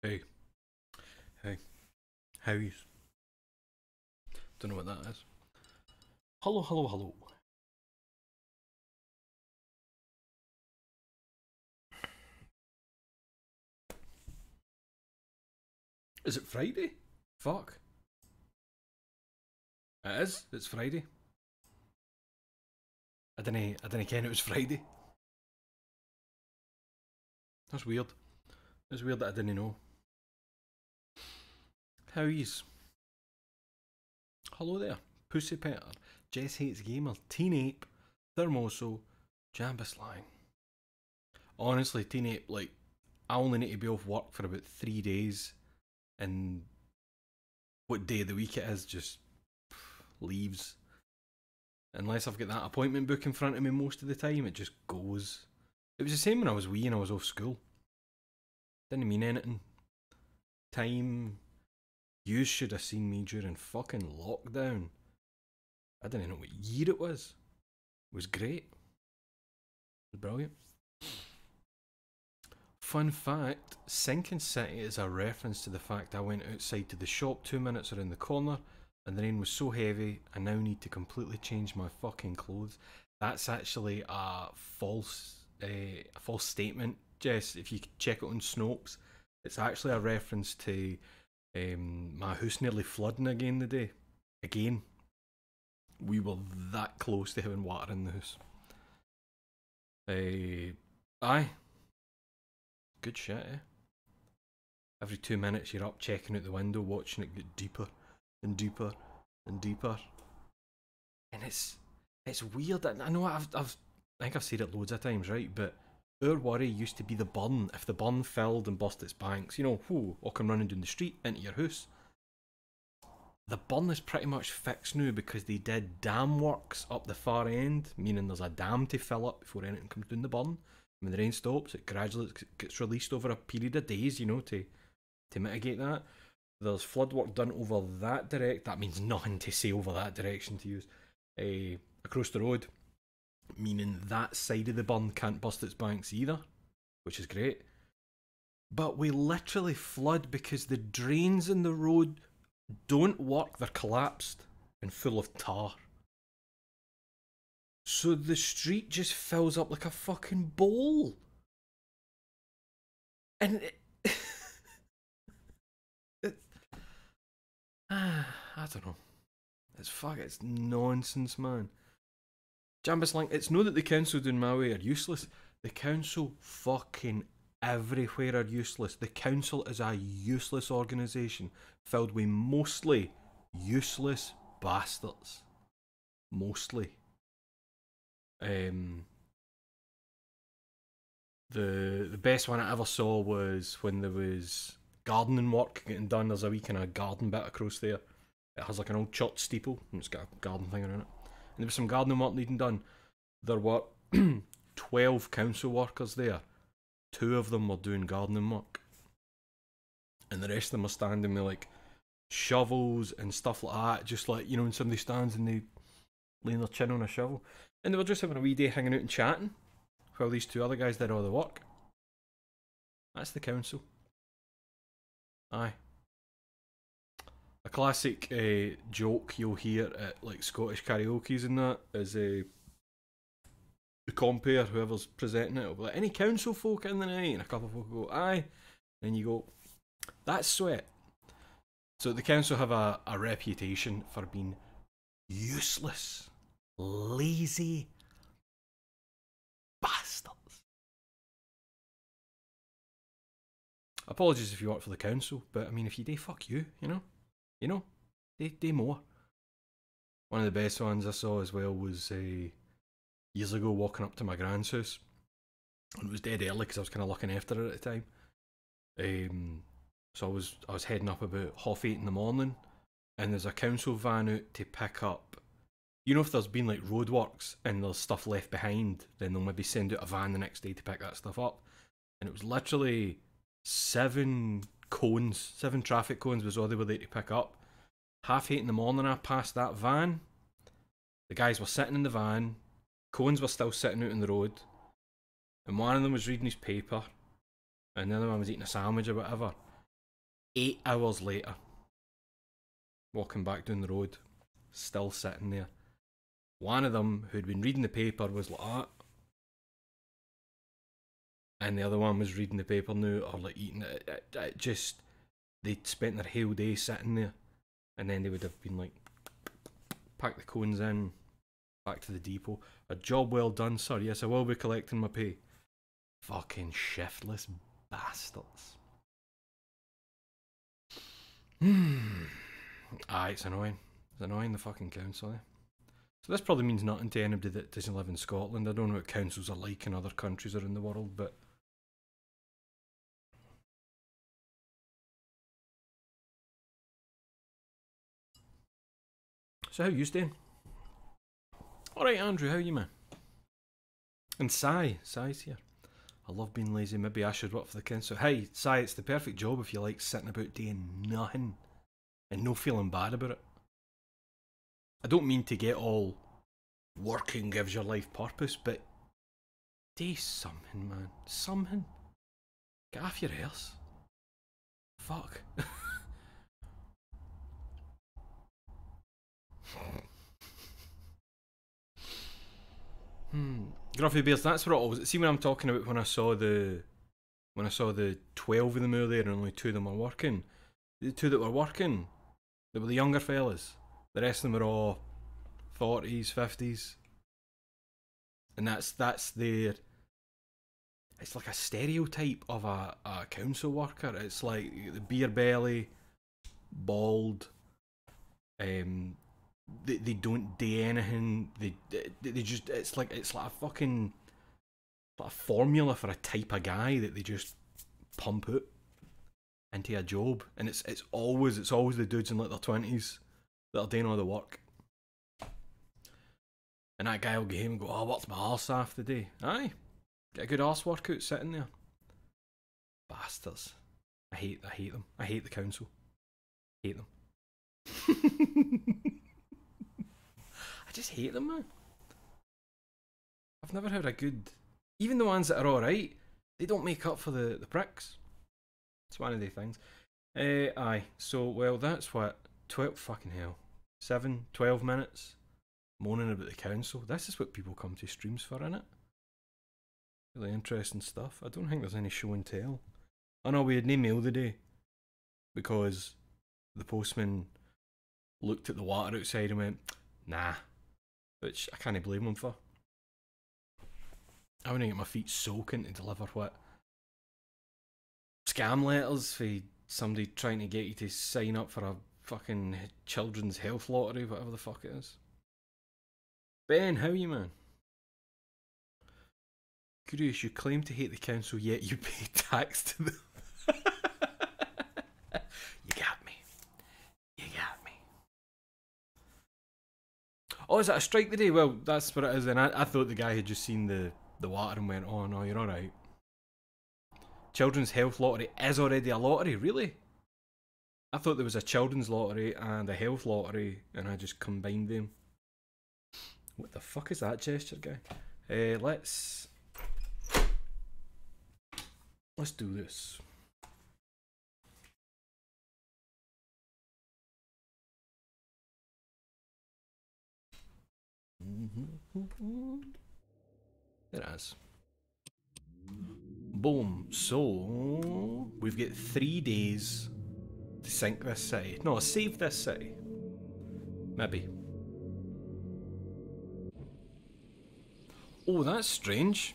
Hey, hey, how you? Don't know what that is. Hello, hello, hello. Is it Friday? Fuck. It is. It's Friday. I didn't ken it was Friday. That's weird. It's weird that I didn't know. How yous? Hello there. Pussy Petter, Jess Hates Gamer, Teen Ape, Thermoso, Jambus Lang. Honestly, Teen Ape, like, I only need to be off work for about 3 days, and what day of the week it is just leaves. Unless I've got that appointment book in front of me most of the time, it just goes. It was the same when I was wee and I was off school. Didn't mean anything. Time. You should have seen me during fucking lockdown. I didn't know what year it was. It was great. It was brilliant. Fun fact, Sinking City is a reference to the fact I went outside to the shop 2 minutes around the corner and the rain was so heavy I now need to completely change my fucking clothes. That's actually a false statement, Jess. If you check it on Snopes, it's actually a reference to my house nearly flooding again today. Again, we were that close to having water in the house. Aye, good shit, eh? Every 2 minutes you're up checking out the window, watching it get deeper and deeper and deeper. And it's weird. I know I think I've said it loads of times, right? But our worry used to be the burn. If the burn filled and burst its banks, whoo, or come running down the street into your house. The burn is pretty much fixed now because they did dam works up the far end, meaning there's a dam to fill up before anything comes down the burn. When the rain stops, it gradually gets released over a period of days, to mitigate that. There's flood work done over that direct. That means nothing to say over that direction to use. Across the road, meaning that side of the burn can't bust its banks either, which is great. But we literally flood because the drains in the road don't work, they're collapsed and full of tar. So the street just fills up like a fucking bowl. And it I don't know. It's nonsense, man. Jambus Link, it's no that the council doing my way are useless. The council fucking everywhere are useless. The council is a useless organisation filled with mostly useless bastards. Mostly. The best one I ever saw was when there was gardening work getting done. There's a wee kind of garden bit across there. It has like an old church steeple and it's got a garden thing around it. And there was some gardening work needing done. There were 12 council workers there. 2 of them were doing gardening work. And the rest of them were standing with like shovels and stuff like that. Just like, when somebody stands and they laying their chin on a shovel. And they were just having a wee day hanging out and chatting while these 2 other guys did all the work. That's the council. Aye. A classic joke you'll hear at like Scottish karaoke's and that is the compere, whoever's presenting it, will be like, any council folk in the night? And a couple of folk go, aye. And you go, that's sweat. So the council have a reputation for being useless, lazy bastards. Apologies if you work for the council, but I mean, if you do, fuck you, they more. One of the best ones I saw as well was years ago walking up to my grand's house, and it was dead early because I was kind of looking after her at the time. So I was heading up about 8:30 in the morning, and there's a council van out to pick up. If there's been like roadworks and there's stuff left behind, then they'll maybe send out a van the next day to pick that stuff up. And it was literally 7 traffic cones was all they were there to pick up. 8:30 in the morning, I passed that van. The guys were sitting in the van. Cones were still sitting out on the road. And one of them was reading his paper. And the other one was eating a sandwich or whatever. 8 hours later, walking back down the road, still sitting there. One of them, who'd been reading the paper, was like that. And the other one was reading the paper now, or like eating it. It just, they'd spent their whole day sitting there. And then they would have been like, pack the cones in, back to the depot. A job well done, sir. Yes, I will be collecting my pay. Fucking shiftless bastards. Aye, it's annoying. It's annoying, the fucking council, eh? So this probably means nothing to anybody that doesn't live in Scotland. I don't know what councils are like in other countries around the world, but... So how you staying? Alright, Andrew, how are you, man? And Sai's here. I love being lazy, maybe I should work for the council. Hey, Sai, it's the perfect job if you like sitting about doing nothing and no feeling bad about it. I don't mean to get all working gives your life purpose, but do something, man. Something. Get off your arse. Fuck. Gruffy Bears, that's what it always... See what I'm talking about when I saw the 12 of them out there and only 2 of them were working. The 2 that were working, they were the younger fellas. The rest of them were all 40s, 50s. And that's their... It's like a stereotype of a council worker. It's like the beer belly, bald, they don't do anything. They just it's like a fucking a formula for a type of guy that they just pump out into a job, and it's always the dudes in like their 20s that are doing all the work. And that guy will get home and go, "Oh, what's my arse off today?" Aye, get a good arse workout sitting there. Bastards. I hate them. I hate the council. Hate them. I just hate them, man. I've never had a good... Even the ones that are alright, they don't make up for the pricks. It's one of the things. Aye, so, well, that's what... 12... Fucking hell. 12 minutes moaning about the council. This is what people come to streams for, innit? Really interesting stuff. I don't think there's any show and tell. Oh no, we had no mail today. Because the postman looked at the water outside and went, nah. Which I can't blame him for. I want to get my feet soaking to deliver what? Scam letters for somebody trying to get you to sign up for a fucking children's health lottery, whatever the fuck it is. Ben, how are you, man? Curious, you claim to hate the council, yet you pay tax to them. You got me. You got me. Oh, is that a strike today? Well, that's what it is then. I thought the guy had just seen the water and went, oh no, you're alright. Children's health lottery is already a lottery, really? I thought there was a children's lottery and a health lottery and I just combined them. What the fuck is that gesture, guy? Let's do this. There it is. Boom. So we've got 3 days to sink this city. No, save this city. Maybe. Oh, that's strange.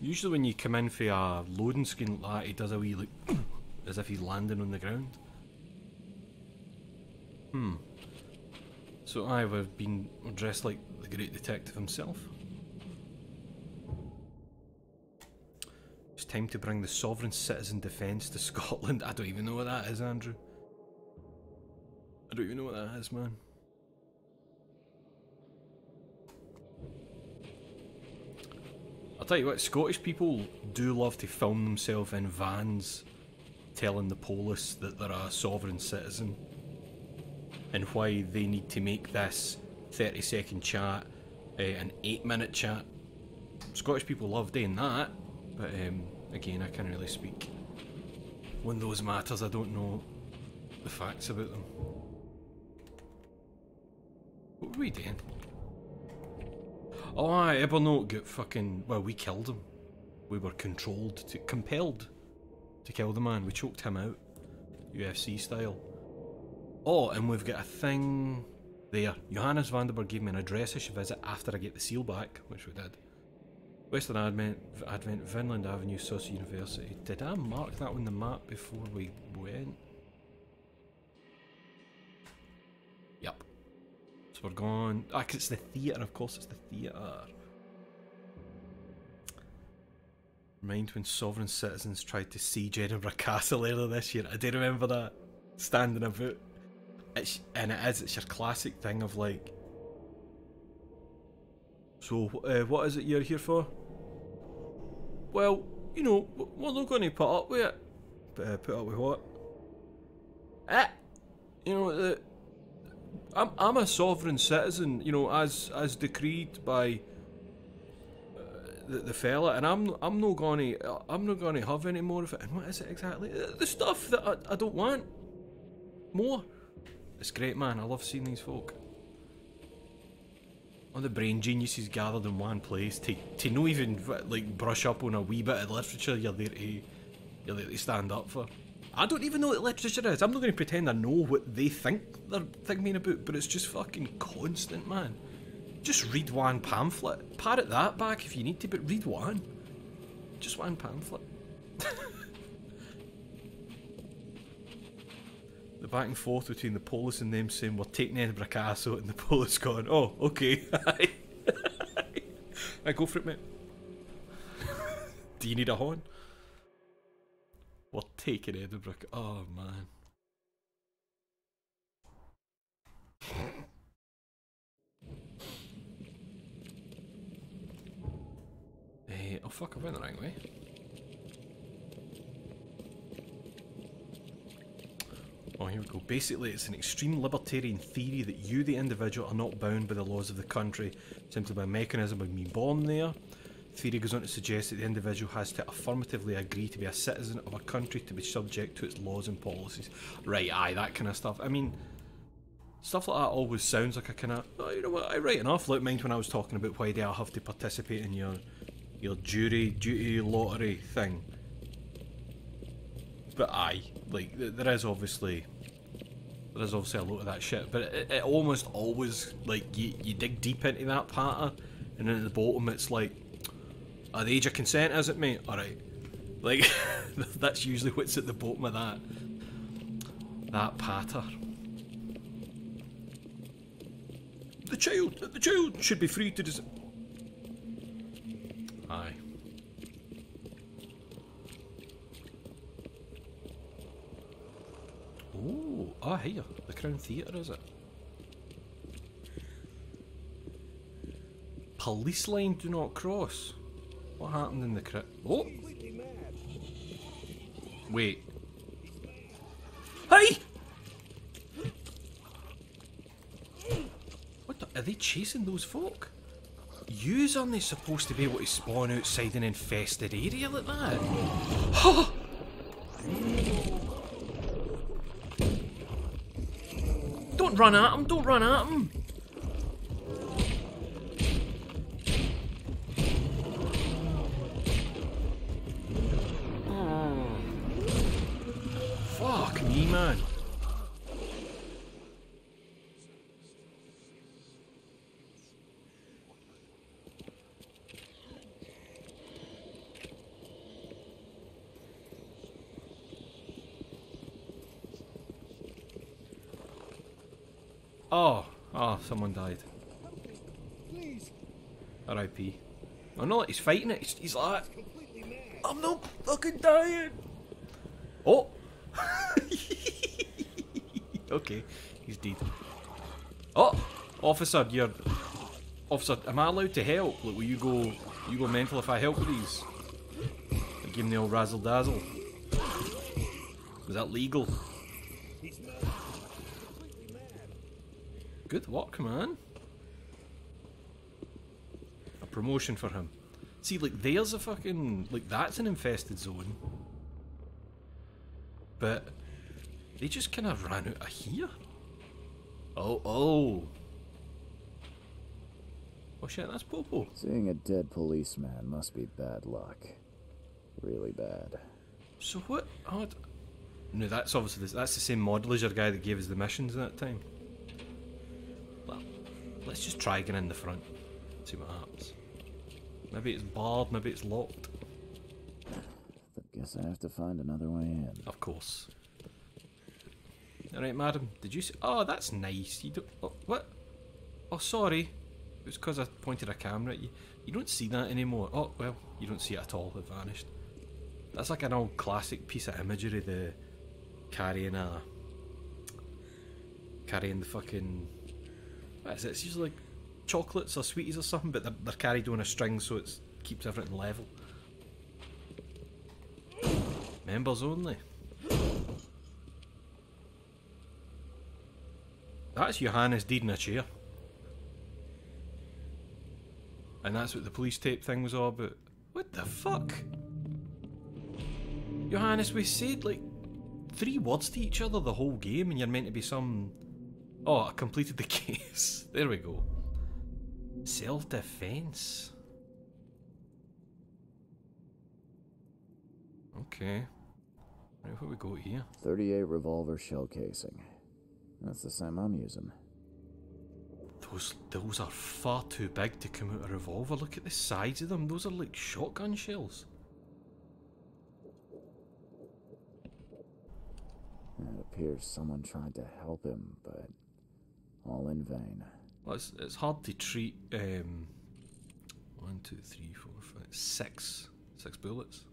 Usually when you come in for a loading screen like that, he does a wee like as if he's landing on the ground. So we've been dressed like the great detective himself. It's time to bring the sovereign citizen defence to Scotland. I don't even know what that is, Andrew. I don't even know what that is, man. I'll tell you what, Scottish people do love to film themselves in vans telling the police that they're a sovereign citizen and why they need to make this 30-second chat an 8-minute chat. Scottish people love doing that, but again, I can't really speak When those matters, I don't know the facts about them. What were we doing? Oh aye, Evernote got fucking... Well, we killed him. We were compelled to kill the man. We choked him out. UFC style. Oh, and we've got a thing there. Johannes Vandenberg gave me an address I should visit after I get the seal back, which we did. Western Advent, Vinland Avenue, Sauce University. Did I mark that on the map before we went? Yep. So we're going... Ah, 'cause it's the theatre, of course it's the theatre. Remind when sovereign citizens tried to siege Edinburgh Castle earlier this year. I do remember that. Standing about. It's your classic thing of like... So, what is it you're here for? Well, you know, we're not going to put up with it. Put up with what? You know, I'm a sovereign citizen, you know, as decreed by the fella, and I'm not going to have any more of it. And what is it exactly? The stuff that I don't want more. It's great, man. I love seeing these folk. All the brain geniuses gathered in one place to not even like brush up on a wee bit of literature you're there to stand up for. I don't even know what literature is. I'm not going to pretend I know what they think they're thinking about, but it's just fucking constant, man. Just read one pamphlet. Parrot that back if you need to, but read one. Just one pamphlet. The back and forth between the Polis and them saying we're taking Edinburgh Castle, and the Polis going, oh, okay. I go for it, mate. Do you need a horn? We're taking Edinburgh. Oh, man. Oh, fuck, I went the right way. Oh, here we go. Basically, it's an extreme libertarian theory that you, the individual, are not bound by the laws of the country simply by a mechanism of being born there. The theory goes on to suggest that the individual has to affirmatively agree to be a citizen of a country to be subject to its laws and policies. Right, aye, that kind of stuff. I mean, stuff like that always sounds like a kind of, oh, you know what, right enough. Like, mind when I was talking about why do I have to participate in your jury duty lottery thing. But aye, like, there is obviously a lot of that shit, but it almost always, like, you dig deep into that patter, and then at the bottom it's like, the age of consent, is it, mate? Alright. Like, that's usually what's at the bottom of that patter. The child should be free to decide. Aye. Oh, here, the Crown Theatre, is it? Police line do not cross. What happened in the crypt? Oh! Wait. Hey! What the, are they chasing those folk? Yous aren't they supposed to be able to spawn outside an infested area like that? Don't run at him, don't run at him! Oh. Fuck me, man. Oh, someone died. R.I.P. Oh no, he's fighting it. He's like, I'm not fucking dying. Oh. Okay, he's dead. Oh, officer, officer. Am I allowed to help? Like, will you go mental if I help with these? I give him the old razzle dazzle. Was that legal? Good work, man. A promotion for him. See, like, there's a fucking... Like, that's an infested zone. but they just kind of ran out of here. Oh shit, that's Popo. Seeing a dead policeman must be bad luck. Really bad. So what? Oh, no, that's obviously that's the same modeler guy that gave us the missions that time. Well, let's just try again in the front. See what happens. Maybe it's barred, maybe it's locked. I guess I have to find another way in. Of course. Alright, madam, did you see? Oh, that's nice. You don't. Oh, what? Oh, sorry. It was because I pointed a camera at you. You don't see that anymore. Oh, well, you don't see it at all. It vanished. That's like an old classic piece of imagery, the carrying the fucking, what is it? It's usually like chocolates or sweeties or something, but they're carried on a string so it keeps everything level. Members only. That's Johannes deed in a chair. And that's what the police tape thing was all about. What the fuck? Johannes, we said like 3 words to each other the whole game and you're meant to be some... Oh, I completed the case. There we go. Self-defense. Okay. Right, what we got here? 38 revolver shell casing. That's the same I'm using. Those are far too big to come out a revolver. Look at the size of them. Those are like shotgun shells. It appears someone tried to help him, but all in vain. Well, it's hard to treat. 1, 2, 3, 4, 5, 6 bullets.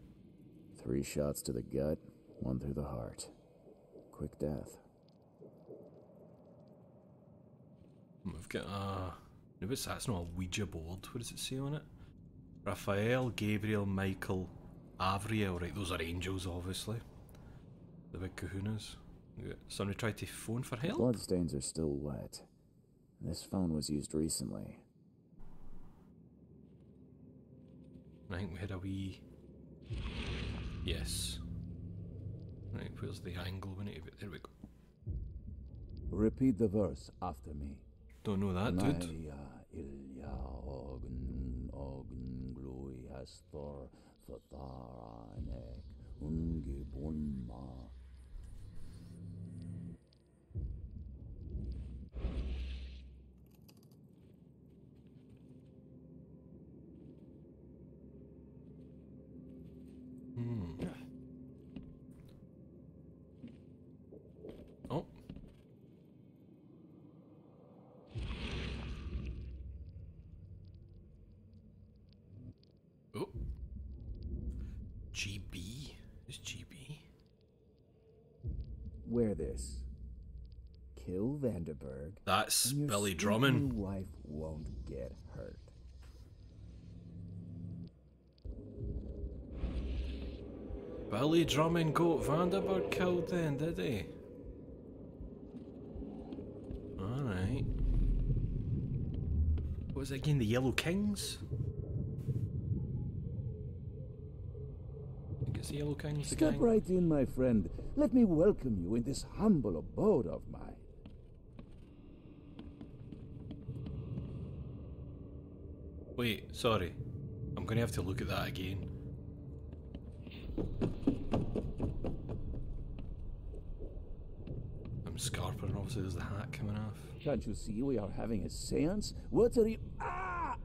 3 shots to the gut, 1 through the heart. Quick death. We've got a... No, that's not a Ouija board. What does it say on it? Raphael, Gabriel, Michael, Avriel. Right, those are angels, obviously. The big kahunas. Somebody tried to phone for help? Bloodstains are still wet. This phone was used recently. I think we had a wee... Yes. Right, where's the angle? We need to... There we go. Repeat the verse after me. Don't know that, dude. Ilya ogn ogn glui hastor fataranek ungibunma. Oh. Oh. GB? Is GB? Wear this. Kill Vanderberg. That's and your Billy sweet Drummond. new wife won't get hurt. Billy Drummond got Vanderberg killed then, did he? Alright. What was it again? The Yellow Kings? I think it's the Yellow Kings, the Step gang. right in, my friend. Let me welcome you in this humble abode of mine. Wait, sorry. I'm gonna have to look at that again. I'm Scarper and obviously there's the hat coming off. Can't you see we are having a seance? What are you... Ah!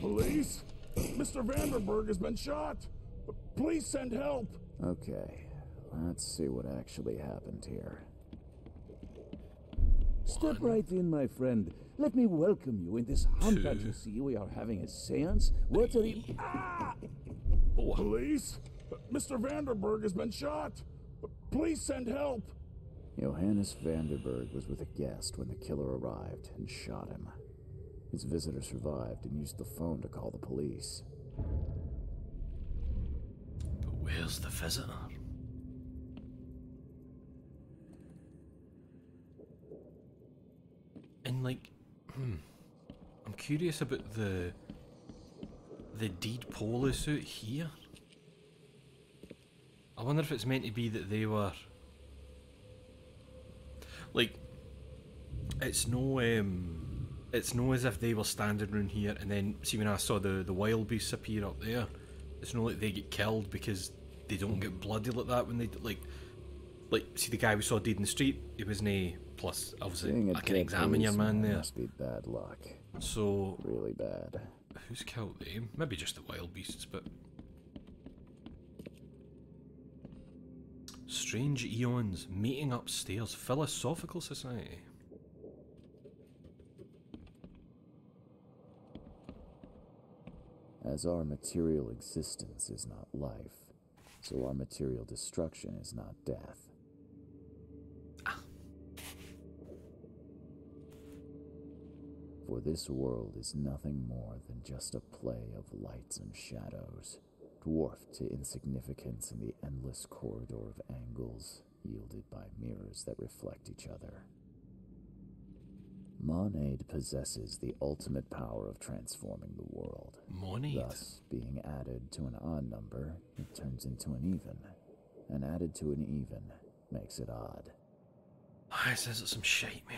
Police? Mr. Vanderberg has been shot. Please send help. Okay, let's see what actually happened here. Step right in, my friend. Let me welcome you in this humble... Can't you see we are having a seance? What are you... Ah! Oh. Police? Mr. Vanderberg has been shot. Please send help. Johannes Vanderberg was with a guest when the killer arrived and shot him. His visitor survived and used the phone to call the police. But where's the visitor? And like, I'm curious about the deed police out here. wonder if it's meant to be that they were like, it's no as if they were standing around here and then see when I saw the wild beasts appear up there, it's no like they get killed because they don't get bloody like that when they like see the guy we saw dead in the street, he wasn't a plus obviously I can examine your man there. Must be bad luck. So really bad. Who's killed them? Maybe just the wild beasts, but strange eons meeting upstairs, philosophical society. As our material existence is not life, so our material destruction is not death. For this world is nothing more than just a play of lights and shadows, dwarfed to insignificance in the endless corridor of angles yielded by mirrors that reflect each other. Monade possesses the ultimate power of transforming the world. Monade? Thus, being added to an odd number, it turns into an even. And added to an even makes it odd. It says it's some shite, mate.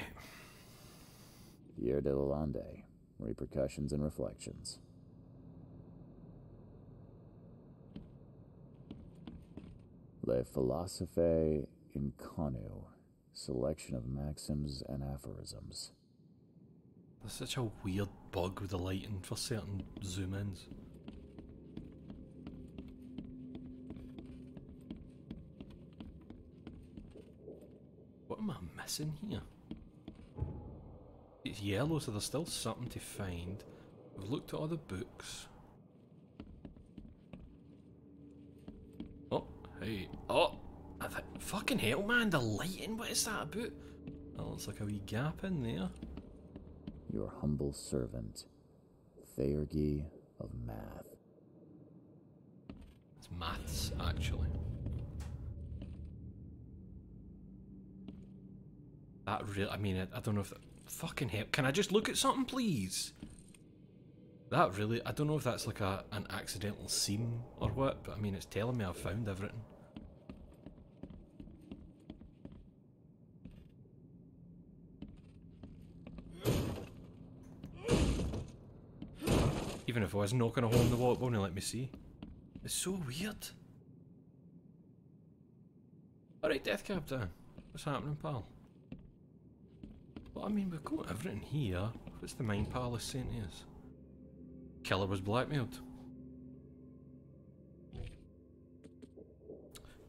Pierre de Lalande, Repercussions and Reflections. Le Philosophe Inconnu, Selection of Maxims and Aphorisms. There's such a weird bug with the lighting for certain zoom-ins. What am I missing here? It's yellow, so there's still something to find. We've looked at all the books. Oh, hey. Oh! Fucking hell, man, the lighting, what is that about? Oh, looks like a wee gap in there. Your humble servant, Theurgy of Math. It's maths, actually. That really, I mean, I don't know if that, fucking hell, can I just look at something, please? That really, I don't know if that's like an accidental seam or what, but I mean, it's telling me I've found everything. Even if I was knocking a hole in the wall, it won't let me see. It's so weird. Alright, Death Captain. What's happening, pal? Well, I mean, we've got everything here. What's the Mind Palace saying to us? Killer was blackmailed.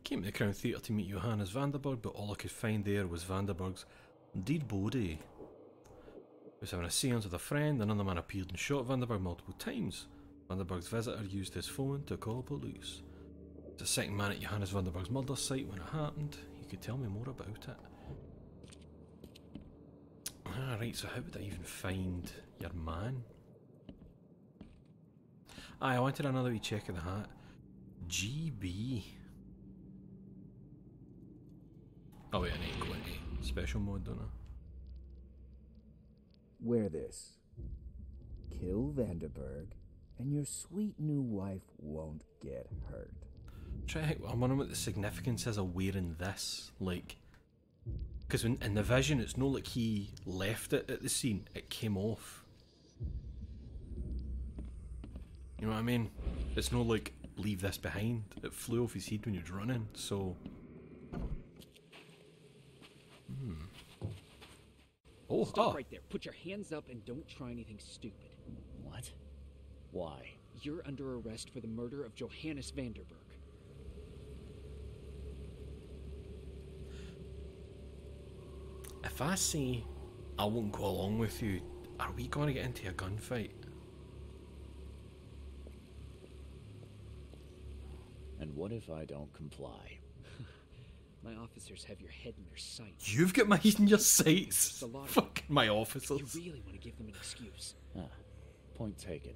Came to the Crown Theatre to meet Johannes Vanderburg, but all I could find there was Vanderburg's dead body. He was having a seance with a friend, another man appeared and shot Vanderburg multiple times. Vanderburg's visitor used his phone to call police. The second man at Johannes Vanderburg's murder site when it happened. He could tell me more about it. Right, so how would I even find your man? I wanted another wee check of the hat. GB. Oh wait, I need to go into special mode, don't I? Wear this. Kill Vanderburg, and your sweet new wife won't get hurt. I'm wondering what the significance is of wearing this, like, because in the vision it's not like he left it at the scene, it came off. You know what I mean? It's not like, leave this behind, it flew off his head when he was running, so... Oh, stop right there. Put your hands up and don't try anything stupid. What? Why? You're under arrest for the murder of Johannes Vanderburg. If I say I won't go along with you, are we going to get into a gunfight? And what if I don't comply? My officers have your head in their sights. You've got my head in your sights? Fucking my officers. You really want to give them an excuse. Ah, point taken,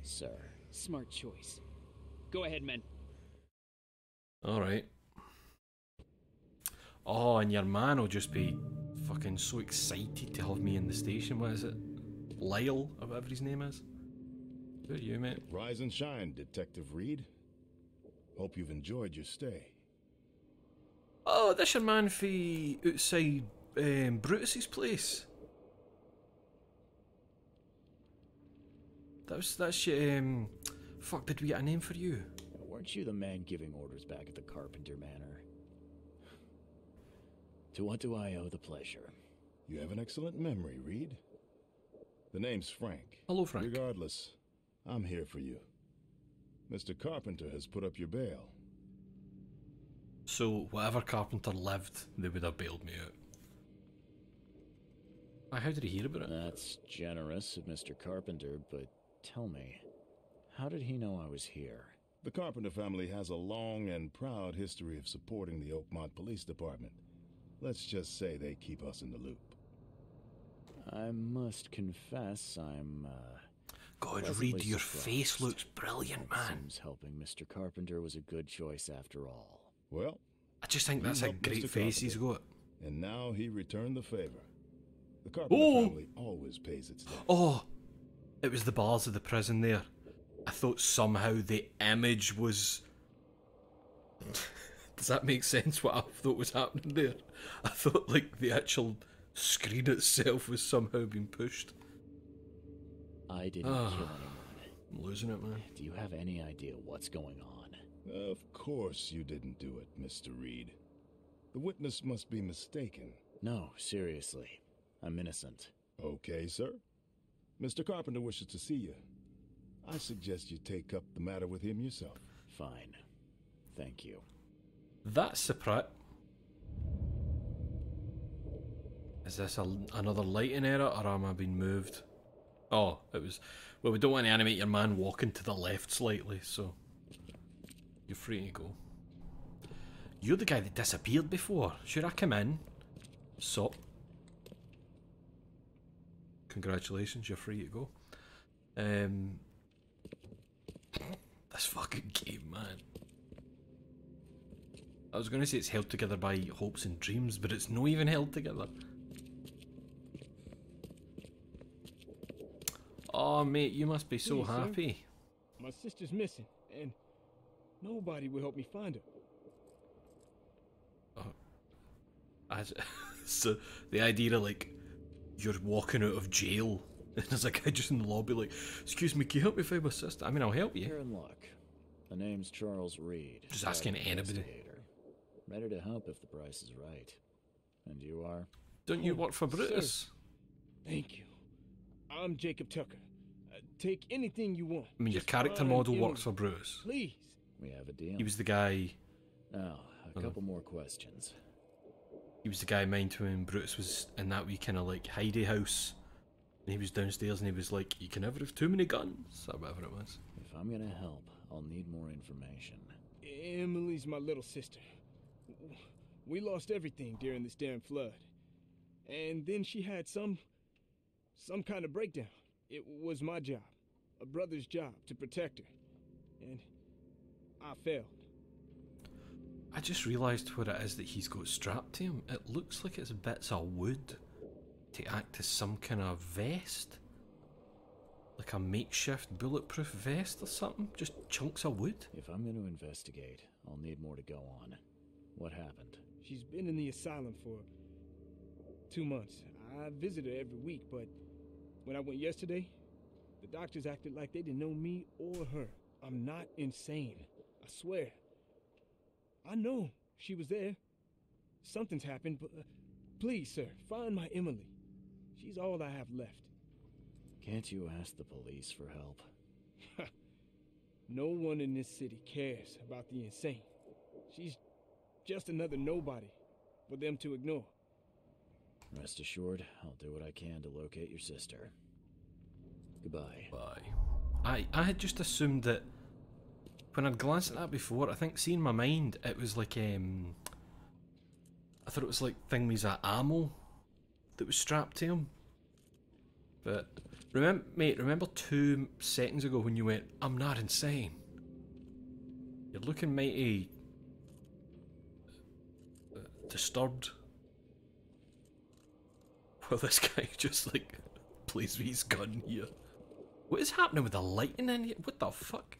sir. Smart choice. Go ahead, men. Alright. Oh, and your man will just be fucking so excited to have me in the station. What is it? Lyle, or whatever his name is. Who are you, mate? Rise and shine, Detective Reed. Hope you've enjoyed your stay. Oh, that's your man fi outside Brutus's place. That's your fuck, did we get a name for you? Weren't you the man giving orders back at the Carpenter Manor? To what do I owe the pleasure? You have an excellent memory, Reed. The name's Frank. Hello, Frank. Regardless, I'm here for you. Mr. Carpenter has put up your bail. So, whatever Carpenter lived, they would have bailed me out. How did he hear about it? That's generous of Mr. Carpenter, but tell me, how did he know I was here? The Carpenter family has a long and proud history of supporting the Oakmont Police Department. Let's just say they keep us in the loop. I must confess, I'm, God, pleasantly Reed, your surprised. face looks brilliant, man. Seems helping Mr. Carpenter was a good choice after all. Well, I just think that's a helped great Mr. face he's got. and now he returned the favor. The Carpenter family always pays its debt. Oh, it was the bars of the prison there. I thought somehow the image was... Does that make sense what I thought was happening there? I thought like the actual screen itself was somehow being pushed. I didn't kill anyone. I'm losing it, man. Do you have any idea what's going on? Of course you didn't do it, Mr. Reed. The witness must be mistaken. No, seriously. I'm innocent. Okay, sir. Mr. Carpenter wishes to see you. I suggest you take up the matter with him yourself. Fine. Thank you. That's surprise. Is this another lighting error, or am I being moved? Oh, it was... Well, we don't want to animate your man walking to the left slightly, so... You're free to go. You're the guy that disappeared before. Should I come in? Sup? Congratulations, you're free to go. This fucking game, man. I was going to say it's held together by hopes and dreams, but it's not even held together. Oh, mate, you must be so Please, sir. happy. My sister's missing, and nobody will help me find her. So the idea of like you're walking out of jail and there's a guy just in the lobby like, excuse me, can you help me find my sister? I mean, I'll help you. You're in luck. The name's Charles Reed. Just asking private anybody. investigator. Ready to help if the price is right. And you are? Don't you work for Brutus? Thank you. I'm Jacob Tucker. Take anything you want. I mean, your Just character find model Emily. works for Brutus. Please. We have a deal. He was the guy. Now, a couple more questions. He was the guy mind when Brutus was in that wee kind of like hidey house, and he was downstairs and he was like, "You can never have too many guns," or whatever it was. If I'm gonna help, I'll need more information. Emily's my little sister. We lost everything during this damn flood. And then she had some kind of breakdown. It was my job, a brother's job, to protect her. And I failed. I just realised what it is that he's got strapped to him. It looks like it's bits of wood to act as some kind of vest. Like a makeshift bulletproof vest or something. Just chunks of wood. If I'm gonna investigate, I'll need more to go on. What happened? She's been in the asylum for 2 months. I visit her every week, but when I went yesterday, the doctors acted like they didn't know me or her. I'm not insane. I swear. I know she was there. Something's happened, but please, sir, find my Emily. She's all I have left. Can't you ask the police for help? No one in this city cares about the insane. She's just another nobody for them to ignore. Rest assured, I'll do what I can to locate your sister. Goodbye. Bye. I had just assumed that when I'd glanced at that before, I think seeing my mind, it was like I thought it was like thingies of ammo that was strapped to him. But remember 2 seconds ago when you went, "I'm not insane." You're looking mighty disturbed. Well, this guy just like plays with his gun here. What is happening with the lighting in here? What the fuck?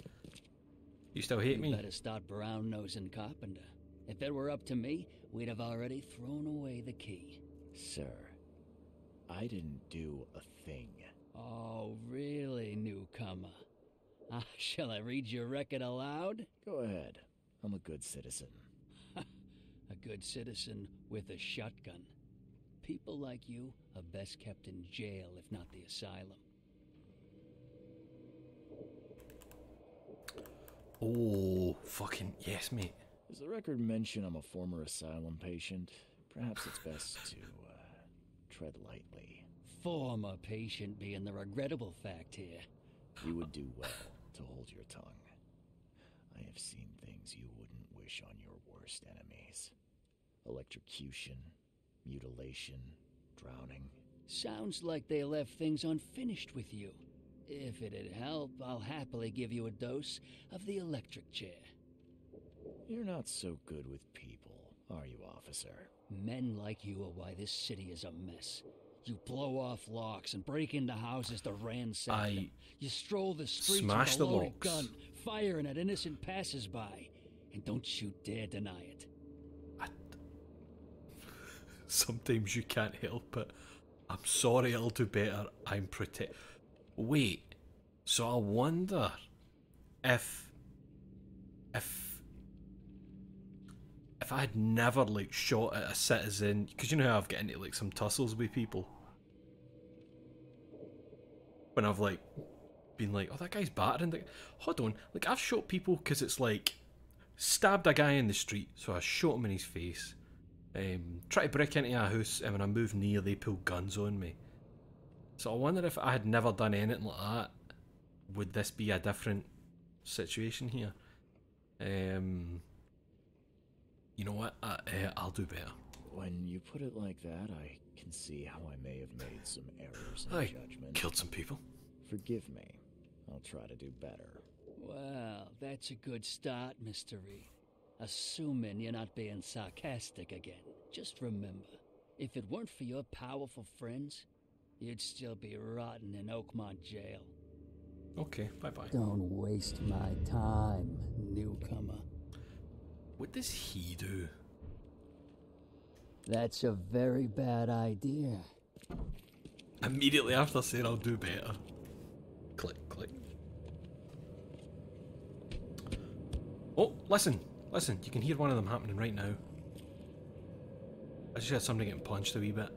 You still hate me? You better start brown-nosing Carpenter. If it were up to me, we'd have already thrown away the key. Sir, I didn't do a thing. Oh, really, newcomer? Shall I read your record aloud? Go ahead. I'm a good citizen. A good citizen with a shotgun. People like you are best kept in jail, if not the asylum. Oh, fucking yes, mate. Does the record mention I'm a former asylum patient? Perhaps it's best to, tread lightly. Former patient being the regrettable fact here. You would do well to hold your tongue. I have seen things you wouldn't wish on your worst enemies. Electrocution, mutilation, drowning. Sounds like they left things unfinished with you. If it'd help, I'll happily give you a dose of the electric chair. You're not so good with people, are you, officer? Men like you are why this city is a mess. You blow off locks and break into houses to ransack them. You stroll the streets smash with a the loaded locks. gun, firing at innocent passers-by. And don't you dare deny it. Sometimes you can't help it. I'm sorry, I'll do better. I'm Wait, so I wonder if I had never like shot at a citizen, because you know how I've got into like some tussles with people when I've like been like, oh, that guy's battering. Like, hold on, like I've shot people because it's like stabbed a guy in the street, so I shot him in his face. Try to break into a house, and when I move near, they pull guns on me. So I wonder if I had never done anything like that, would this be a different situation here? You know what? I'll do better. When you put it like that, I can see how I may have made some errors in I judgment. killed some people. Forgive me. I'll try to do better. Well, that's a good start, Mr. Reed. Assuming you're not being sarcastic again. Just remember, if it weren't for your powerful friends, you'd still be rotting in Oakmont jail. Okay, bye-bye. Don't waste my time, newcomer. What does he do? That's a very bad idea. Immediately after saying I'll do better. Click, click. Oh, listen, you can hear one of them happening right now. I just had somebody getting punched a wee bit.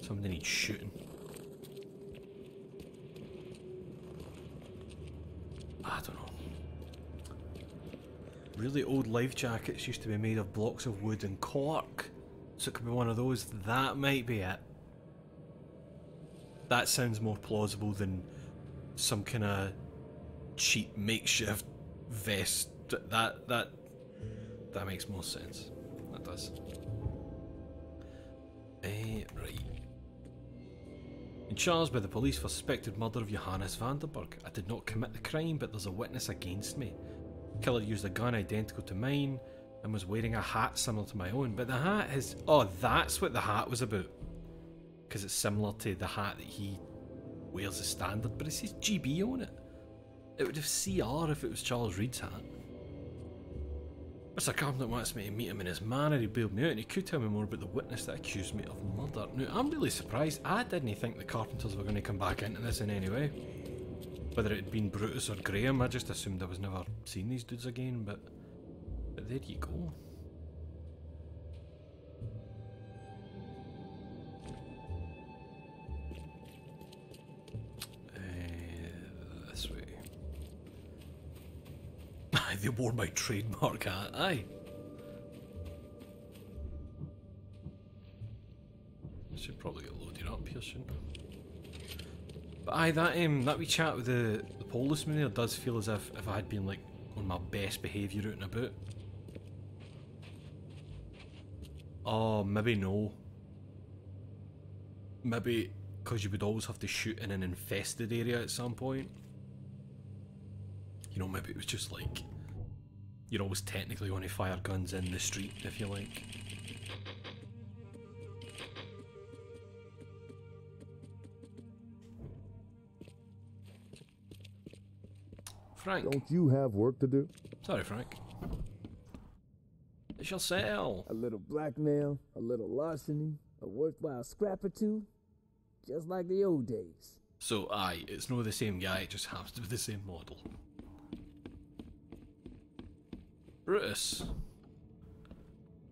Somebody needs shooting. I don't know. Really old life jackets used to be made of blocks of wood and cork. So it could be one of those. That might be it. That sounds more plausible than some kind of cheap makeshift vest. That makes more sense. That does. Right. In charge by the police for suspected murder of Johannes Vanderburg. I did not commit the crime, but there's a witness against me. The killer used a gun identical to mine and was wearing a hat similar to my own. But the hat is... Oh, that's what the hat was about. Because it's similar to the hat that he wears as standard, but it says GB on it. It would have CR if it was Charles Reed's hat. Mr. Carpenter wants me to meet him in his manor. He bailed me out and he could tell me more about the witness that accused me of murder. Now, I'm really surprised. I didn't think the Carpenters were going to come back into this in any way. Whether it had been Brutus or Graham, I just assumed I was never seeing these dudes again, but there you go. This way. They wore my trademark hat, aye. I should probably get loaded up here, shouldn't I? But aye, that wee chat with the policeman there does feel as if I had been like on my best behaviour out and about. Oh, maybe no. Maybe because you would always have to shoot in an infested area at some point. You know, maybe it was just like you're always technically going to fire guns in the street, if you like. Frank. Don't you have work to do? Sorry, Frank. It's your cell. A little blackmail, a little larceny, a worthwhile scrap or two, just like the old days. So, aye, it's no the same guy, it just happens to be the same model. Brutus.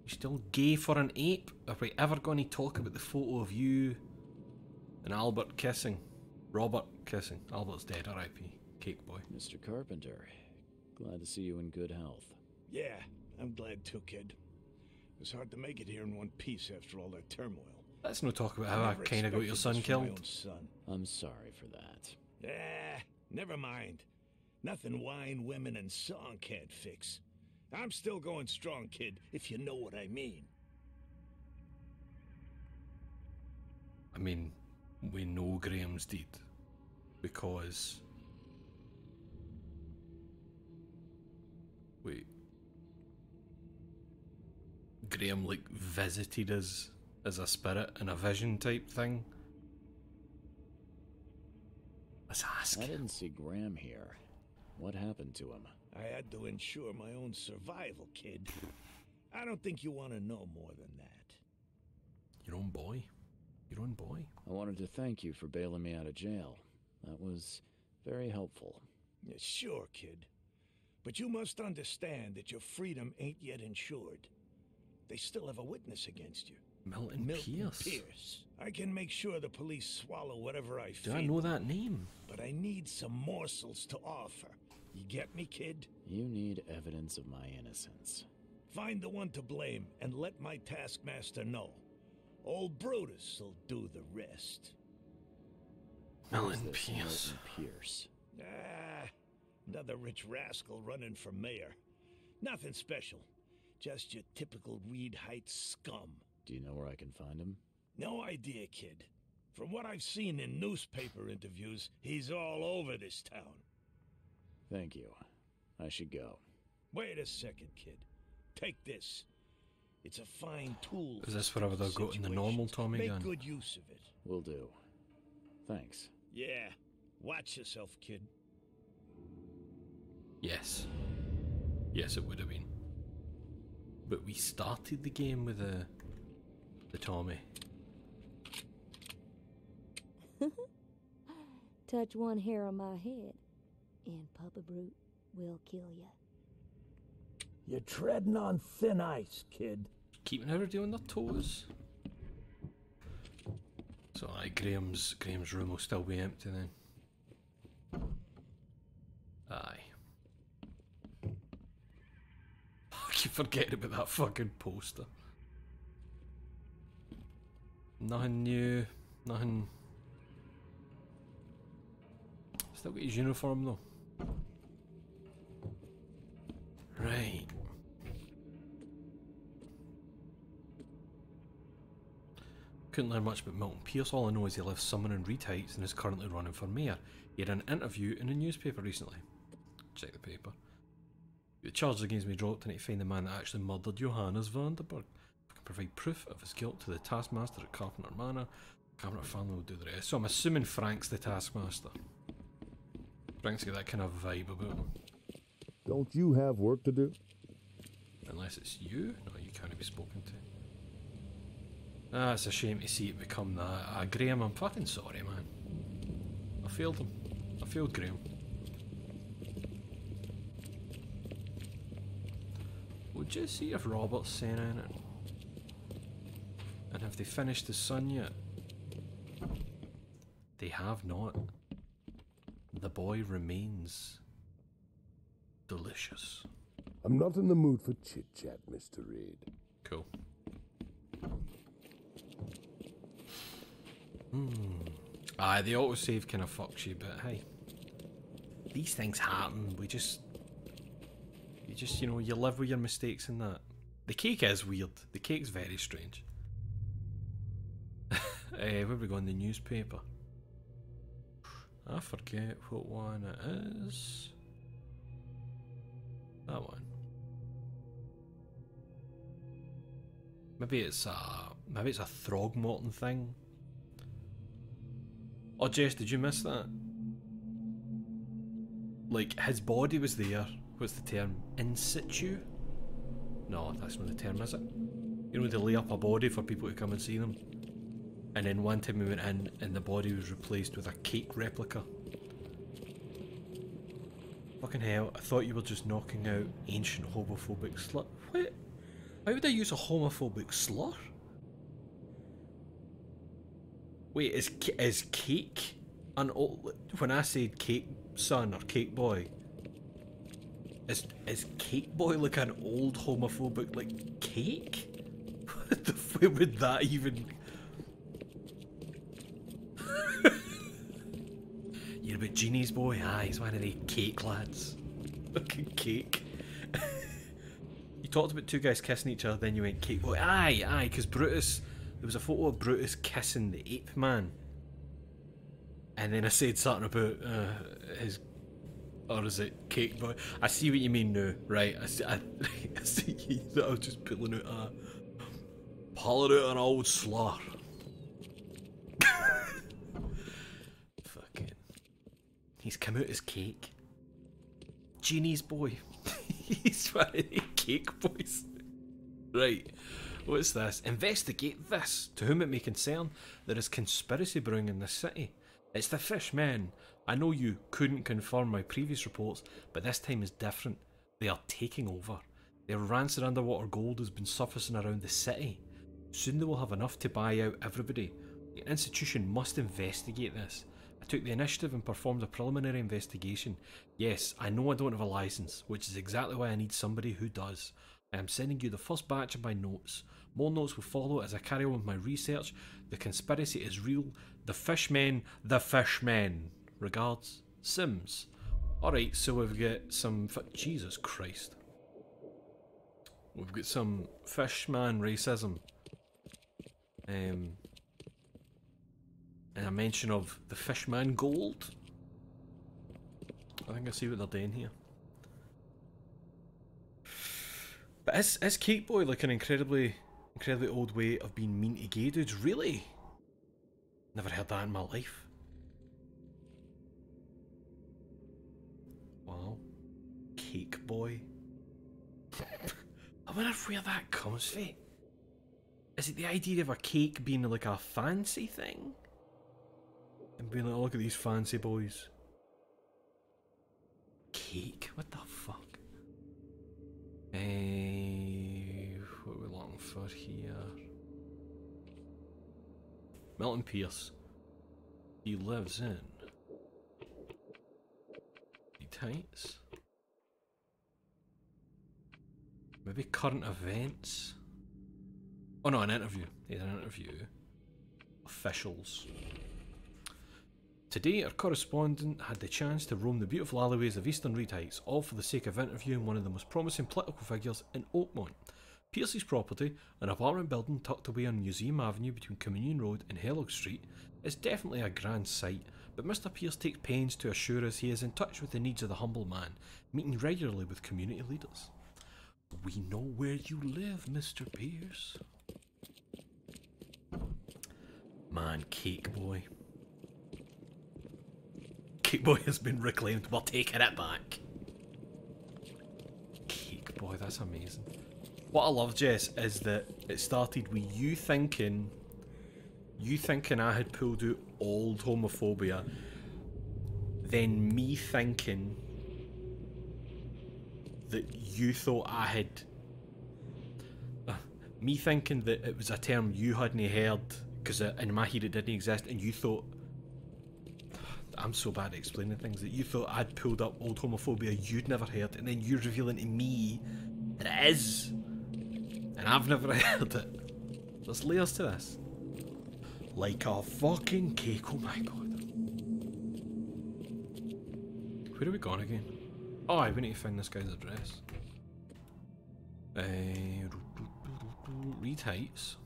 You still gay for an ape? Are we ever going to talk about the photo of you and Albert kissing? Robert kissing. Albert's dead, R.I.P. Cake boy. Mr. Carpenter, glad to see you in good health. Yeah, I'm glad too, kid. It was hard to make it here in one piece after all that turmoil. Let's not talk about how I kind of got your son killed. I'm sorry for that. Never mind. Nothing wine, women, and song can't fix. I'm still going strong, kid, if you know what I mean. I mean, we know Graham's deed because Graham like visited us as a spirit in a vision type thing. Let's ask. I didn't see Graham here. What happened to him? I had to ensure my own survival, kid. I don't think you want to know more than that. Your own boy. Your own boy. I wanted to thank you for bailing me out of jail. That was very helpful. Yeah, sure, kid. But you must understand that your freedom ain't yet insured. They still have a witness against you. Milton Pierce. I can make sure the police swallow whatever I feed. Do I know that name? But I need some morsels to offer. You get me, kid? You need evidence of my innocence. Find the one to blame and let my taskmaster know. Old Brutus will do the rest. Milton Pierce. Pierce. Another rich rascal running for mayor. Nothing special. Just your typical Reed Heights scum. Do you know where I can find him? No idea, kid. From what I've seen in newspaper interviews, he's all over this town. Thank you. I should go. Wait a second, kid. Take this. It's a fine tool. Is this where I would have gotten the normal Tommy gun? Make good use of it. Will do. Thanks. Yeah. Watch yourself, kid. Yes. Yes, it would have been. But we started the game with the Tommy. Touch one hair on my head, and Papa Brute will kill you. You're treading on thin ice, kid. Keeping everybody on their toes. So Graham's room will still be empty then. Aye. I keep forgetting about that fucking poster. Nothing new, nothing. Still got his uniform though. Right. Couldn't learn much about Milton Pierce. All I know is he lives somewhere in Reed Heights and is currently running for mayor. He had an interview in a newspaper recently. Check the paper. The charges against me dropped and to find the man that actually murdered Johannes Vanderburg. I can provide proof of his guilt to the taskmaster at Carpenter Manor. Carpenter family will do the rest. So I'm assuming Frank's the taskmaster. Frank's got that kind of vibe about him. Don't you have work to do? Unless it's you? No, you can't be spoken to. Ah, it's a shame to see it become that. Graham, I'm fucking sorry, man. I failed him. I failed Graham. We'll just see if Robert's saying anything. And have they finished the sun yet? They have not. The boy remains delicious. I'm not in the mood for chit-chat, Mr. Reed. Cool. Aye, the autosave kind of fucks you, but hey. These things happen, you know, you live with your mistakes and that. The cake is weird. The cake's very strange. Where we go in the newspaper? I forget what one it is. That one. Maybe it's a Throgmorton thing. Oh, Jess, did you miss that? like his body was there. What's the term? In situ? No, that's not the term, is it? You know, they lay up a body for people to come and see them. And then one time we went in and the body was replaced with a cake replica. Fucking hell, I thought you were just knocking out ancient homophobic slur. What? Why would I use a homophobic slur? Wait, is cake an old... When I said cake son or cake boy, is cake boy like an old homophobic, like, cake? What the fuck would that even... You're about Genie's boy? Aye, he's one of the cake lads. Fucking cake. You talked about two guys kissing each other, then you went cake boy. Aye, because Brutus... There was a photo of Brutus kissing the ape man. And then I said something about his... Or is it cake boy? I see what you mean now, right? I see that I was just pulling out an old slur. Fucking... He's come out as cake. Genie's boy. He's one of the cake boys. Right. What's this? Investigate this. To whom it may concern, there is conspiracy brewing in this city. It's the Fishmen. I know you couldn't confirm my previous reports, but this time is different. They are taking over. Their rancid underwater gold has been surfacing around the city. Soon they will have enough to buy out everybody. The institution must investigate this. I took the initiative and performed a preliminary investigation. Yes, I know I don't have a license, which is exactly why I need somebody who does. I am sending you the first batch of my notes. More notes will follow as I carry on with my research. The conspiracy is real. The Fishmen. Regards, Sims. Alright, so we've got some... Jesus Christ. We've got some Fishman racism. And a mention of the Fishman gold. I think I see what they're doing here. But is Cake Boy like an incredibly old way of being mean to gay dudes? Really? Never heard that in my life. Wow. Cake Boy. I wonder where that comes from. Is it the idea of a cake being like a fancy thing? And being like, oh, look at these fancy boys. Cake? What the fuck? What are we looking for here? Milton Pierce. He lives in Heights. Maybe current events. Oh no, an interview. Here's an interview. Officials. Today, our correspondent had the chance to roam the beautiful alleyways of Eastern Reed Heights, all for the sake of interviewing one of the most promising political figures in Oakmont. Pierce's property, an apartment building tucked away on Museum Avenue between Communion Road and Hellock Street, is definitely a grand sight, but Mr. Pierce takes pains to assure us he is in touch with the needs of the humble man, meeting regularly with community leaders. We know where you live, Mr. Pierce. Man, Cake Boy. Cake Boy has been reclaimed. We're taking it back. Cake Boy, that's amazing. What I love, Jess, is that it started with you thinking I had pulled out old homophobia, then me thinking that you thought I had... me thinking that it was a term you hadn't heard, because in my head it didn't exist, and you thought... I'm so bad at explaining things, that you thought I'd pulled up old homophobia you'd never heard, and then you're revealing to me that it is, and I've never heard it. There's layers to this. Like a fucking cake, oh my god. Where are we going again? Oh, we need to find this guy's address. Reed Heights.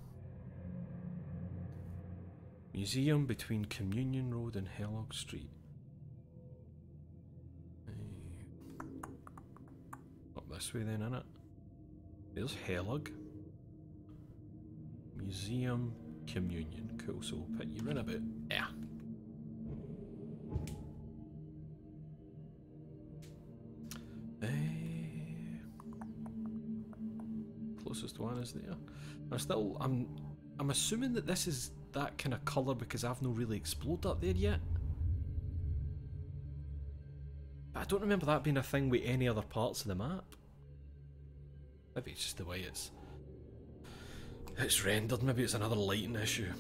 Museum between Communion Road and Hellock Street. Up this way then, innit? There's Hellock. Museum, Communion. Cool, so we'll put you in a bit. Yeah. closest one is there. I'm assuming that this is that kind of colour because I've not really explored up there yet. But I don't remember that being a thing with any other parts of the map. Maybe it's just the way it's rendered, maybe it's another lighting issue.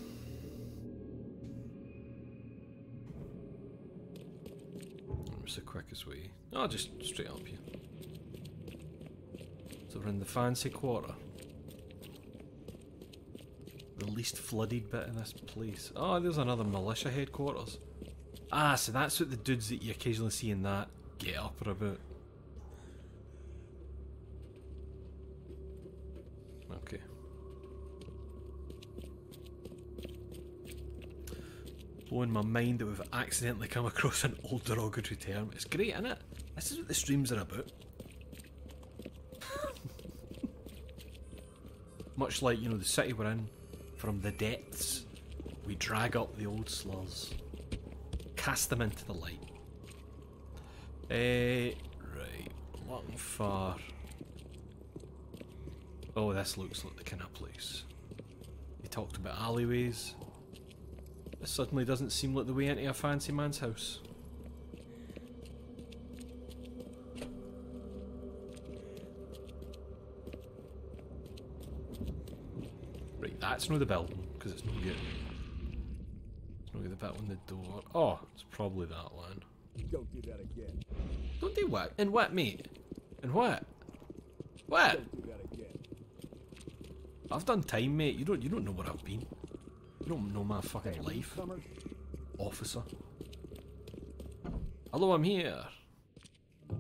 What's the quickest way? Oh, just straight up here. So we're in the fancy quarter. The least flooded bit of this place. Oh, there's another militia headquarters. Ah, so that's what the dudes that you occasionally see in that get up are about. Okay. Blowing my mind that we've accidentally come across an old derogatory term. It's great, isn't it? This is what the streams are about. Much like, you know, the city we're in, from the depths, we drag up the old slurs, cast them into the light. Right, looking for... Oh, this looks like the kind of place. You talked about alleyways. This suddenly doesn't seem like the way into a fancy man's house. Right, that's not the building, because it's no good. It's not the bit on the door. Oh, it's probably that one. Don't do that again. Don't do what? And what, mate? And what? What? Don't do that again. I've done time, mate. You don't know where I've been. You don't know my fucking life, Newcomer. officer. Hello, I'm here.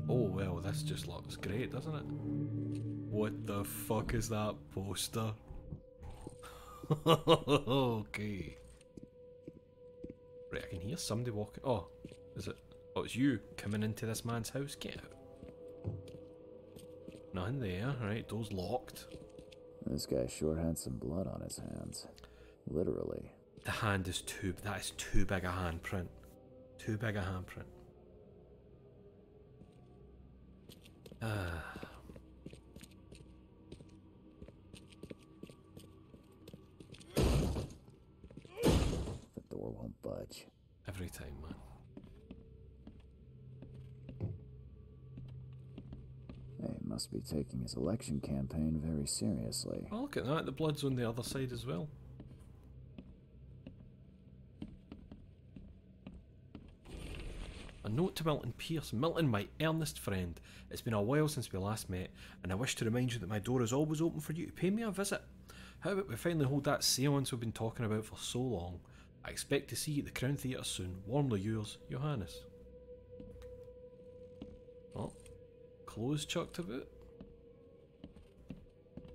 Oh well, this just looks great, doesn't it? What the fuck is that poster? Okay. Right, I can hear somebody walking. Oh, is it? Oh, it's you coming into this man's house. Get out. Nothing there. Right, door's locked. This guy sure had some blood on his hands. Literally. The hand is that is too big a handprint. Too big a handprint. The door won't budge. Every time, man. He must be taking his election campaign very seriously. Oh, look at that. The blood's on the other side as well. A note to Milton Pierce. Milton, my earnest friend. It's been a while since we last met, and I wish to remind you that my door is always open for you to pay me a visit. How about we finally hold that seance we've been talking about for so long? I expect to see you at the Crown Theatre soon. Warmly yours, Johannes. Oh, clothes chucked about.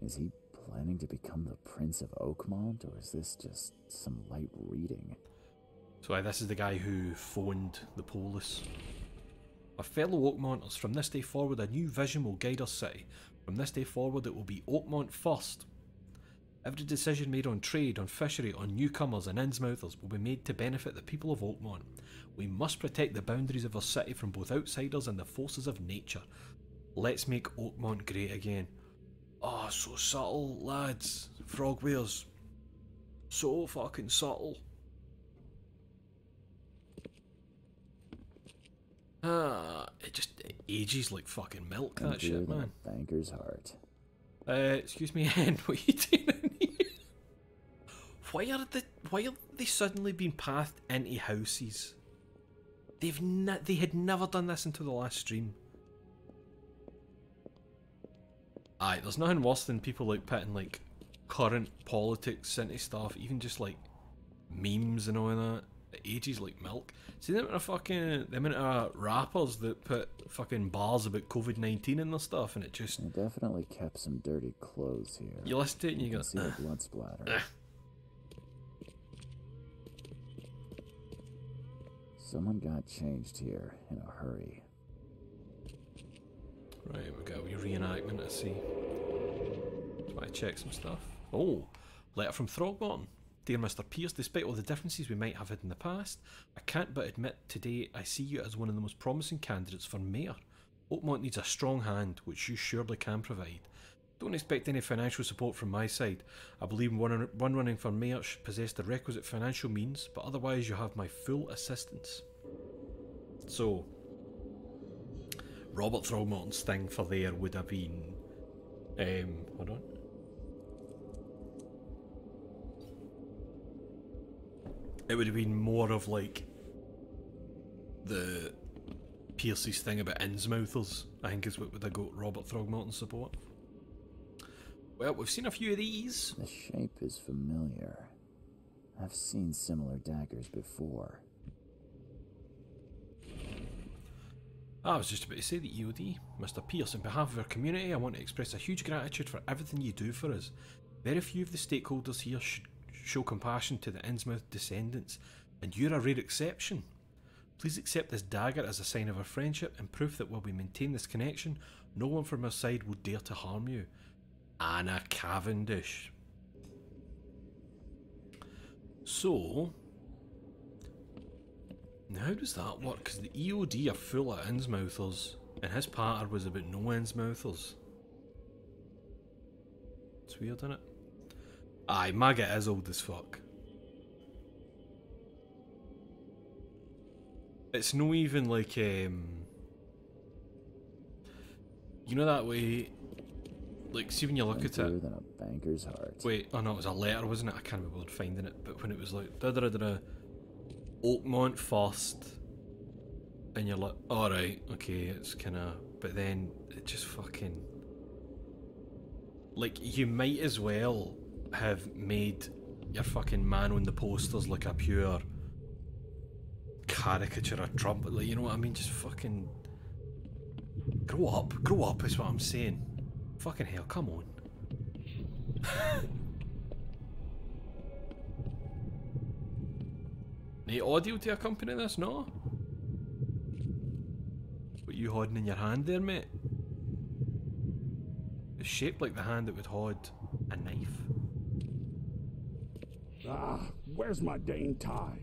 Is he planning to become the Prince of Oakmont, or is this just some light reading? So this is the guy who phoned the police. Our fellow Oakmonters, from this day forward a new vision will guide our city. From this day forward it will be Oakmont first. Every decision made on trade, on fishery, on newcomers and Innsmouthers will be made to benefit the people of Oakmont. We must protect the boundaries of our city from both outsiders and the forces of nature. Let's make Oakmont great again. Oh, so subtle, lads. Frogwares. So fucking subtle. It ages like fucking milk, that shit, man. Banker's heart. Excuse me, Hen, what are you doing in here? Why are they suddenly being pathed into houses? They had never done this until the last stream. Aye, there's nothing worse than people like putting like current politics into stuff, even just like memes and all that. It ages like milk. See the amount of rappers that put fucking bars about COVID-19 in their stuff, and it just... They definitely kept some dirty clothes here. You listen to it and you go... see the blood splatter. Someone got changed here in a hurry. Right, we got a wee reenactment to see. Try to check some stuff. Oh, letter from Throgmorton. Dear Mr. Pierce, despite all the differences we might have had in the past, I can't but admit today I see you as one of the most promising candidates for mayor. Oakmont needs a strong hand, which you surely can provide. Don't expect any financial support from my side. I believe one running for mayor should possess the requisite financial means, but otherwise you have my full assistance. So, Robert Throgmorton's thing for there would have been... hold on. It would have been more of like the Pierce's thing about Innsmouthers, I think is what would have got Robert Throgmorton's support. Well, we've seen a few of these. The shape is familiar. I've seen similar daggers before. I was just about to say the EOD. Mr. Pierce, on behalf of our community, I want to express a huge gratitude for everything you do for us. Very few of the stakeholders here should show compassion to the Innsmouth descendants, and you're a rare exception. Please accept this dagger as a sign of our friendship and proof that while we maintain this connection, no one from our side will dare to harm you. Anna Cavendish. So, now how does that work? Because the EOD are full of Innsmouthers, and his patter was about no Innsmouthers. It's weird, isn't it? Aye, Maggot is old as fuck. It's no even like, you know that way, like, see when you look at it. Than a banker's heart. Wait, oh no, it was a letter, wasn't it? I can't remember finding it, but when it was like, Oakmont first, and you're like, alright, okay, it's kinda, but then it just fucking, like, you might as well have made your fucking man on the posters like a pure caricature of Trump, like, you know what I mean? Just fucking grow up is what I'm saying. Fucking hell, come on. Any audio to accompany this, no? What you holding in your hand there, mate? It's shaped like the hand that would hold a knife. Ah, where's my dang tie?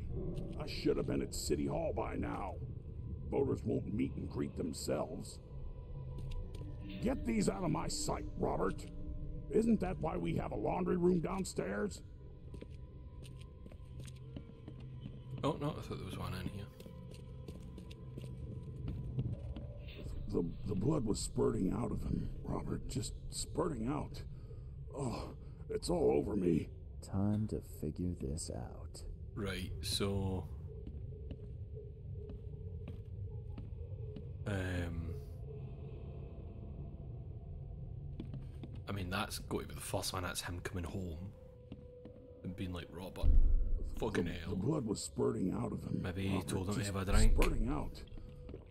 I should have been at City Hall by now. Voters won't meet and greet themselves. Get these out of my sight, Robert. Isn't that why we have a laundry room downstairs? Oh no, I thought there was one in here. The blood was spurting out of him, Robert. Just spurting out. Oh, it's all over me. Time to figure this out. Right, so... I mean, that's got to be the first one. That's him coming home and being like, Robert, fucking hell. The blood was spurting out of him. Maybe he told him to just have a drink. Spurting out.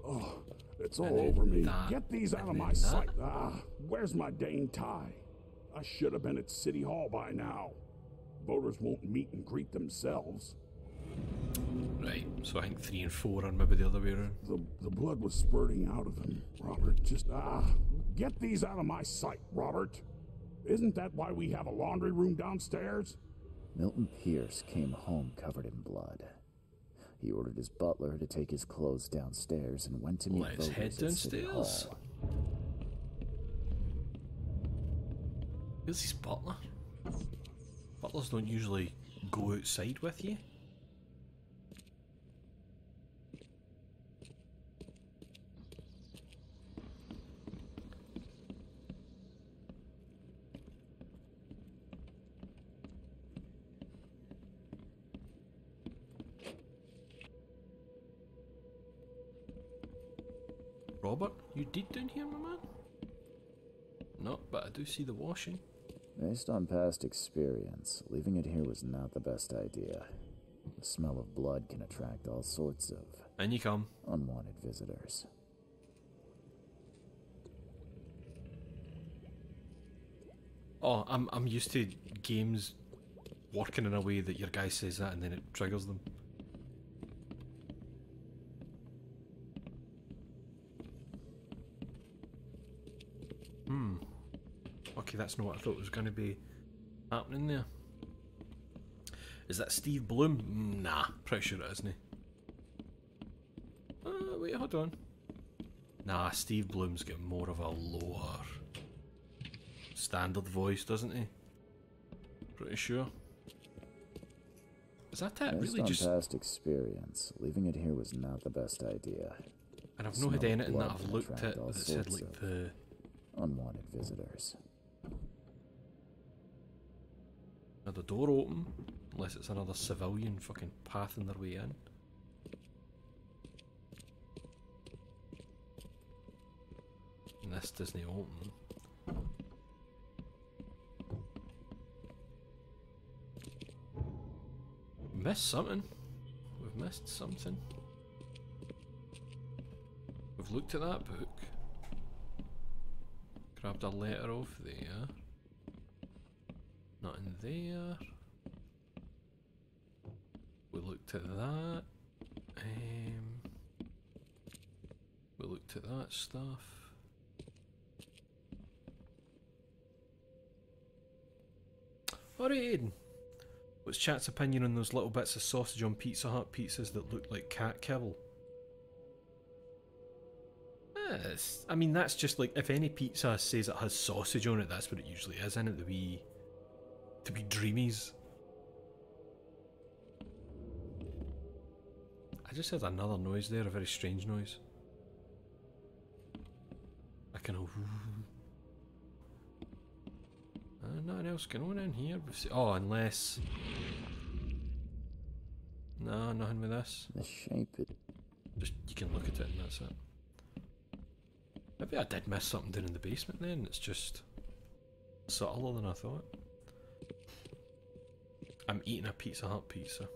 Oh, it's all over me. That, Get these out of my that. sight. Ah, where's my dang tie? I should have been at City Hall by now. Voters won't meet and greet themselves. Right, so I think 3 and 4 are maybe the other way around. The blood was spurting out of him, Robert. Just, get these out of my sight, Robert. Isn't that why we have a laundry room downstairs? Milton Pierce came home covered in blood. He ordered his butler to take his clothes downstairs and went to meet Let's head voters at City downstairs. Hall. Who's his butler? Butlers don't usually go outside with you. Robert, you did down here, my man? No, but I do see the washing. Based on past experience, leaving it here was not the best idea. The smell of blood can attract all sorts of In you come. unwanted visitors. Oh, I'm used to games working in a way that your guy says that and then it triggers them. Okay, that's not what I thought was going to be happening there. Is that Steve Bloom? Nah, pretty sure it isn't. Wait, hold on. Nah, Steve Bloom's got more of a lower standard voice, doesn't he? Pretty sure. Is that it? Based Really on just... past experience, leaving it here was not the best idea. And I've The not had smell of anything that blood I've can looked attract at all that said sorts like of the... unwanted visitors. Now the door open, unless it's another civilian fucking pathing their way in. And this doesn't open. Missed something. We've missed something. We've looked at that book. Grabbed a letter off there. Not in there. We looked at that. We looked at that stuff. Alright, Aiden. What's chat's opinion on those little bits of sausage on Pizza Hut pizzas that look like cat kibble? I mean, that's just like, if any pizza says it has sausage on it, that's what it usually is, isn't it? The wee dreamies. I just heard another noise there, a very strange noise. I kind of... nothing else going on in here. Oh, unless... No, nothing with this. The shape it... Just, you can look at it and that's it. Maybe I did miss something down in the basement then, it's just subtler than I thought. I'm eating a Pizza Hut pizza.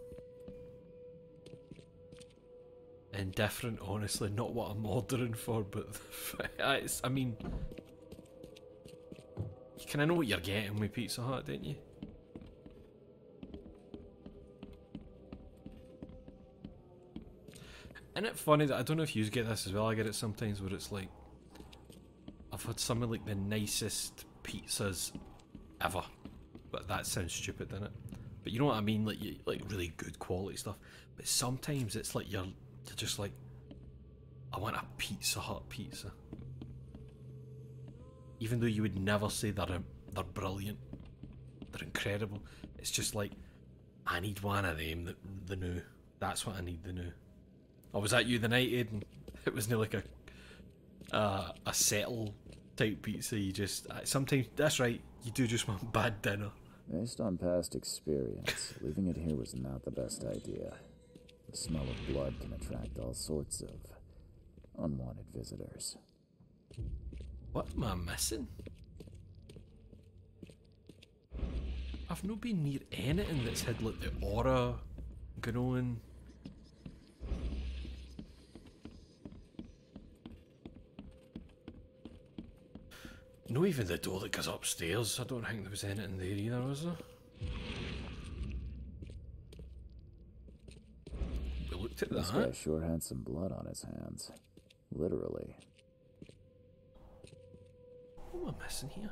Indifferent, honestly, not what I'm ordering for, but I mean, you kind of know what you're getting with Pizza Hut, don't you? Isn't it funny that, I don't know if you get this as well, I get it sometimes where it's like, I've had some of like the nicest pizzas ever, but that sounds stupid, doesn't it? But you know what I mean, like like really good quality stuff. But sometimes it's like you're just like, I want a Pizza Hut pizza, even though you would never say they're brilliant, they're incredible. It's just like, I need one of them, the new. That's what I need, the new. Oh, was that you the night, Aiden? It was near like a settle type pizza. You just sometimes, that's right, you do just want bad dinner. Based on past experience, leaving it here was not the best idea. The smell of blood can attract all sorts of unwanted visitors. What am I missing? I've not been near anything that's had like the aura going on. No, even the door that goes upstairs, I don't think there was anything there either, was there? We looked at This guy that. sure had some blood on his hands. Literally. What am I missing here?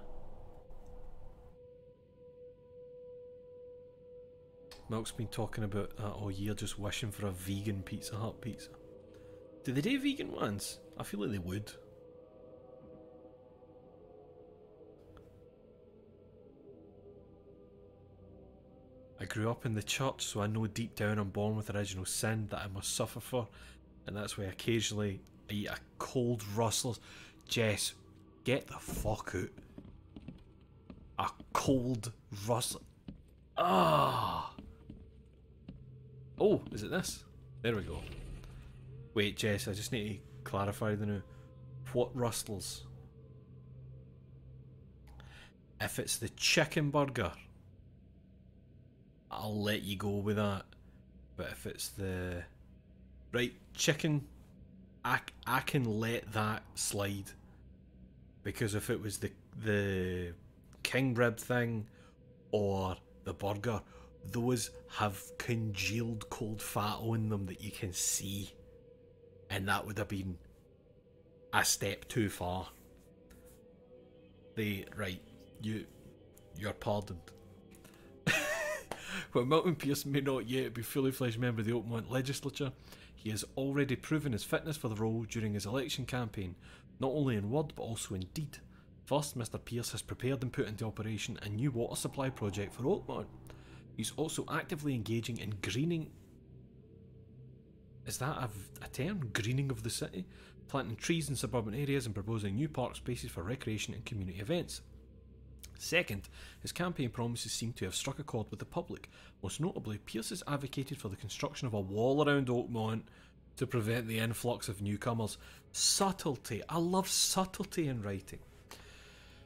Milk's been talking about that all year, just wishing for a vegan Pizza Hut pizza. Do they do vegan ones? I feel like they would. I grew up in the church, so I know deep down I'm born with original sin that I must suffer for, and that's why occasionally I eat a cold Rustler's. Jess, get the fuck out. A cold Rustler. Ah. Oh, is it this? There we go. Wait, Jess, I just need to clarify the new. What Rustlers? If it's the chicken burger, I'll let you go with that. But if it's the right chicken, I can let that slide. Because if it was the king rib thing or the burger, those have congealed cold fat on them that you can see, and that would have been a step too far. You're pardoned. While Milton Pearce may not yet be fully fledged member of the Oakmont legislature, he has already proven his fitness for the role during his election campaign, not only in word but also in deed. First, Mr. Pierce has prepared and put into operation a new water supply project for Oakmont. He's also actively engaging in greening. Is that a term? Greening of the city? Planting trees in suburban areas and proposing new park spaces for recreation and community events. Second, his campaign promises seem to have struck a chord with the public. Most notably, Pierce has advocated for the construction of a wall around Oakmont to prevent the influx of newcomers. Subtlety. I love subtlety in writing.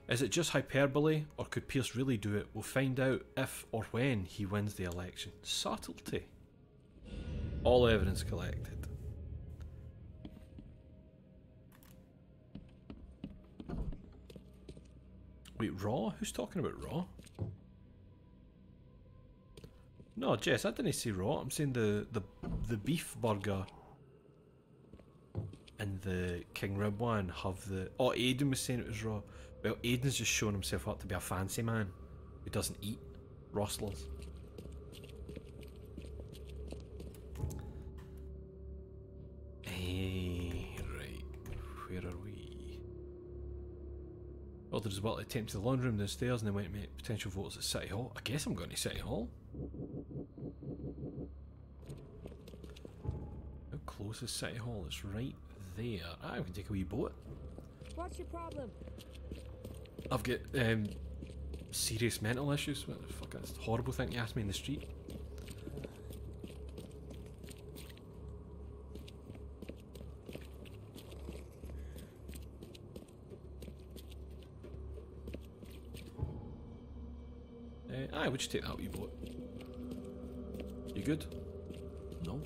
Is it just hyperbole, or could Pierce really do it? We'll find out if or when he wins the election. Subtlety. All evidence collected. Wait, Raw? Who's talking about Raw? No, Jess, I didn't say Raw. I'm saying the beef burger and the King Rib one have the... Oh, Aiden was saying it was Raw. Well, Aiden's just shown himself up to be a fancy man who doesn't eat rustlers. Right. Where are we? Ordered as well to attempt to the laundry room downstairs and then went to meet potential voters at City Hall. I guess I'm going to City Hall. How close is City Hall? It's right there. Ah, we can take a wee boat. What's your problem? I've got serious mental issues. What the fuck? That's a horrible thing to ask me in the street. Aye, would you take that wee boat? You good? No?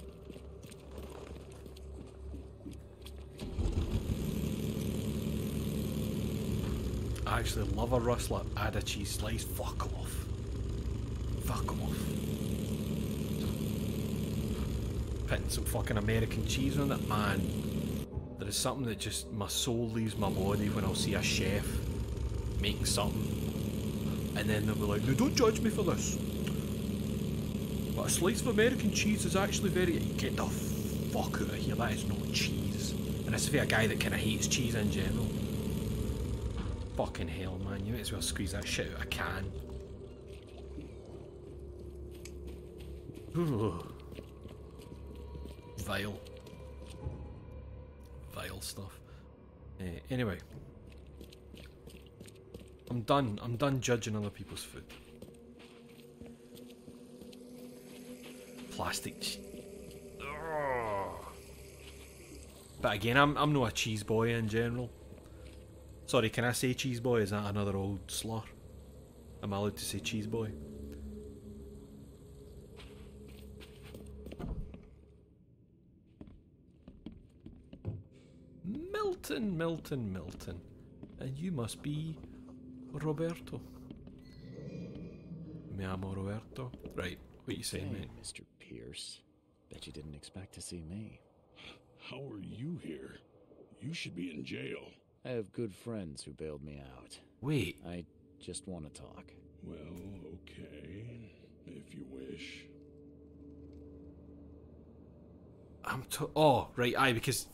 I actually love a rustler. Add a cheese slice. Fuck off. Fuck off. Putting some fucking American cheese on it, man. There is something that just, my soul leaves my body when I'll see a chef making something. And then they'll be like, no, don't judge me for this. But a slice of American cheese is actually very... Get the fuck out of here. That is not cheese. And it's for a guy that kind of hates cheese in general. Fucking hell, man. You might as well squeeze that shit out of a can. Ugh. Vile. Vile stuff. Anyway. I'm done judging other people's food. Plastic. But again, I'm not a cheese boy in general. Sorry, can I say cheese boy? Is that another old slur? Am I allowed to say cheese boy? Milton. And you must be Roberto. Me amo Roberto. Right, what you saying, mate? Mr. Pierce. Bet you didn't expect to see me. How are you here? You should be in jail. I have good friends who bailed me out. Wait. I just want to talk. Well, okay. If you wish. Oh, right, aye, because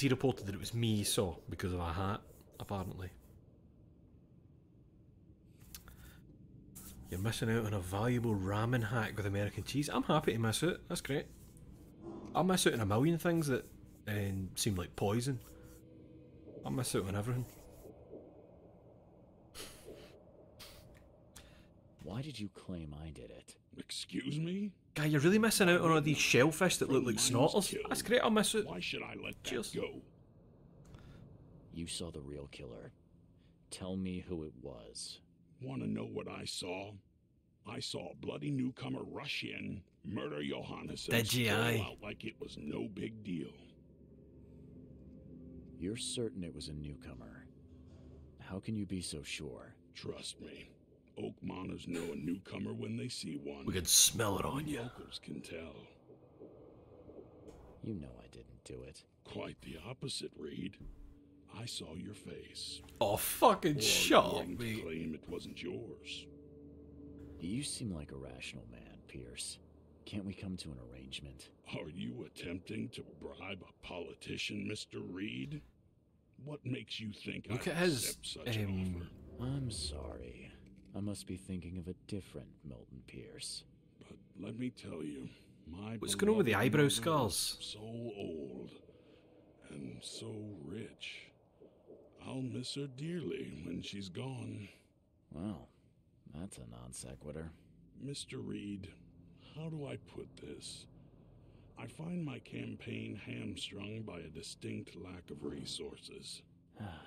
he reported that it was me he saw because of a hat, apparently. You're missing out on a valuable ramen hack with American cheese. I'm happy to miss out. That's great. I'll miss out on a million things that seem like poison. I'll miss out on everything. Why did you claim I did it? Excuse me? Guy, you're really missing out on all these shellfish that look like snorters. That's great, I'll miss it. Why should I let Cheers. that go? You saw the real killer. Tell me who it was. Want to know what I saw? I saw a bloody newcomer rush in, murder Johannes, and stroll out like it was no big deal. You're certain it was a newcomer. How can you be so sure? Trust me. Oakmoners know a newcomer when they see one. We can smell it on you. Locals can tell. You know I didn't do it. Quite the opposite, Reed. I saw your face. Oh, fucking shut up, mate. mate. Claim it wasn't yours. You seem like a rational man, Pierce. Can't we come to an arrangement? Are you attempting to bribe a politician, Mr. Reed? What makes you think Look I'd at his, accept such an offer? I'm sorry. I must be thinking of a different Milton Pierce. But let me tell you, my What's going on with the beloved eyebrow mother scars? is so old and so rich. I'll miss her dearly when she's gone. Well, that's a non sequitur. Mr. Reed, how do I put this? I find my campaign hamstrung by a distinct lack of resources.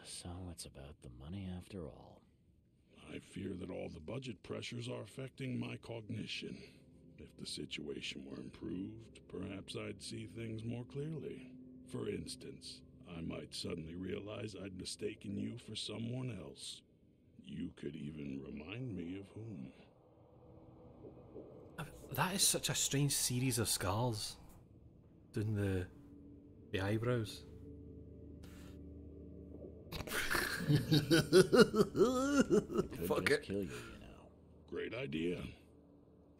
So it's about the money after all. I fear that all the budget pressures are affecting my cognition. If the situation were improved, perhaps I'd see things more clearly. For instance, I might suddenly realize I'd mistaken you for someone else. You could even remind me of whom. That is such a strange series of scars. Doing the eyebrows. Fuck it. Kill you, you know. Great idea.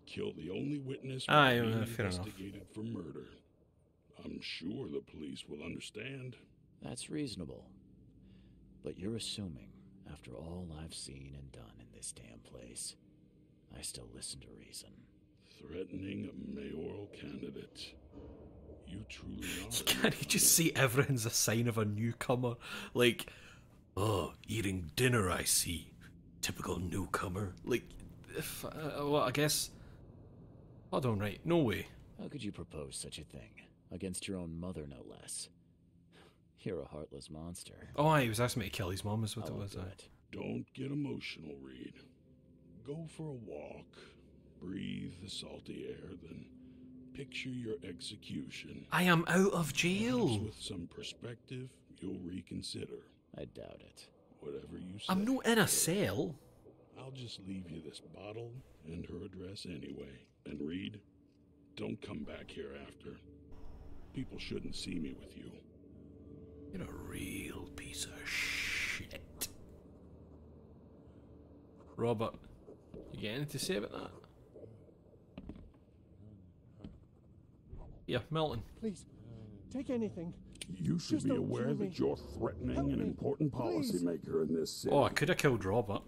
Kill the only witness Aye, being fair enough. investigated for murder. I'm sure the police will understand. That's reasonable. But you're assuming, after all I've seen and done in this damn place, I still listen to reason. Threatening a mayoral candidate. You truly are. Can't you just see everything's a sign of a newcomer? Like, oh, eating dinner, I see. Typical newcomer. Like, if, well, I guess. Hold on, right? No way. How could you propose such a thing? Against your own mother, no less. You're a heartless monster. Oh, he was asking me to kill his mom, is what it I'll was. do it. Don't get emotional, Reed. Go for a walk. Breathe the salty air, then picture your execution. I am out of Perhaps jail. with some perspective, you'll reconsider. I doubt it. Whatever you say. I'm not in a cell. I'll just leave you this bottle and her address anyway. And Reed, don't come back here after. People shouldn't see me with you. You're a real piece of shit. Robert, you got anything to say about that? Yeah, Milton. Please, take anything. You should Just be don't aware kill that me. you're threatening Help an me, important please. policymaker in this city. Oh, I could have killed Robert.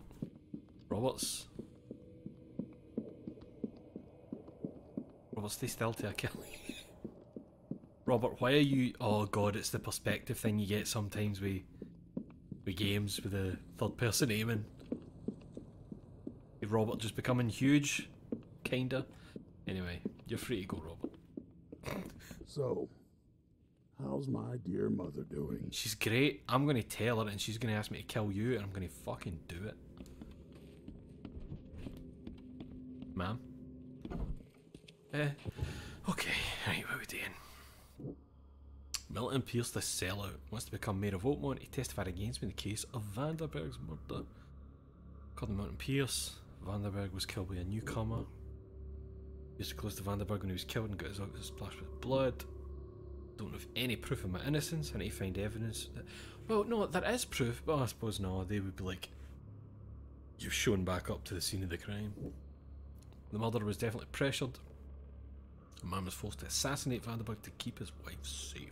Robert's stay still till I kill you. Robert, why are you... Oh god, it's the perspective thing you get sometimes with games with the third person aiming. Is Robert just becoming huge? Kinda. Anyway, you're free to go, Robert. So, how's my dear mother doing? She's great. I'm gonna tell her and she's gonna ask me to kill you and I'm gonna fucking do it. Ma'am? Okay, right, what are we doing? Milton Pierce, the sellout, wants to become Mayor of Oakmont. He testified against me in the case of Vanderberg's murder. According to Milton Pierce, Vanderberg was killed by a newcomer. He used to close to Vanderberg when he was killed and got his eyes splashed with blood. Don't have any proof of my innocence. I need to find evidence. Well, no, there is proof, but I suppose no, they would be like, you've shown back up to the scene of the crime. The murderer was definitely pressured. A man was forced to assassinate Vanderberg to keep his wife safe.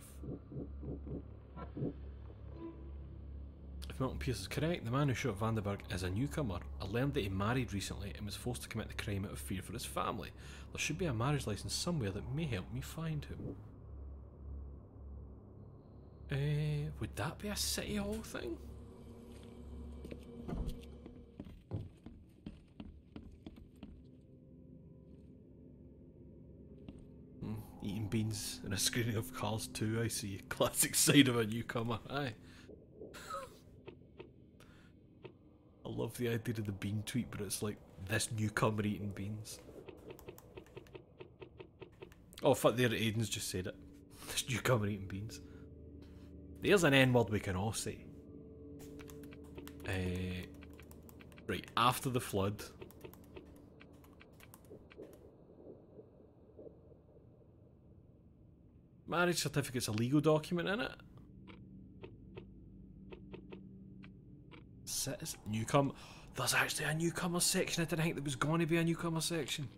If Milton Pierce is correct, the man who shot Vanderberg is a newcomer. I learned that he married recently and was forced to commit the crime out of fear for his family. There should be a marriage license somewhere that may help me find him. Would that be a City Hall thing? Eating beans in a screening of Cars 2, I see. Classic side of a newcomer, aye. I love the idea of the bean tweet, but it's like this newcomer eating beans. Oh fuck, there Aiden's just said it. This newcomer eating beans. There's an N-word we can all say. Right, after the flood. Marriage certificate's a legal document, innit? Citizen newcomer. There's actually a newcomer section. I didn't think there was going to be a newcomer section.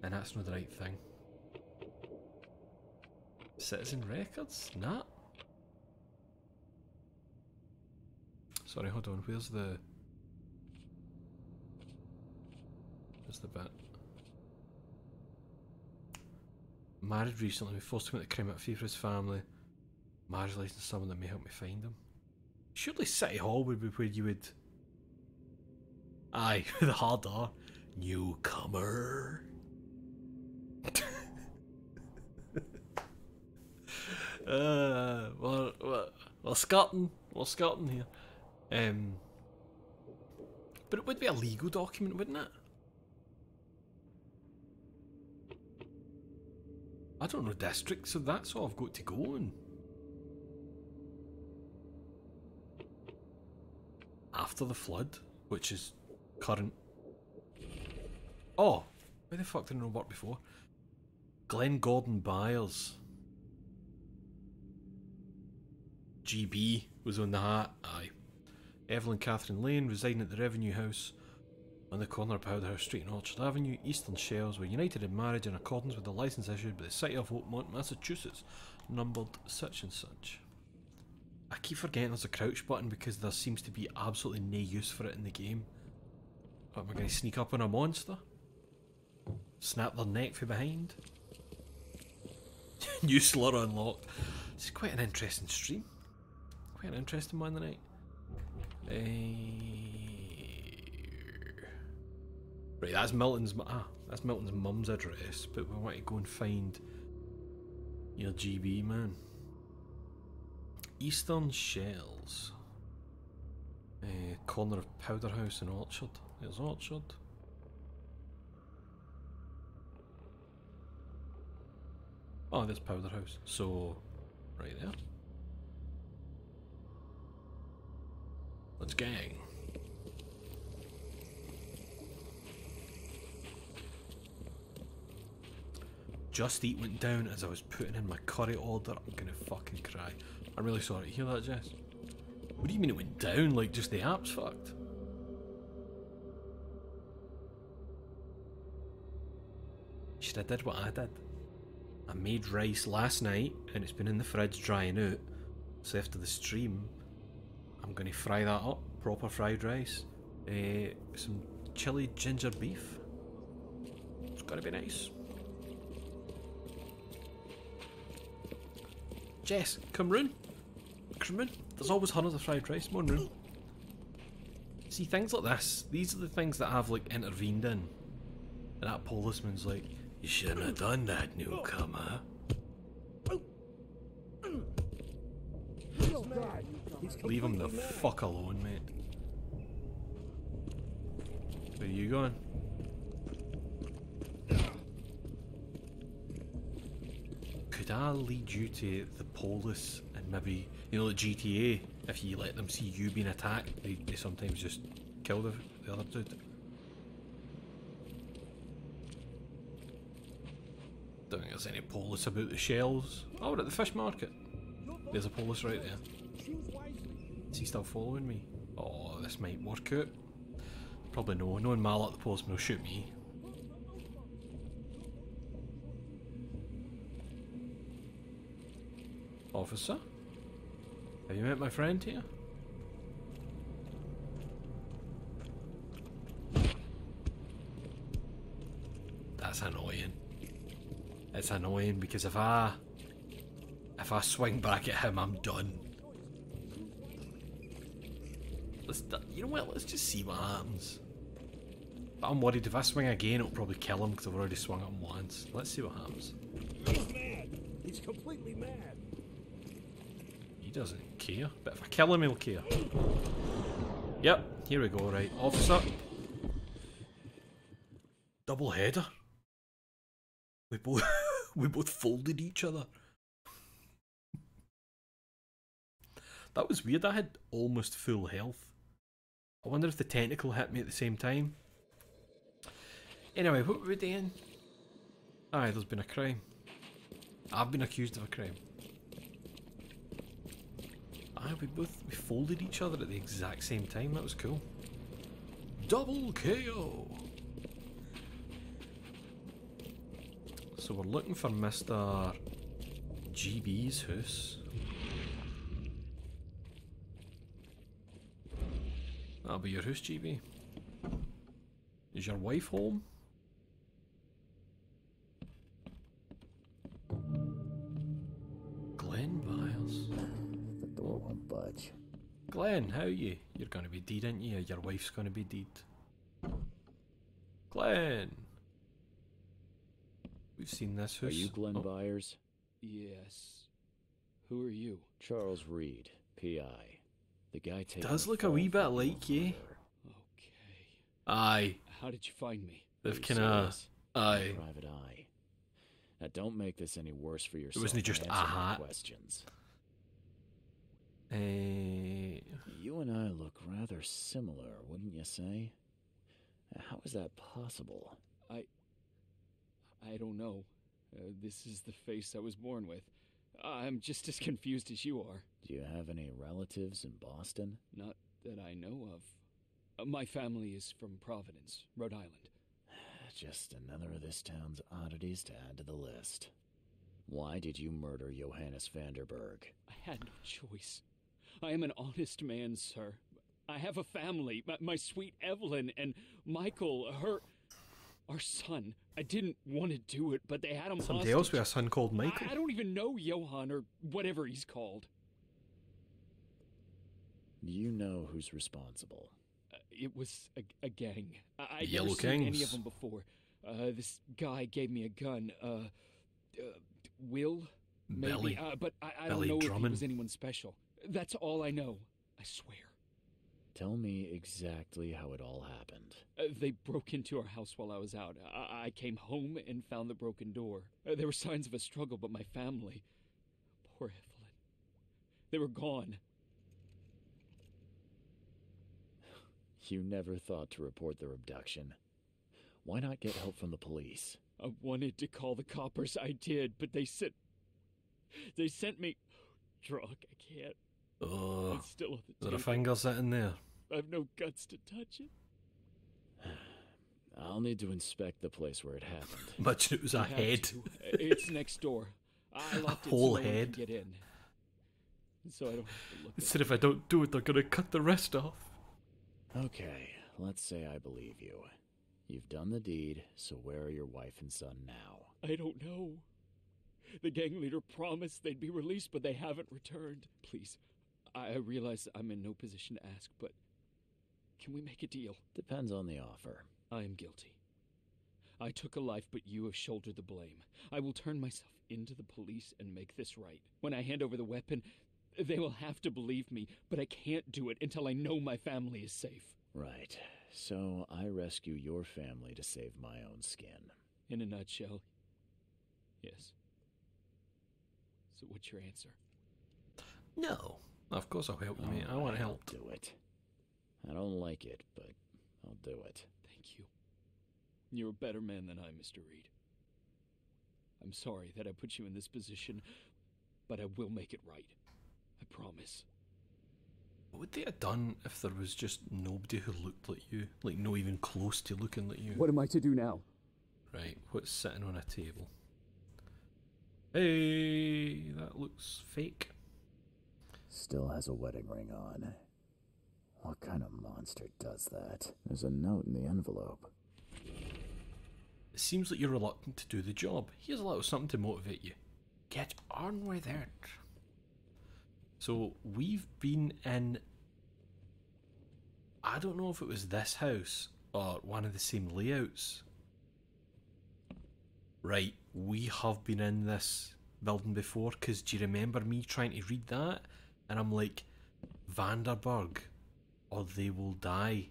And that's not the right thing. Citizen records? Nah. Sorry, hold on. Where's the bit? Married recently. We forced to commit a crime out of fear for his family. Marriage license someone that may help me find him. Surely City Hall would be where you would. Aye, the hard R. Newcomer. We're skirting here. But it would be a legal document, wouldn't it? I don't know districts, so that's all I've got to go on. After the flood, which is current. Oh, where the fuck did I know work before? Glen Gordon Byers. GB was on the hat. Aye. Evelyn Catherine Lane, residing at the Revenue House on the corner of Powderhouse Street and Orchard Avenue, Eastern Shells, were united in marriage in accordance with the licence issued by the City of Oakmont, Massachusetts, numbered such and such. I keep forgetting there's a crouch button because there seems to be absolutely no use for it in the game. What, am I going to sneak up on a monster? Snap their neck from behind? New slur unlocked. This is quite an interesting stream. Quite an interesting one tonight. Right, that's Milton's mum's address, but we want to go and find your GB, man. Eastern Shells. Corner of Powderhouse and Orchard. There's Orchard. Oh, there's Powderhouse. So, right there. Let's gang. Just Eat went down as I was putting in my curry order. I'm gonna fucking cry. I'm really sorry to hear that, Jess. What do you mean it went down? Like, just the app's fucked? Should I did what I did? I made rice last night and it's been in the fridge drying out. So after the stream, I'm gonna fry that up. Proper fried rice. Some chili ginger beef. It's gotta be nice. Jess, come round. Come round. There's always hundreds of fried rice. Come on round. See, things like this, these are the things that I've like intervened in. And that policeman's like, you shouldn't have done that, newcomer. Leave him the fuck alone, mate. Where are you going? Could I lead you to the police and maybe, you know, the GTA, if you let them see you being attacked, they sometimes just kill the other dude. Don't think there's any police about the shells. Oh, we're at the fish market. There's a police right there. Is he still following me? Oh, this might work out. Probably no. Knowing Mallet, the policeman will shoot me. Officer? Have you met my friend here? That's annoying. It's annoying because if I swing back at him, I'm done. You know what? Let's just see what happens. But I'm worried if I swing again, it'll probably kill him because I've already swung at him once. Let's see what happens. He's mad. He's completely mad. He doesn't care, but if I kill him, he'll care. Yep, here we go. Right, officer. Double header. We both folded each other. That was weird. I had almost full health. I wonder if the tentacle hit me at the same time. Anyway, what were we doing? Aye, there's been a crime. I've been accused of a crime. Aye, we folded each other at the exact same time. That was cool. Double KO. So we're looking for Mr. GB's house. That'll be your house, GB. Is your wife home? Glenn Biles. The door won't budge. Glenn, how are you? You're gonna be deed, ain't you? Your wife's gonna be deed. Glenn! We've seen this house. Are you Glenn Byers? Yes. Who are you? Charles Reed, PI. The guy taking Does the look a fall wee bit for your like you. murder. Okay. Aye. How did you find me? They've Are you kinda... serious? Aye. Private eye. Now don't make this any worse for yourself. wasn't just and a answer my hat. questions. You and I look rather similar, wouldn't you say? How is that possible? I don't know. This is the face I was born with. I'm just as confused as you are. Do you have any relatives in Boston? Not that I know of. My family is from Providence, Rhode Island. Just another of this town's oddities to add to the list. Why did you murder Johannes Vanderberg? I had no choice. I am an honest man, sir. I have a family. My sweet Evelyn and Michael, our son. I didn't want to do it, but they had him somebody hostage. else with a son called Michael. I don't even know Johann or whatever he's called. Do you know who's responsible? It was a gang. I'd Yellow never seen any Kings. of them before. This guy gave me a gun. Will? Maybe. Billy. But I Billy don't know if he Drummond. was anyone special. That's all I know. I swear. Tell me exactly how it all happened. They broke into our house while I was out. I came home and found the broken door. There were signs of a struggle, but my family... Poor Evelyn. They were gone. You never thought to report their abduction. Why not get help from the police? I wanted to call the coppers. I did, but they sent me drunk. I can't. Oh, It's still on the is there a table. finger sitting there? I've no guts to touch it. I'll need to inspect the place where it happened. Imagine it was a You have head. to. It's next door. I locked it whole so no one can head. get in. So I don't have to look It at said if I don't do it, they're gonna cut the rest off. Okay, let's say I believe you. You've done the deed, so where are your wife and son now? I don't know. The gang leader promised they'd be released, but they haven't returned. Please, I realize I'm in no position to ask, but can we make a deal? Depends on the offer. I am guilty. I took a life, but you have shouldered the blame. I will turn myself into the police and make this right. When I hand over the weapon, they will have to believe me, but I can't do it until I know my family is safe. Right. So I rescue your family to save my own skin. In a nutshell, yes. So what's your answer? No. Of course I'll help you, mate. I want I'll help. do it. I don't like it, but I'll do it. Thank you. You're a better man than I, Mr. Reed. I'm sorry that I put you in this position, but I will make it right. I promise. What would they have done if there was just nobody who looked like you? Like, no even close to looking like you? What am I to do now? Right, what's sitting on a table? Hey, that looks fake. Still has a wedding ring on. What kind of monster does that? There's a note in the envelope. It seems like you're reluctant to do the job. Here's a little something to motivate you. Get on with it. So, we've been in... I don't know if it was this house or one of the same layouts. Right, we have been in this building before, because do you remember me trying to read that? And I'm like, Vanderberg, or they will die.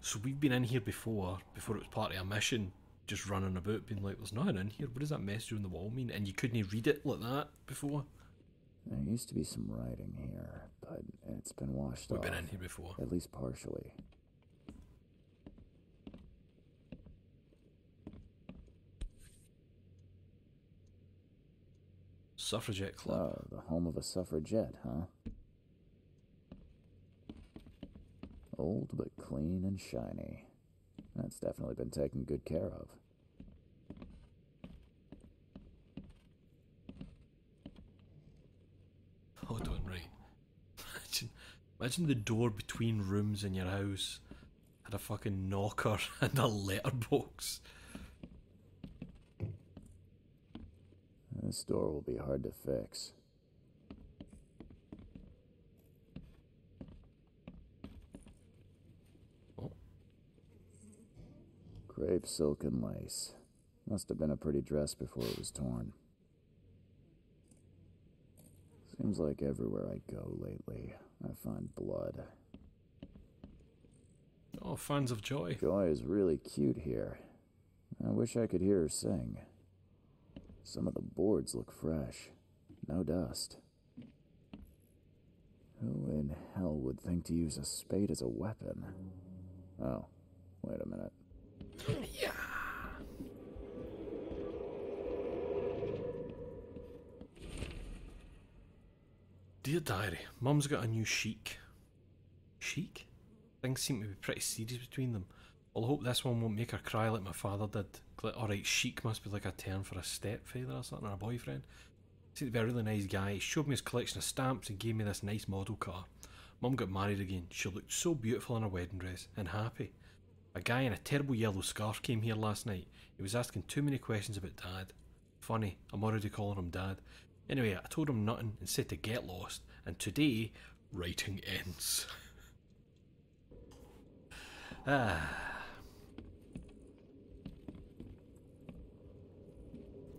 So we've been in here before it was part of a mission, just running about being like, there's nothing in here, what does that message on the wall mean? And you couldn't read it like that before. There used to be some writing here, but it's been washed off. We've been in here before. At least partially. Suffragette Club. So, the home of a suffragette, huh? Old but clean and shiny. That's definitely been taken good care of. Hold on, right. Imagine the door between rooms in your house had a fucking knocker and a letterbox. This door will be hard to fix. Oh. Crepe silk and lace. Must have been a pretty dress before it was torn. Seems like everywhere I go lately, I find blood. Oh, fans of Joy. Joy is really cute here. I wish I could hear her sing. Some of the boards look fresh. No dust. Who in hell would think to use a spade as a weapon? Oh, wait a minute. Yeah. Dear Diary, Mum's got a new chic. Chic? Things seem to be pretty serious between them. Well, I hope this one won't make her cry like my father did. Alright, chic must be like a term for a stepfather or something, or a boyfriend. Seemed to be a really nice guy. He showed me his collection of stamps and gave me this nice model car. Mum got married again. She looked so beautiful in her wedding dress and happy. A guy in a terrible yellow scarf came here last night. He was asking too many questions about Dad. Funny, I'm already calling him Dad. Anyway, I told him nothing and said to get lost. And today, writing ends.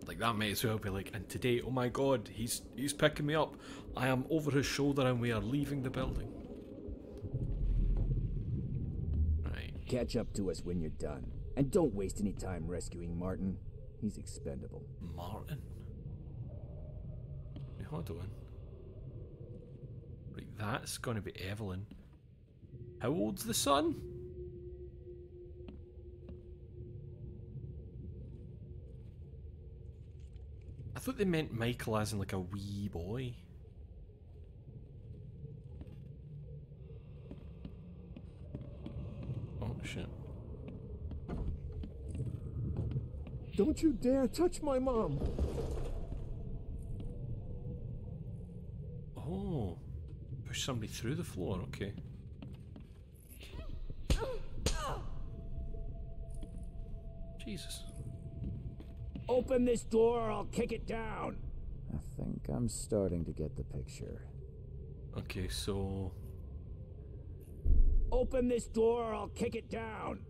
Like that might as well be like, and today, oh my god, he's picking me up. I am over his shoulder and we are leaving the building. Right. Catch up to us when you're done. And don't waste any time rescuing Martin. He's expendable. Martin? Wait, hold on. Right, that's gonna be Evelyn. How old's the son? I thought they meant Michael as in like a wee boy. Oh shit. Don't you dare touch my mom! Oh. Push somebody through the floor, okay. Jesus. Open this door or I'll kick it down! I think I'm starting to get the picture. Okay, so... Open this door or I'll kick it down!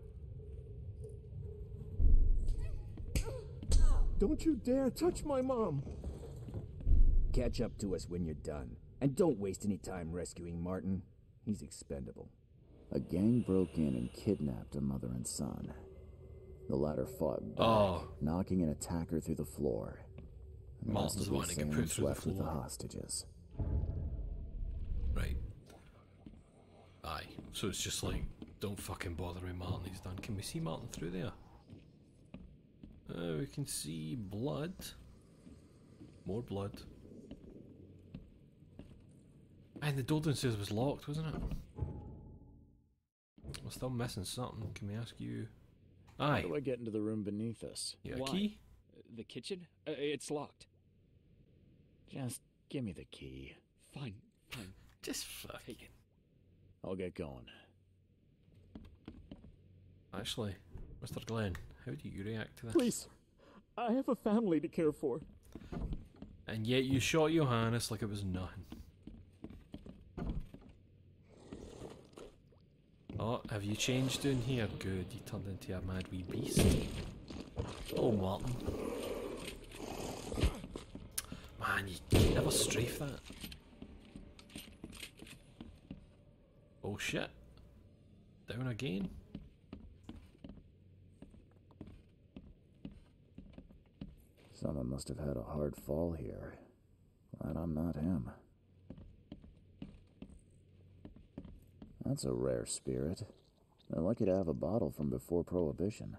Don't you dare touch my mom! Catch up to us when you're done. And don't waste any time rescuing Martin. He's expendable. A gang broke in and kidnapped a mother and son. The latter fought back, knocking an attacker through the floor. And the rest of the assailants left with the hostages. Right. Aye. So it's just like, don't fucking bother with Martin, he's done. Can we see Martin through there? We can see blood. More blood. And the door downstairs was locked, wasn't it? We're still missing something. Can we ask you? Aye. How do I get into the room beneath us? You got a key? The kitchen? It's locked. Just give me the key. Fine. Just fucking. I'll get going. Actually, Mr. Glenn, how do you react to this? Please, I have a family to care for. And yet you shot Johannes like it was nothing. Oh, have you changed down here? Good, you turned into a mad wee beast. Oh, Martin. Man, you never strafe that. Oh shit. Down again. Someone must have had a hard fall here. Glad I'm not him. That's a rare spirit. They're lucky to have a bottle from before Prohibition.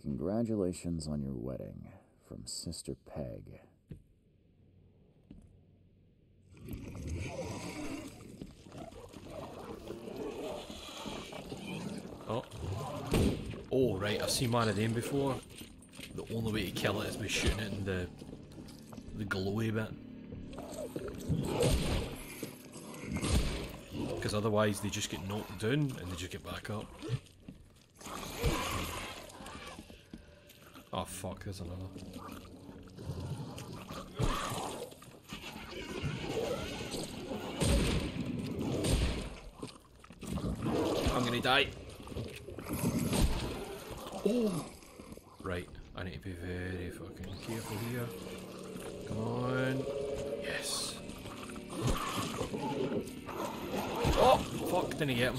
Congratulations on your wedding, from Sister Peg. Oh. Oh, right, I've seen one of them before. The only way to kill it is by shooting it in the The glowy bit. Because otherwise they just get knocked down and they just get back up. Oh fuck, there's another. I'm gonna die. Oh! Right, I need to be very fucking careful here. Come on. Yes. Oh! Fuck, didn't get him.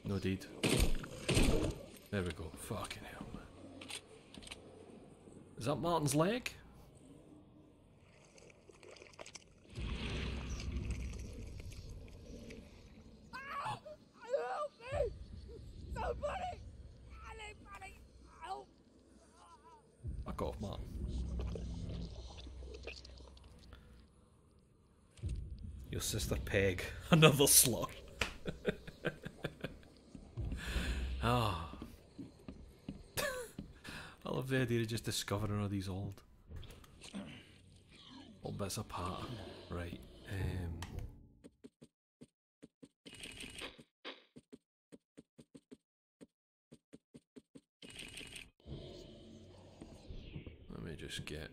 No deed. There we go. Fucking hell, man. Is that Martin's leg? Fuck off, Martin. Your sister Peg. Another slur. Ah. I love the idea of just discovering all these old bits of pattern. Right. Let me just get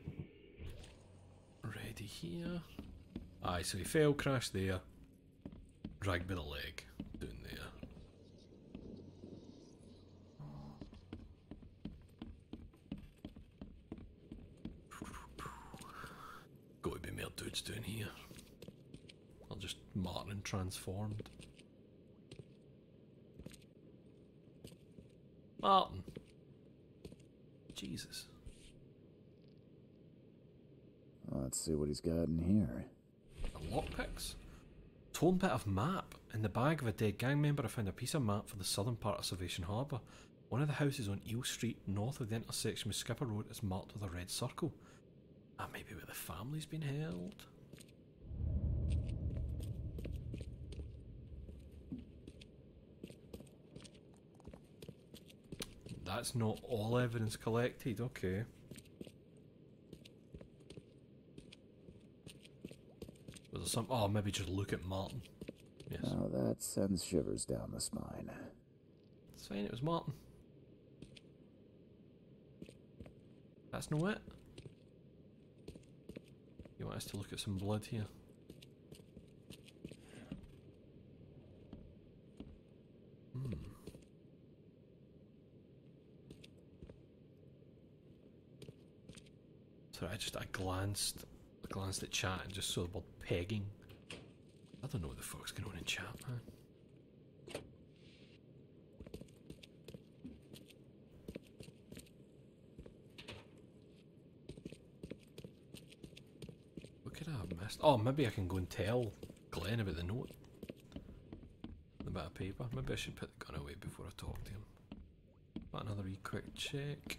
ready here. Aye, so he fell, crashed there, dragged by the leg, down there. Gotta be more dudes down here. I'll just Martin transformed. Martin! Jesus. Let's see what he's got in here. Lockpicks? Torn bit of map. In the bag of a dead gang member I found a piece of map for the southern part of Salvation Harbour. One of the houses on Eel Street, north of the intersection with Skipper Road, is marked with a red circle. That may be where the family's been held. That's not all evidence collected, okay. Was there some... Oh, maybe just look at Martin. Yes. Now that sends shivers down the spine. It's fine, it was Martin. That's no it. You want us to look at some blood here? Hmm. Sorry, I glanced at chat and just saw the word pegging. I don't know what the fuck's going on in chat, man. What could I have missed? Oh, maybe I can go and tell Glenn about the note. The bit of paper. Maybe I should put the gun away before I talk to him. But another wee quick check.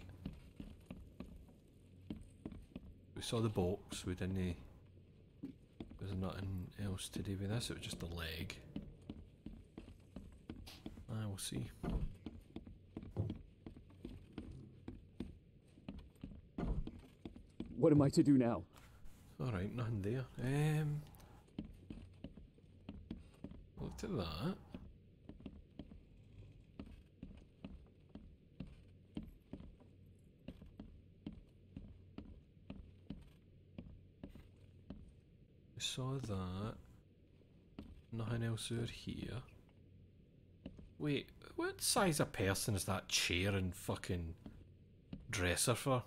We saw the box, we didn't... There's nothing else to do with this, it was just the leg. We'll see. What am I to do now? Alright, nothing there. Looked at that. We saw that. Nothing else over here. Wait, what size of person is that chair and fucking dresser for?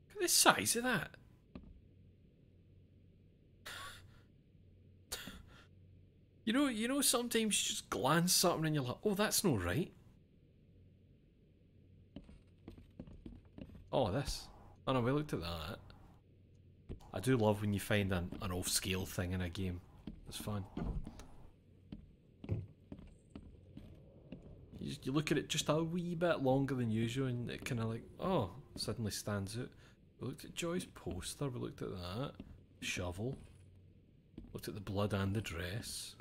Look at the size of that. You know, sometimes you just glance something and you're like, oh, that's not right. Oh, this. Oh no, we looked at that. I do love when you find an off-scale thing in a game. It's fun. You look at it just a wee bit longer than usual and it kind of like, oh, suddenly stands out. We looked at Joy's poster, we looked at that. Shovel. Looked at the blood and the dress.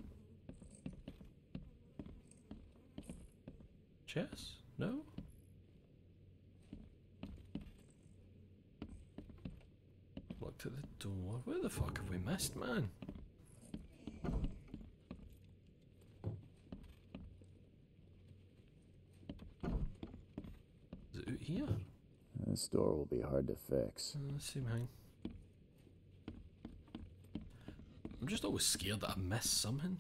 Chess? No? Looked at the door. Where the fuck have we missed, man? Is it out here? This door will be hard to fix. Same thing. I'm just always scared that I missed something.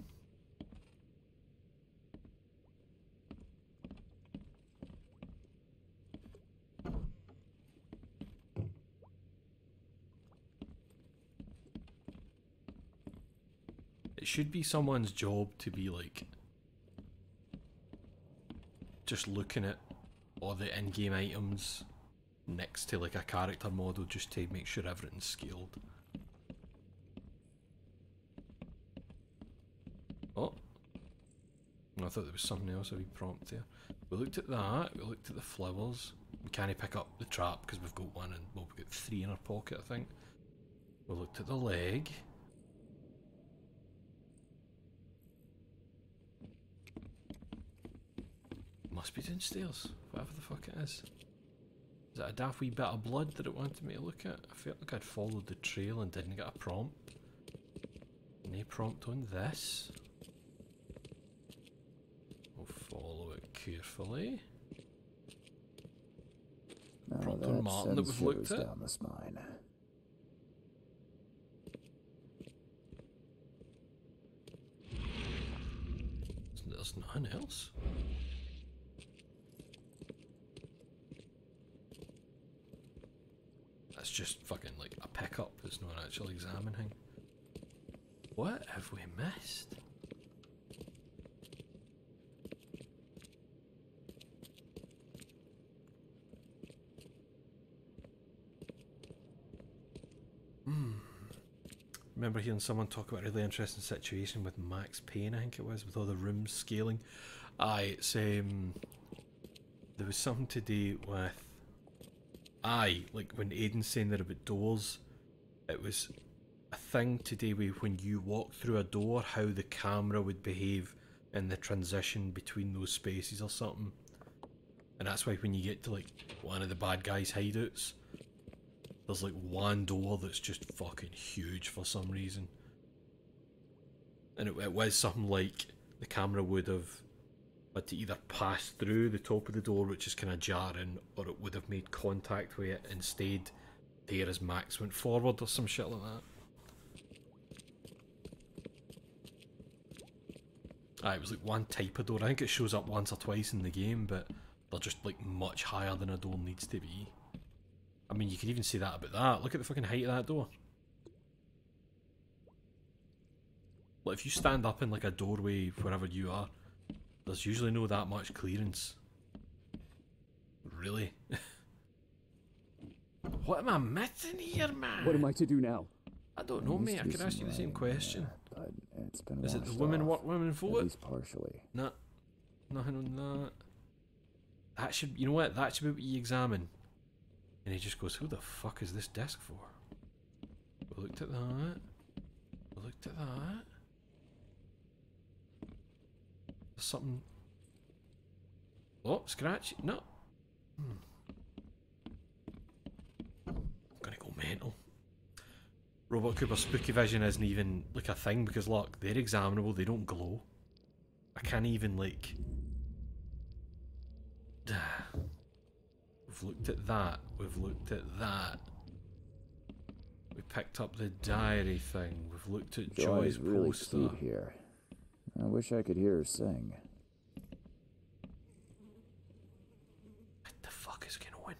It should be someone's job to be like just looking at all the in-game items next to like a character model just to make sure everything's scaled. Oh, I thought there was something else, a wee prompt there. We looked at that, we looked at the flowers. We can't pick up the trap because we've got one and, well, we've got 3 in our pocket, I think. We looked at the leg. Must be downstairs, whatever the fuck it is. Is it a daft wee bit of blood that it wanted me to look at? I felt like I'd followed the trail and didn't get a prompt. No prompt on this. We'll follow it carefully. Now Prompt on Martin that we've looked at. Down the spine. There's nothing else. That's just fucking like a pickup, it's not an actual examining. What have we missed? Remember hearing someone talk about a really interesting situation with Max Payne, I think it was, with all the rooms scaling. Aye, it's there was something to do with, like when Aiden's saying there about doors, it was a thing to do with when you walk through a door, how the camera would behave in the transition between those spaces or something. And that's why when you get to like one of the bad guys' hideouts, there's like one door that's just fucking huge for some reason. And it was something like the camera would have had to either pass through the top of the door, which is kind of jarring, or it would have made contact with it instead there as Max went forward or some shit like that. It was like one type of door. I think it shows up once or twice in the game, but they're just like much higher than a door needs to be. I mean, you could even say that about that. Look at the fucking height of that door. Like, if you stand up in like a doorway wherever you are, there's usually no that much clearance. Really? What am I missing here, man? What am I to do now? I don't know, mate. I could ask you the same question. But it's been Is it the washed women off, work, women vote? at least partially. Nah, nothing on that. That should, you know what? That should be what you examine. And he just goes, who the fuck is this desk for? We looked at that. We looked at that. There's something. Oh, scratch. No. I'm gonna go mental. Robot Cooper spooky vision isn't even like a thing because look, they're examinable, they don't glow. I can't even like. We've looked at that, we've looked at that. We picked up the diary thing, we've looked at Joy's really poster. cute here. I wish I could hear her sing. What the fuck is going on?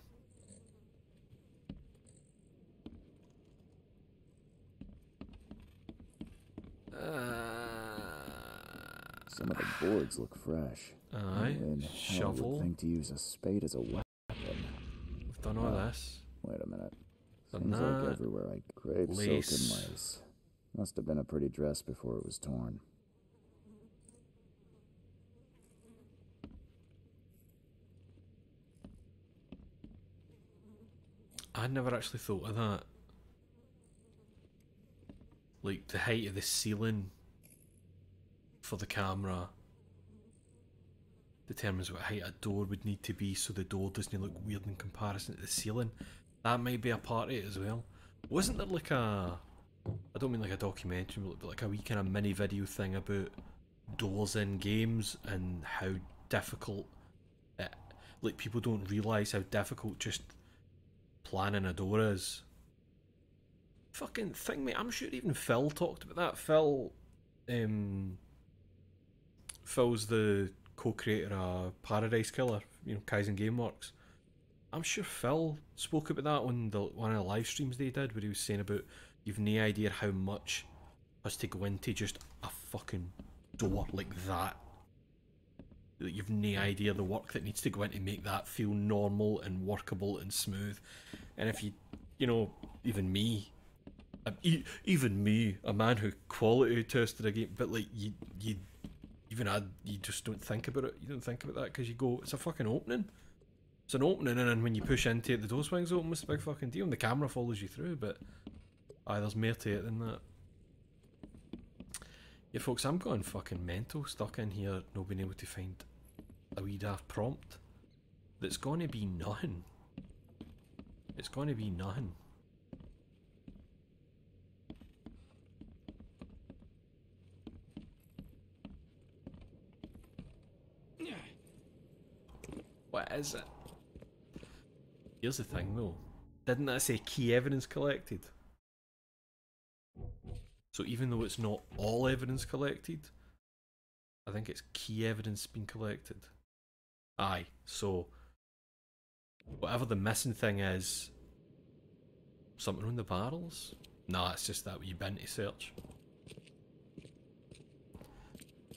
Some of the boards look fresh. Aye, shovel. Would think to use a spade as a weapon. We've done all this. Wait a minute. Done Seems that. like everywhere I crave Lace. silk and lace. Must have been a pretty dress before it was torn. I'd never actually thought of that. Like the height of the ceiling for the camera determines what height a door would need to be so the door doesn't look weird in comparison to the ceiling. That might be a part of it as well. Wasn't there like a, I don't mean like a documentary, but like a wee kind of mini video thing about doors in games and how difficult it, like people don't realise how difficult just planning a door is. Fucking thing, mate. I'm sure even Phil talked about that. Phil's the co-creator of Paradise Killer, you know, Kaizen Gameworks. I'm sure Phil spoke about that on one of the live streams they did, where he was saying about you've no idea how much has to go into just a fucking door like that. Like, you've no idea the work that needs to go in to make that feel normal and workable and smooth. And if you know, even me, a man who quality tested a game, but like you just don't think about it. You don't think about that because you go, it's a fucking opening. It's an opening, and then when you push into it, the door swings open. It's a big fucking deal, and the camera follows you through. But there's more to it than that. Yeah, folks, I'm going fucking mental, stuck in here, not being able to find a wee daft prompt. That's going to be nothing. It's going to be nothing. What is it? Here's the thing though. Didn't that say key evidence collected? So even though it's not all evidence collected, I think it's key evidence being collected. Aye, so whatever the missing thing is, something on the barrels? Nah, it's just that wee bin to search.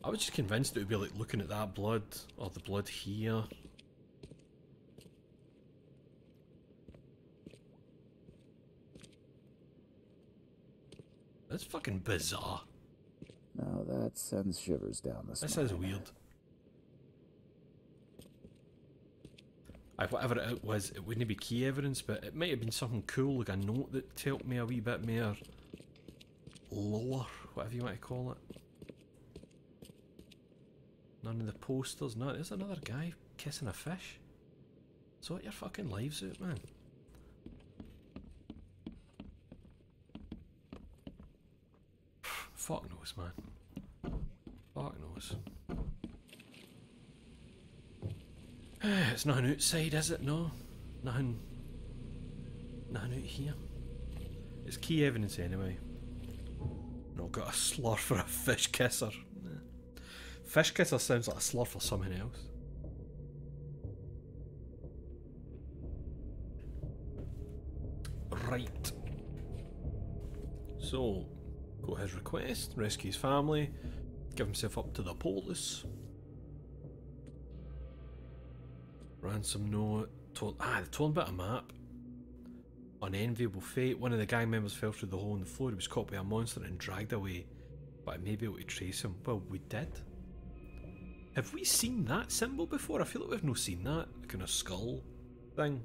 I was just convinced it would be like looking at that blood, or the blood here. That's fucking bizarre. Now that sends shivers down the spine. This is weird. Whatever it was, it wouldn't be key evidence, but it might have been something cool, like a note that helped me a wee bit more lore, whatever you want to call it. None of the posters, no, there's another guy kissing a fish. Sort your fucking lives out, man. Fuck knows, man. Fuck knows. It's nothing outside, is it? No? Nothing out here. It's key evidence anyway. Not got a slur for a fish kisser. Nah. Fish kisser sounds like a slur for something else. Right. So, got his request, rescue his family, give himself up to the police. Ransom note, they told him about a map. Unenviable fate, one of the gang members fell through the hole in the floor. He was caught by a monster and dragged away, but I may be able to trace him. Well, we did. Have we seen that symbol before? I feel like we've not seen that kind of skull thing.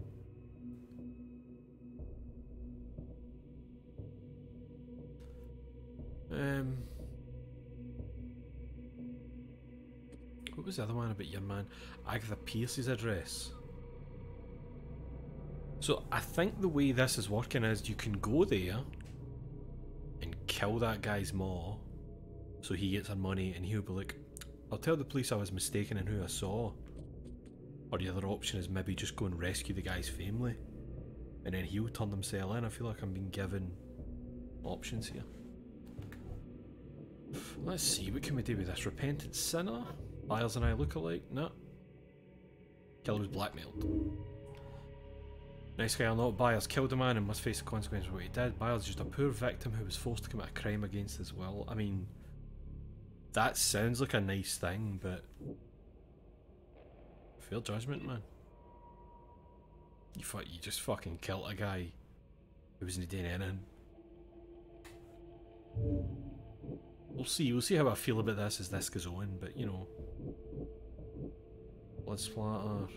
What was the other one about your man? Agatha Pierce's address. So I think the way this is working is you can go there and kill that guy's ma, so he gets her money, and he'll be like, I'll tell the police I was mistaken in who I saw. Or the other option is maybe just go and rescue the guy's family, and then he'll turn himself in. I feel like I'm being given options here. Let's see, what can we do with this? Repentant sinner? Byers and I look alike? No. Killer was blackmailed. Nice guy or not, Byers killed a man and must face the consequences of what he did. Byers is just a poor victim who was forced to commit a crime against his will. I mean, that sounds like a nice thing, but fair judgment, man. You just fucking killed a guy who wasn't doing anything. We'll see how I feel about this as this goes on, but you know, blood splatter,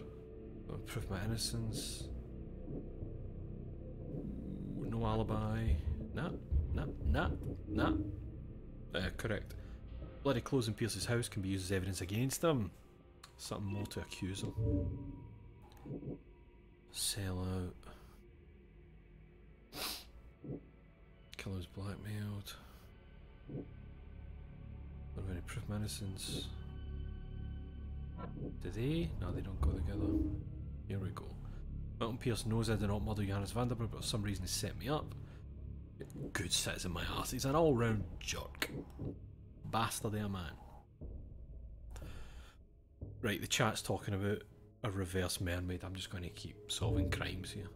prove my innocence, no alibi, nah. Correct. Bloody clothes in Pierce's house can be used as evidence against him. Something more to accuse him. Sell out. Killer's blackmailed. Don't have any proof of innocence. Do they? No, they don't go together. Here we go. Milton Pierce knows I did not murder Johannes Vanderbilt, but for some reason he set me up. Good citizen, my ass. He's an all-round jerk. Bastard of a man. Right, the chat's talking about a reverse mermaid. I'm just going to keep solving crimes here.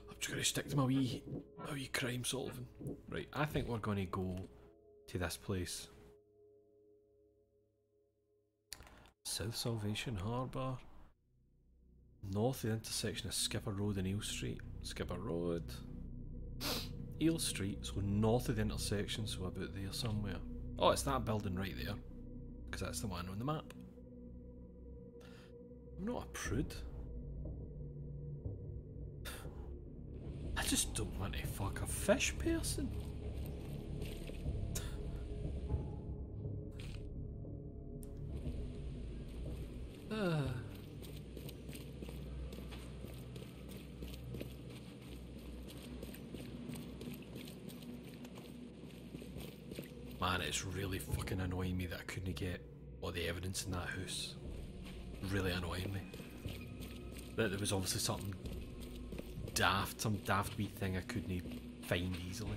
I'm just going to stick to my wee crime solving. Right, I think we're going to go to this place. South Salvation Harbour. North of the intersection of Skipper Road and Eel Street. Skipper Road. Eel Street, so north of the intersection, so about there somewhere. Oh, it's that building right there. Because that's the one on the map. I'm not a prude. I just don't want to fuck a fish person. Man, it's really fucking annoying me that I couldn't get all the evidence in that house. Really annoying me. That there was obviously something daft, some daft wee thing I couldn't find easily.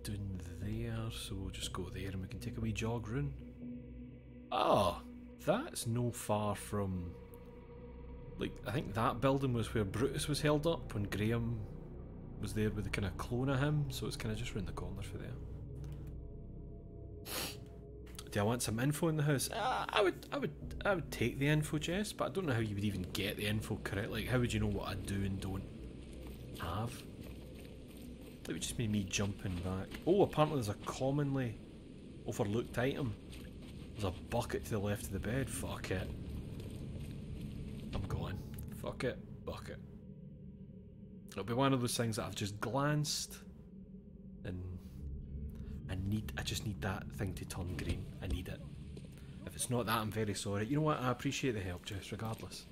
Down there, so we'll just go there and we can take a wee jog round. Oh, that's no far from... Like, I think that building was where Brutus was held up when Graham was there with the kind of clone of him, so it's kind of just round the corner for there. Do I want some info in the house? I would take the info, Jess, but I don't know how you would even get the info correct. Like, how would you know what I do and don't have? It would just be me jumping back. Oh, apparently there's a commonly overlooked item. There's a bucket to the left of the bed. Fuck it. I'm going. Fuck it. Bucket. It'll be one of those things that I've just glanced and I just need that thing to turn green. I need it. If it's not that, I'm very sorry. You know what? I appreciate the help, Jess, regardless.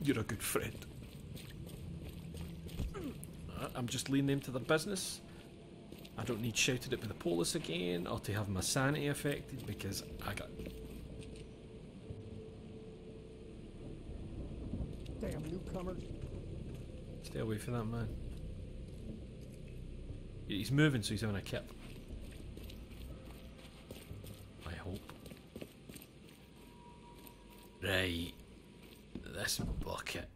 You're a good friend. I'm just leaving them to their business. I don't need shouted at by the police again or to have my sanity affected because I got... Damn newcomers. Stay away from that man. He's moving, so he's having a kip. I hope. Right. This bucket.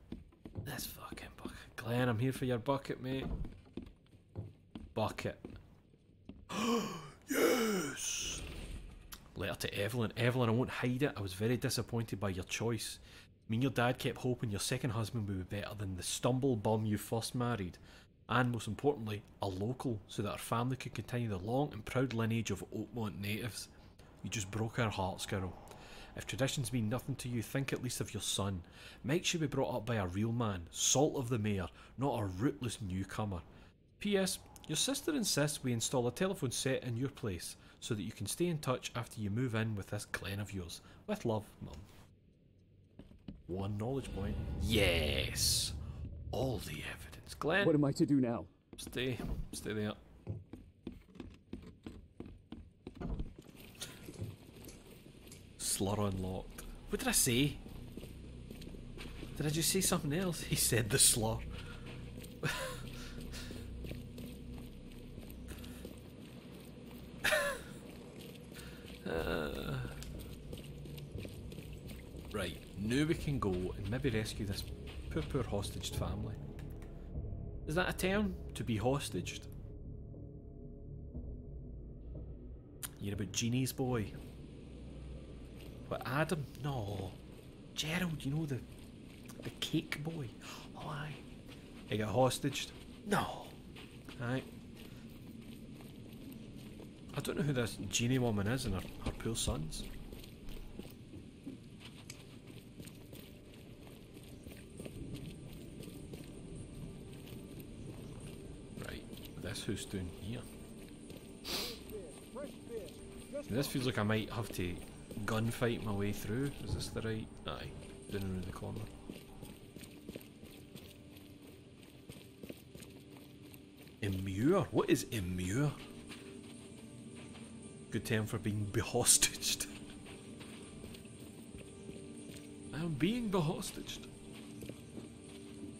This fucking bucket. Glenn, I'm here for your bucket, mate. Bucket. Yes! Letter to Evelyn. Evelyn, I won't hide it. I was very disappointed by your choice. Me and your dad kept hoping your second husband would be better than the stumble bum you first married. And most importantly, a local, so that our family could continue the long and proud lineage of Oakmont natives. You just broke our hearts, girl. If traditions mean nothing to you, think at least of your son. Mike should be brought up by a real man, salt of the mare, not a rootless newcomer. P.S. Your sister insists we install a telephone set in your place, so that you can stay in touch after you move in with this Glen of yours. With love, Mum. One knowledge point. Yes! All the evidence. Glenn! What am I to do now? Stay there. Slur unlocked. What did I say? Did I just say something else? He said the slur. Right, now we can go and maybe rescue this poor hostaged family. Is that a term? To be hostaged? You're about Jeannie's boy. What, Adam? No. Gerald, you know the cake boy? Oh aye. He got hostaged? No. Aye. I don't know who this Jeannie woman is and her poor sons. this house doing here? This feels like I might have to gunfight my way through. Is this the right? Aye, down around the corner. Immure? What is immure? Good term for being behostage. I'm being behostage.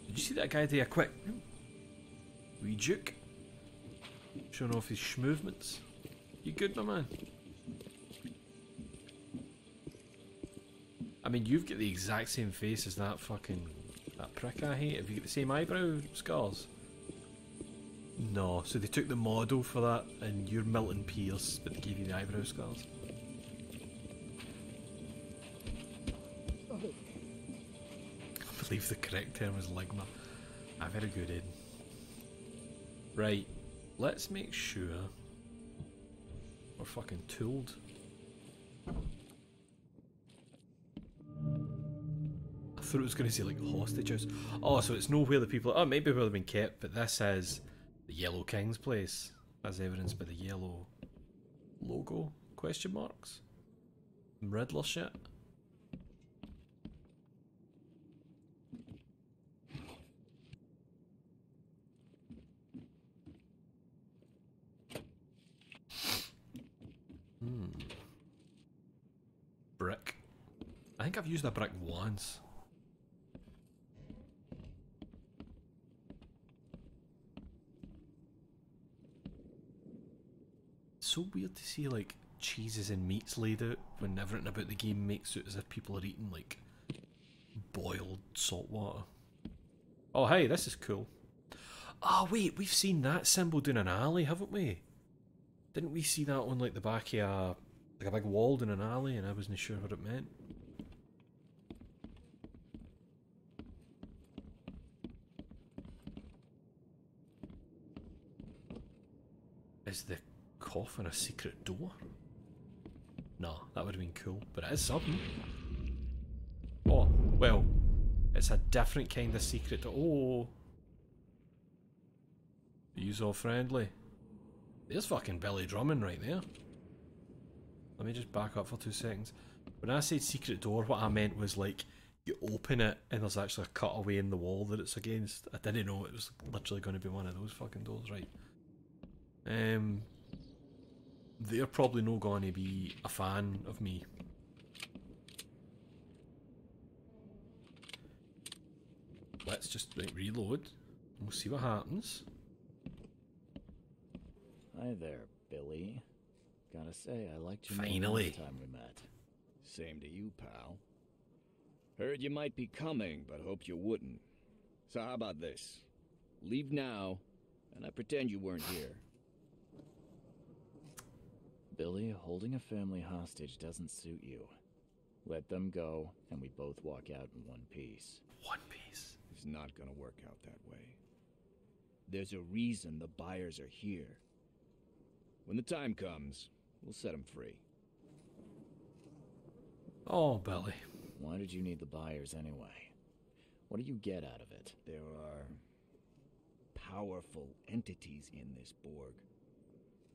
Did you see that guy do a quick wee juke? Showing off his schmovements. You good, my man? I mean, you've got the exact same face as that prick I hate. Have you got the same eyebrow scars? No, so they took the model for that, and you're Milton Pierce, but they gave you the eyebrow scars. I believe the correct term is ligma. Ah, very good, Ed. Right, let's make sure we're fucking tooled. I thought it was going to say like hostage house. Oh, so it's nowhere the people. Oh, maybe where they've been kept, but this is the Yellow King's place, as evidenced by the yellow logo? Question marks? Riddler shit. Brick. I think I've used a brick once. It's so weird to see like cheeses and meats laid out when everything about the game makes it as if people are eating like boiled salt water. Oh hey, this is cool. Oh wait, we've seen that symbol down an alley, haven't we? Didn't we see that on like the back of like a big wall in an alley, and I wasn't sure what it meant. Is the coffin a secret door? No, that would have been cool, but it is something. Oh, well, it's a different kind of secret door. Oh. Use all friendly. There's fucking Billy Drummond right there. Let me just back up for 2 seconds. When I said secret door, what I meant was like you open it and there's actually a cutaway in the wall that it's against. I didn't know it was literally going to be one of those fucking doors, right? They're probably not going to be a fan of me. Let's just reload. We'll see what happens. Hi there, Billy. Gotta say, I liked you Finally. last time we met. Same to you, pal. Heard you might be coming, but hoped you wouldn't. So how about this? Leave now, and I pretend you weren't here. Billy, holding a family hostage doesn't suit you. Let them go, and we both walk out in one piece. One piece. It's not gonna work out that way. There's a reason the buyers are here. When the time comes, we'll set them free. Oh, Billy. Why did you need the buyers anyway? What do you get out of it? There are powerful entities in this Borg.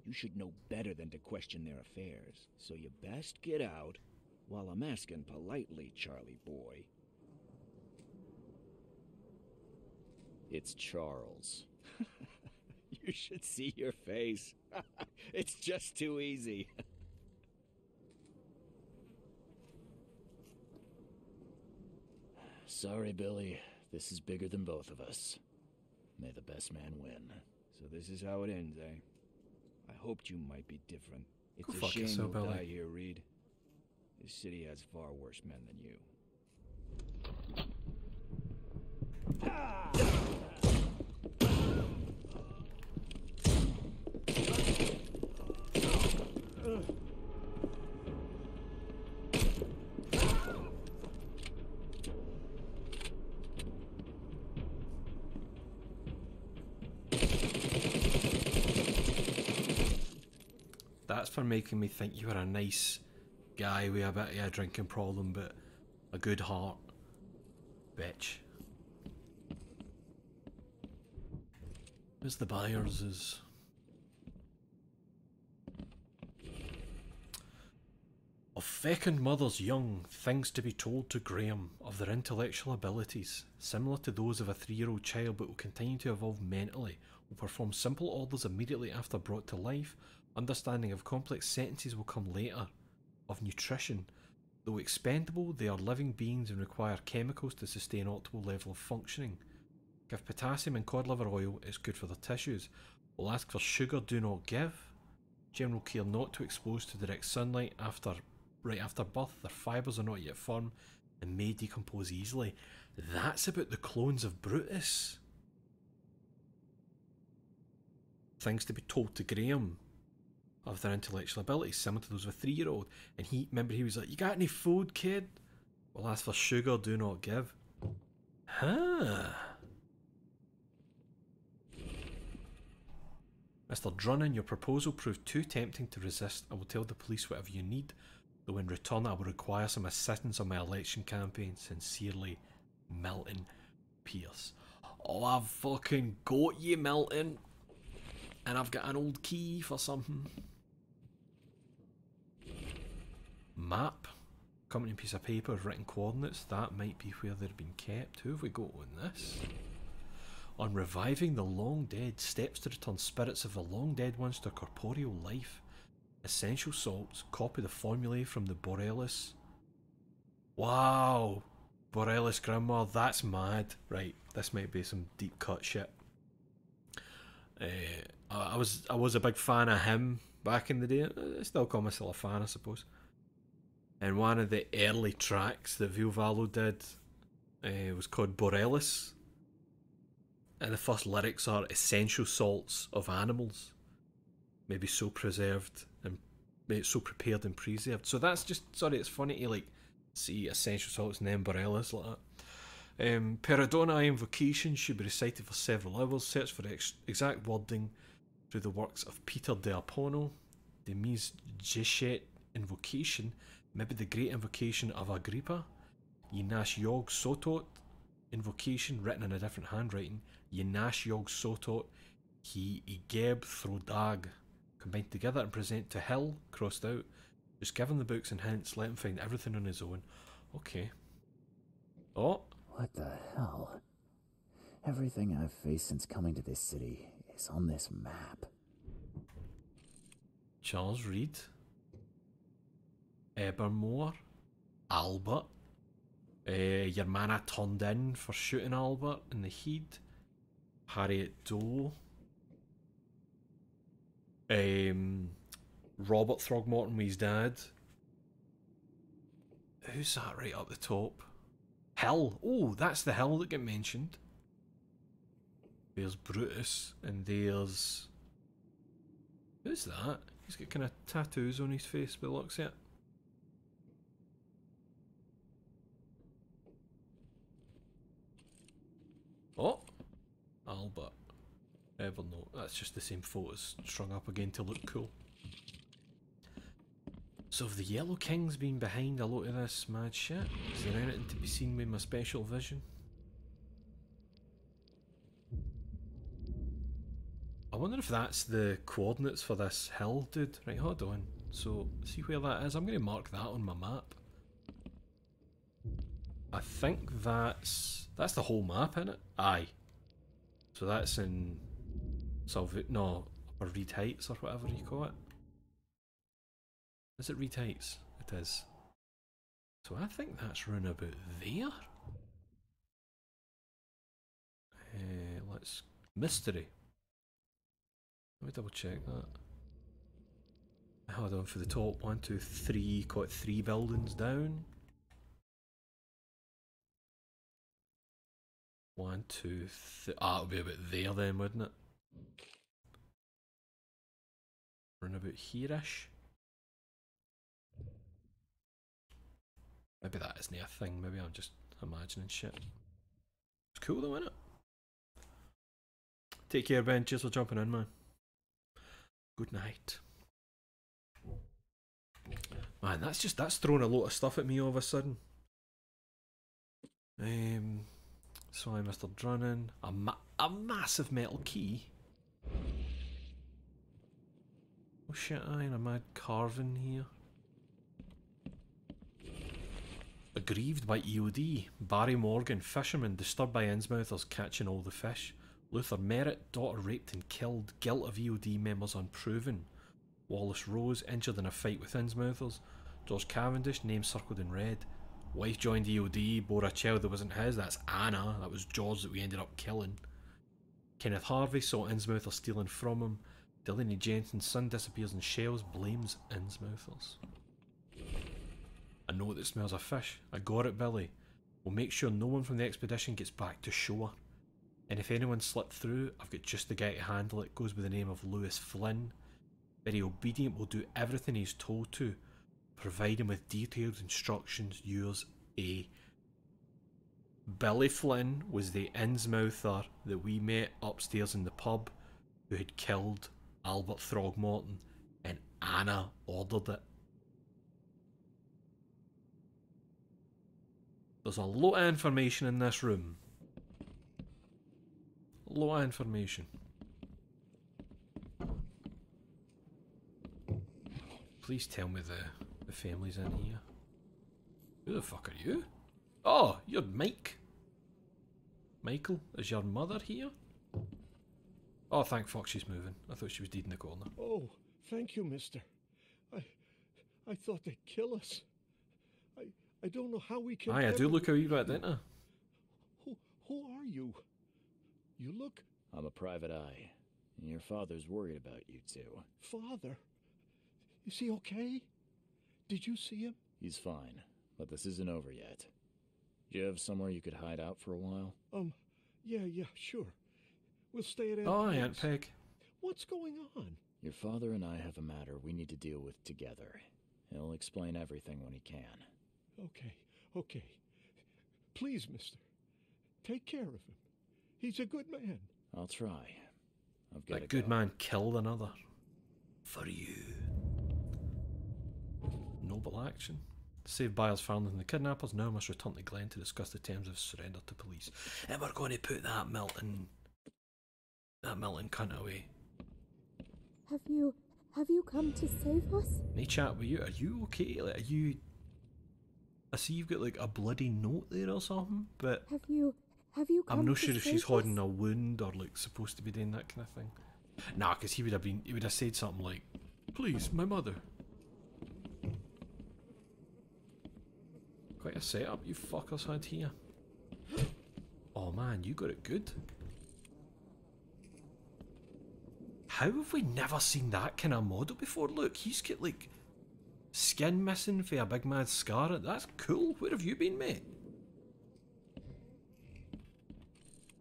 You should know better than to question their affairs. So you best get out while I'm asking politely, Charlie boy. It's Charles. You should see your face. It's just too easy. Sorry, Billy. This is bigger than both of us. May the best man win. So this is how it ends, eh? I hoped you might be different. It's a shame you'll die here, Reed. This city has far worse men than you. That's for making me think you were a nice guy with a bit of a drinking problem, but a good heart. Bitch. Who's the buyers is Fecund mothers young, things to be told to Graham of their intellectual abilities, similar to those of a 3-year-old child but will continue to evolve mentally, will perform simple orders immediately after brought to life, understanding of complex sentences will come later, of nutrition. Though expendable, they are living beings and require chemicals to sustain optimal level of functioning. Give potassium and cod liver oil, it's good for their tissues. Will ask for sugar, do not give. General care not to expose to direct sunlight right after birth. Their fibres are not yet firm and may decompose easily. That's about the clones of Brutus. Things to be told to Graham of their intellectual abilities, similar to those of a 3-year-old. And remember he was like, you got any food, kid? We'll ask for sugar, do not give. Huh. Mr. Drunnan, your proposal proved too tempting to resist. I will tell the police whatever you need, though in return I will require some assistance on my election campaign. Sincerely, Milton Pierce. Oh, I've fucking got you, Milton. And I've got an old key for something. Map. Accompanying piece of paper with written coordinates. That might be where they're being kept. Who have we got on this? On reviving the long dead, steps to return spirits of the long dead ones to corporeal life. Essential salts. Copy the formulae from the Borellus. Wow. Borellus grandma, that's mad. Right, this might be some deep cut shit. I was a big fan of him back in the day. I still call myself a fan, I suppose. And one of the early tracks that Vilvallo did was called Borellus. And the first lyrics are essential salts of animals, maybe so preserved and so prepared and preserved. So that's just, sorry, it's funny to like see essential salts and then Borellus like that. Peridoni invocation should be recited for several hours. Search for exact wording through the works of Peter de Apono. The Mise Jeshet invocation, maybe the great invocation of Agrippa. Yenash Yog Sotot invocation, written in a different handwriting. Yenash Yog Sotot He Igeb Throdag. Combined together and present to Hill, crossed out. Just give him the books and hints, let him find everything on his own. Okay. Oh. What the hell? Everything I've faced since coming to this city is on this map. Charles Reed. Ebermore. Albert. Your mana turned in for shooting Albert in the heat. Harriet Doe. Robert Throgmorton with his dad. Who's that right up the top? Hill. Oh, that's the Hill that got mentioned. There's Brutus, and there's... Who's that? He's got kind of tattoos on his face by the looks of it. Oh! Albert. Evernote. That's just the same photos strung up again to look cool. So have the Yellow Kings been behind a lot of this mad shit? Is there anything to be seen with my special vision? I wonder if that's the coordinates for this hill, dude. Right, hold on. So, see where that is? I'm going to mark that on my map. I think that's the whole map, innit? Aye. So that's in Upper Reed Heights or whatever you call it. Is it Reed Heights? It is. So I think that's round about there. Let's... Mystery. Let me double check that. Hold on for the top. 1, 2, 3. Got 3 buildings down. 1, 2, 3. Ah, it'll be about there then, wouldn't it? Round about here-ish. Maybe that isn't a thing. Maybe I'm just imagining shit. It's cool though, isn't it? Take care, Ben. Cheers for jumping in, man. Good night. Man, that's throwing a lot of stuff at me all of a sudden. Sorry, Mr. Drunnan. A massive metal key. Oh shit, I am a mad carving here. aggrieved by EOD. Barry Morgan, fisherman, disturbed by Innsmouthers catching all the fish. Luther Merritt, daughter raped and killed. Guilt of EOD members unproven. Wallace Rose, injured in a fight with Innsmouthers. George Cavendish, name circled in red. Wife joined EOD, bore a child that wasn't his. That's Anna. That was George that we ended up killing. Kenneth Harvey saw Innsmouther stealing from him. Delaney Jensen's son disappears in shells, blames Innsmouthers. A note that smells of fish. I got it, Billy. We'll make sure no one from the expedition gets back to shore. And if anyone slipped through, I've got just the guy to handle it. Goes by the name of Lewis Flynn. Very obedient, will do everything he's told to. Provide him with detailed instructions. Yours, A. Billy Flynn was the Innsmouther that we met upstairs in the pub who had killed Albert Throgmorton, and Anna ordered it. There's a lot of information in this room. A lot of information. Please tell me the family's in here. Who the fuck are you? Oh, you're Mike. Michael, is your mother here? Oh, thank fuck she's moving. I thought she was dead in the corner. Oh, thank you, mister. I thought they'd kill us. I don't know how we can... Aye, I do look a wee bit, don't I? Who are you? You look... I'm a private eye. And your father's worried about you two. Father? Is he okay? Did you see him? He's fine, but this isn't over yet. Do you have somewhere you could hide out for a while? Yeah, sure. We'll stay at Aunt Oh, Peg's. Aunt Peg. What's going on? Your father and I have a matter we need to deal with together. He'll explain everything when he can. Okay. Please, mister. Take care of him. He's a good man. I'll try. I've got That good man killed another. For you. Noble action. Saved Byers found from the kidnappers, now must return to Glen to discuss the terms of surrender to police. And we're going to put that Milton cunt away. Have you come to save us? May chat with you. Are you okay? Like, are you... I see you've got like a bloody note there or something, but... Have you come I'm not to sure if save she's us? holding a wound or like supposed to be doing that kind of thing. Nah, because he would have said something like, please, my mother. Quite a setup you fuckers had here. Oh man, you got it good. How have we never seen that kind of model before? Look, he's got like skin missing for a big mad scar. That's cool. Where have you been, mate?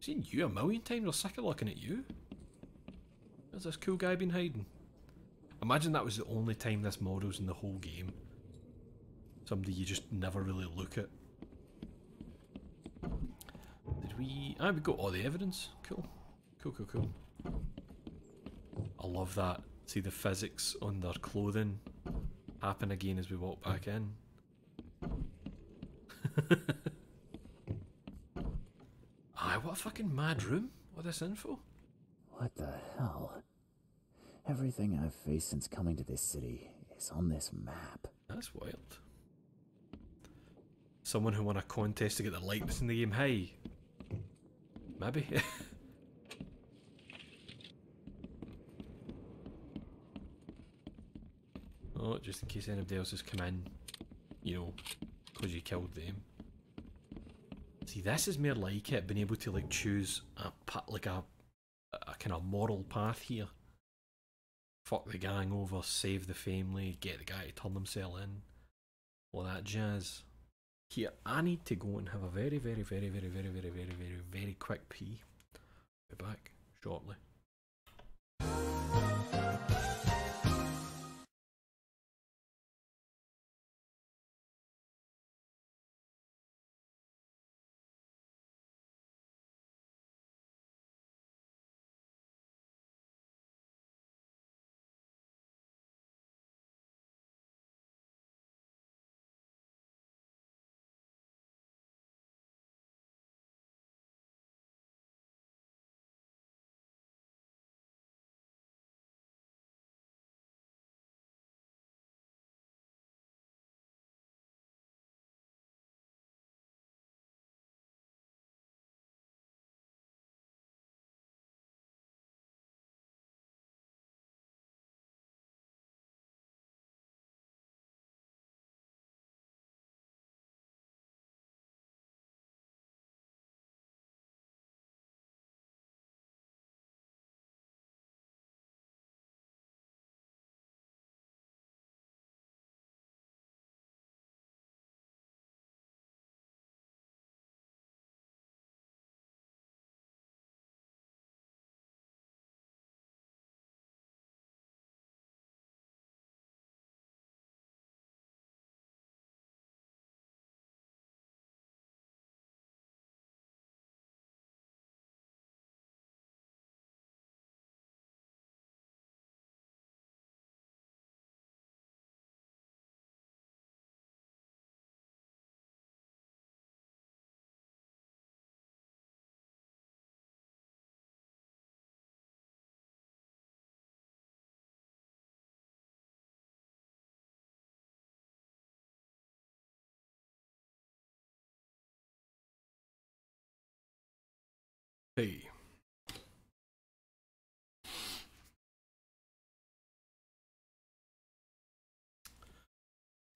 Seen you a million times. We're sick of looking at you. Where's this cool guy been hiding? Imagine that was the only time this model's in the whole game. Somebody you just never really look at. Did we... Ah, we got all the evidence. Cool. Cool. I love that. See the physics on their clothing happen again as we walk back in. Aye, what a fucking mad room. All this info. What the hell? Everything I've faced since coming to this city is on this map. That's wild. Someone who won a contest to get the likeness in the game. Hey. Maybe. Oh, just in case anybody else has come in, you know, because you killed them. See, this is more like it, being able to like choose a kind of moral path here. Fuck the gang over, save the family, get the guy to turn himself in, all that jazz. Here, I need to go and have a very quick pee. Be back shortly.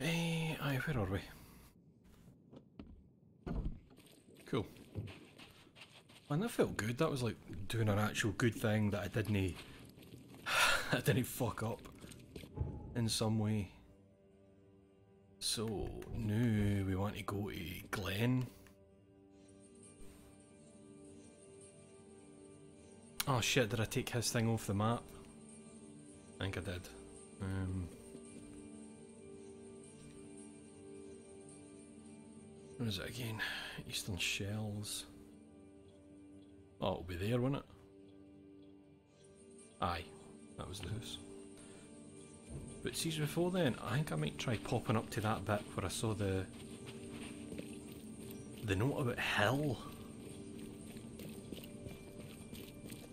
Aye, where are we? Cool. Man, that felt good. That was like doing an actual good thing that I didn't I didn't fuck up in some way. So now we want to go to Glen. Oh shit, did I take his thing off the map? I think I did. Where is it again? Eastern Shells. Oh, it'll be there, won't it? Aye, that was the house. But see, before then, I think I might try popping up to that bit where I saw the note about hill.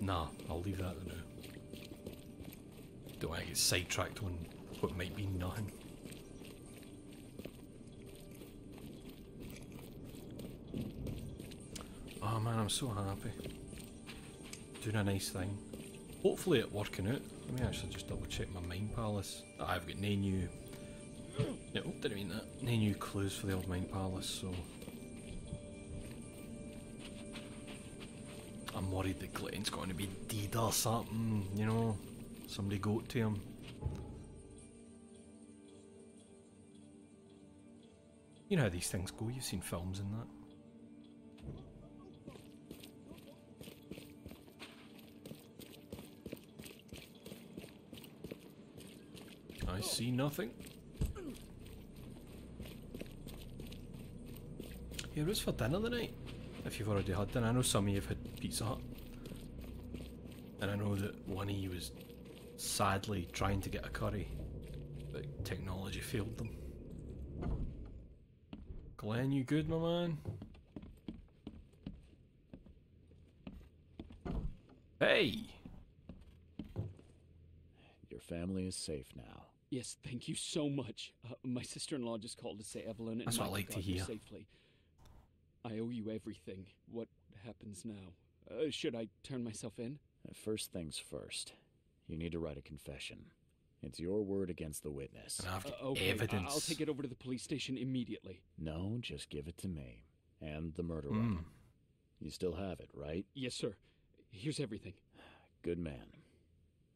Nah, I'll leave that now. Don't want to get sidetracked on what might be nothing. Oh man, I'm so happy. Doing a nice thing. Hopefully it working out. Let me actually just double check my Mind Palace. I've got no new... No, didn't mean that. No new clues for the old Mind Palace, so... I'm worried that Glenn's going to be dead or something, you know? Somebody go to him. You know how these things go, you've seen films and that. I see nothing. Yeah, what's for dinner tonight? If you've already had dinner. I know some of you have had Pizza Hut. And I know that one of you was sadly trying to get a curry, but technology failed them. Glenn, you good, my man? Hey! Your family is safe now. Yes, thank you so much. My sister-in-law just called to say Evelyn and That's what I Mike like to got here hear. safely. I owe you everything. What happens now? Should I turn myself in? First things first. You need to write a confession. It's your word against the witness. And I've got Okay, evidence. I'll take it over to the police station immediately. No, just give it to me. And the murder weapon. You still have it, right? Yes, sir. Here's everything. Good man.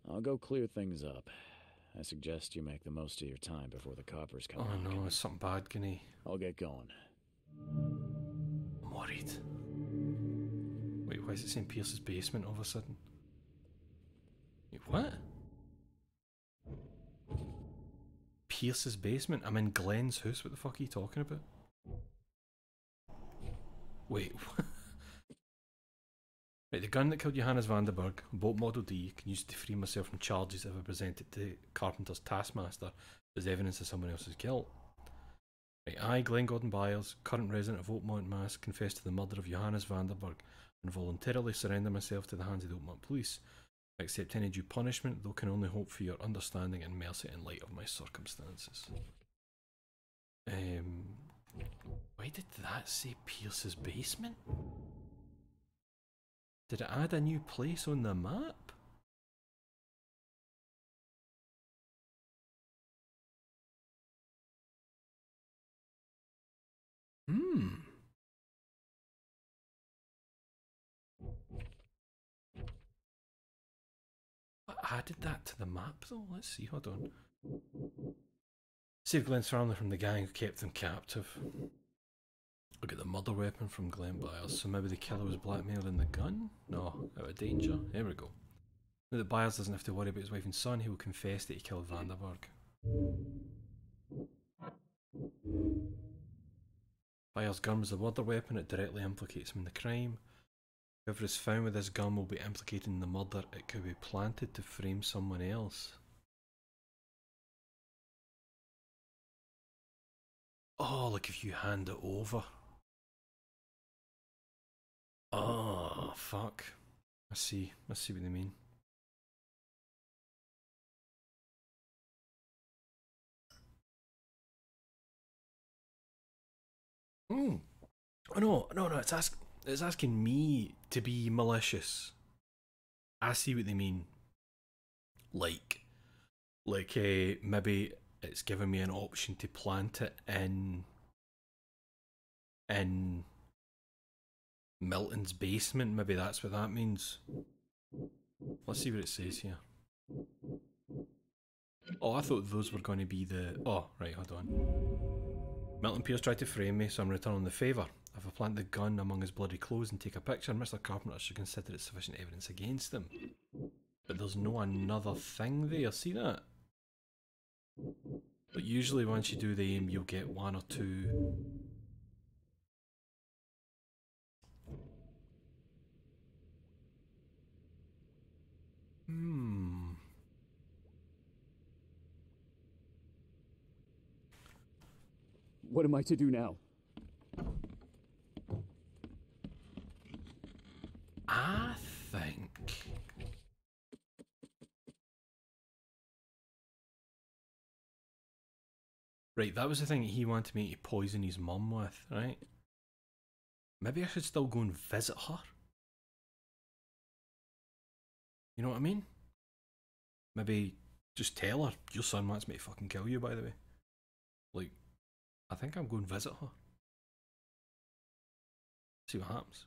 I'll go clear things up. I suggest you make the most of your time before the coppers come Oh knocking. no, is something bad gonna... I'll get going. I'm worried. Wait, why is it saying Pierce's basement all of a sudden? Wait, what? Pierce's basement? I'm in Glenn's house, what the fuck are you talking about? Wait, what? Right, the gun that killed Johannes Vandenberg, boat Model D, can use to free myself from charges if I present it to Carpenter's taskmaster as evidence of someone else's guilt. Right, I, Glenn Gordon Byers, current resident of Oakmont, Mass, confess to the murder of Johannes Vandenberg and voluntarily surrender myself to the hands of the Oakmont police. I accept any due punishment, though can only hope for your understanding and mercy in light of my circumstances. Why did that say Pierce's basement? Did it add a new place on the map? What added that to the map though? Let's see, hold on. Save Glenn's family from the gang who kept them captive. I'll get the murder weapon from Glenn Byers, so maybe the killer was blackmailed in the gun? No, out of danger. There we go. Now that Byers doesn't have to worry about his wife and son, he will confess that he killed Vandenberg. Byers' gun was the murder weapon, it directly implicates him in the crime. Whoever is found with this gun will be implicated in the murder, it could be planted to frame someone else. Oh, like if you hand it over. Oh, fuck. I see what they mean. Oh no, it's asking me to be malicious. I see what they mean. Like maybe it's given me an option to plant it in Milton's basement. Maybe that's what that means. Let's see what it says here. Oh, I thought those were going to be the... Oh, right, hold on. Milton Pierce tried to frame me, so I'm returning the favour. If I plant the gun among his bloody clothes and take a picture, Mr. Carpenter should consider it sufficient evidence against him. But there's no another thing there, see that? But usually once you do the aim, you'll get one or two... What am I to do now? I think... Right, that was the thing he wanted me to poison his mum with, right? Maybe I should still go and visit her? You know what I mean? Maybe just tell her, your son wants me to fucking kill you, by the way. Like, I think I'm going to visit her. See what happens.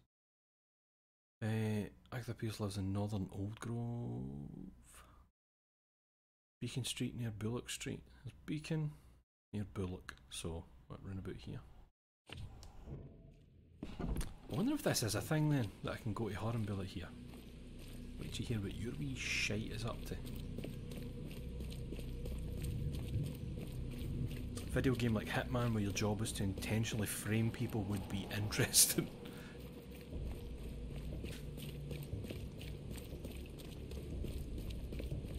Agatha Pierce lives in Northern Old Grove. Beacon Street near Bullock Street. There's Beacon near Bullock, so what, round about here. I wonder if this is a thing then, that I can go to her and be like, here, wait till you hear what your wee shite is up to. A video game like Hitman where your job is to intentionally frame people would be interesting.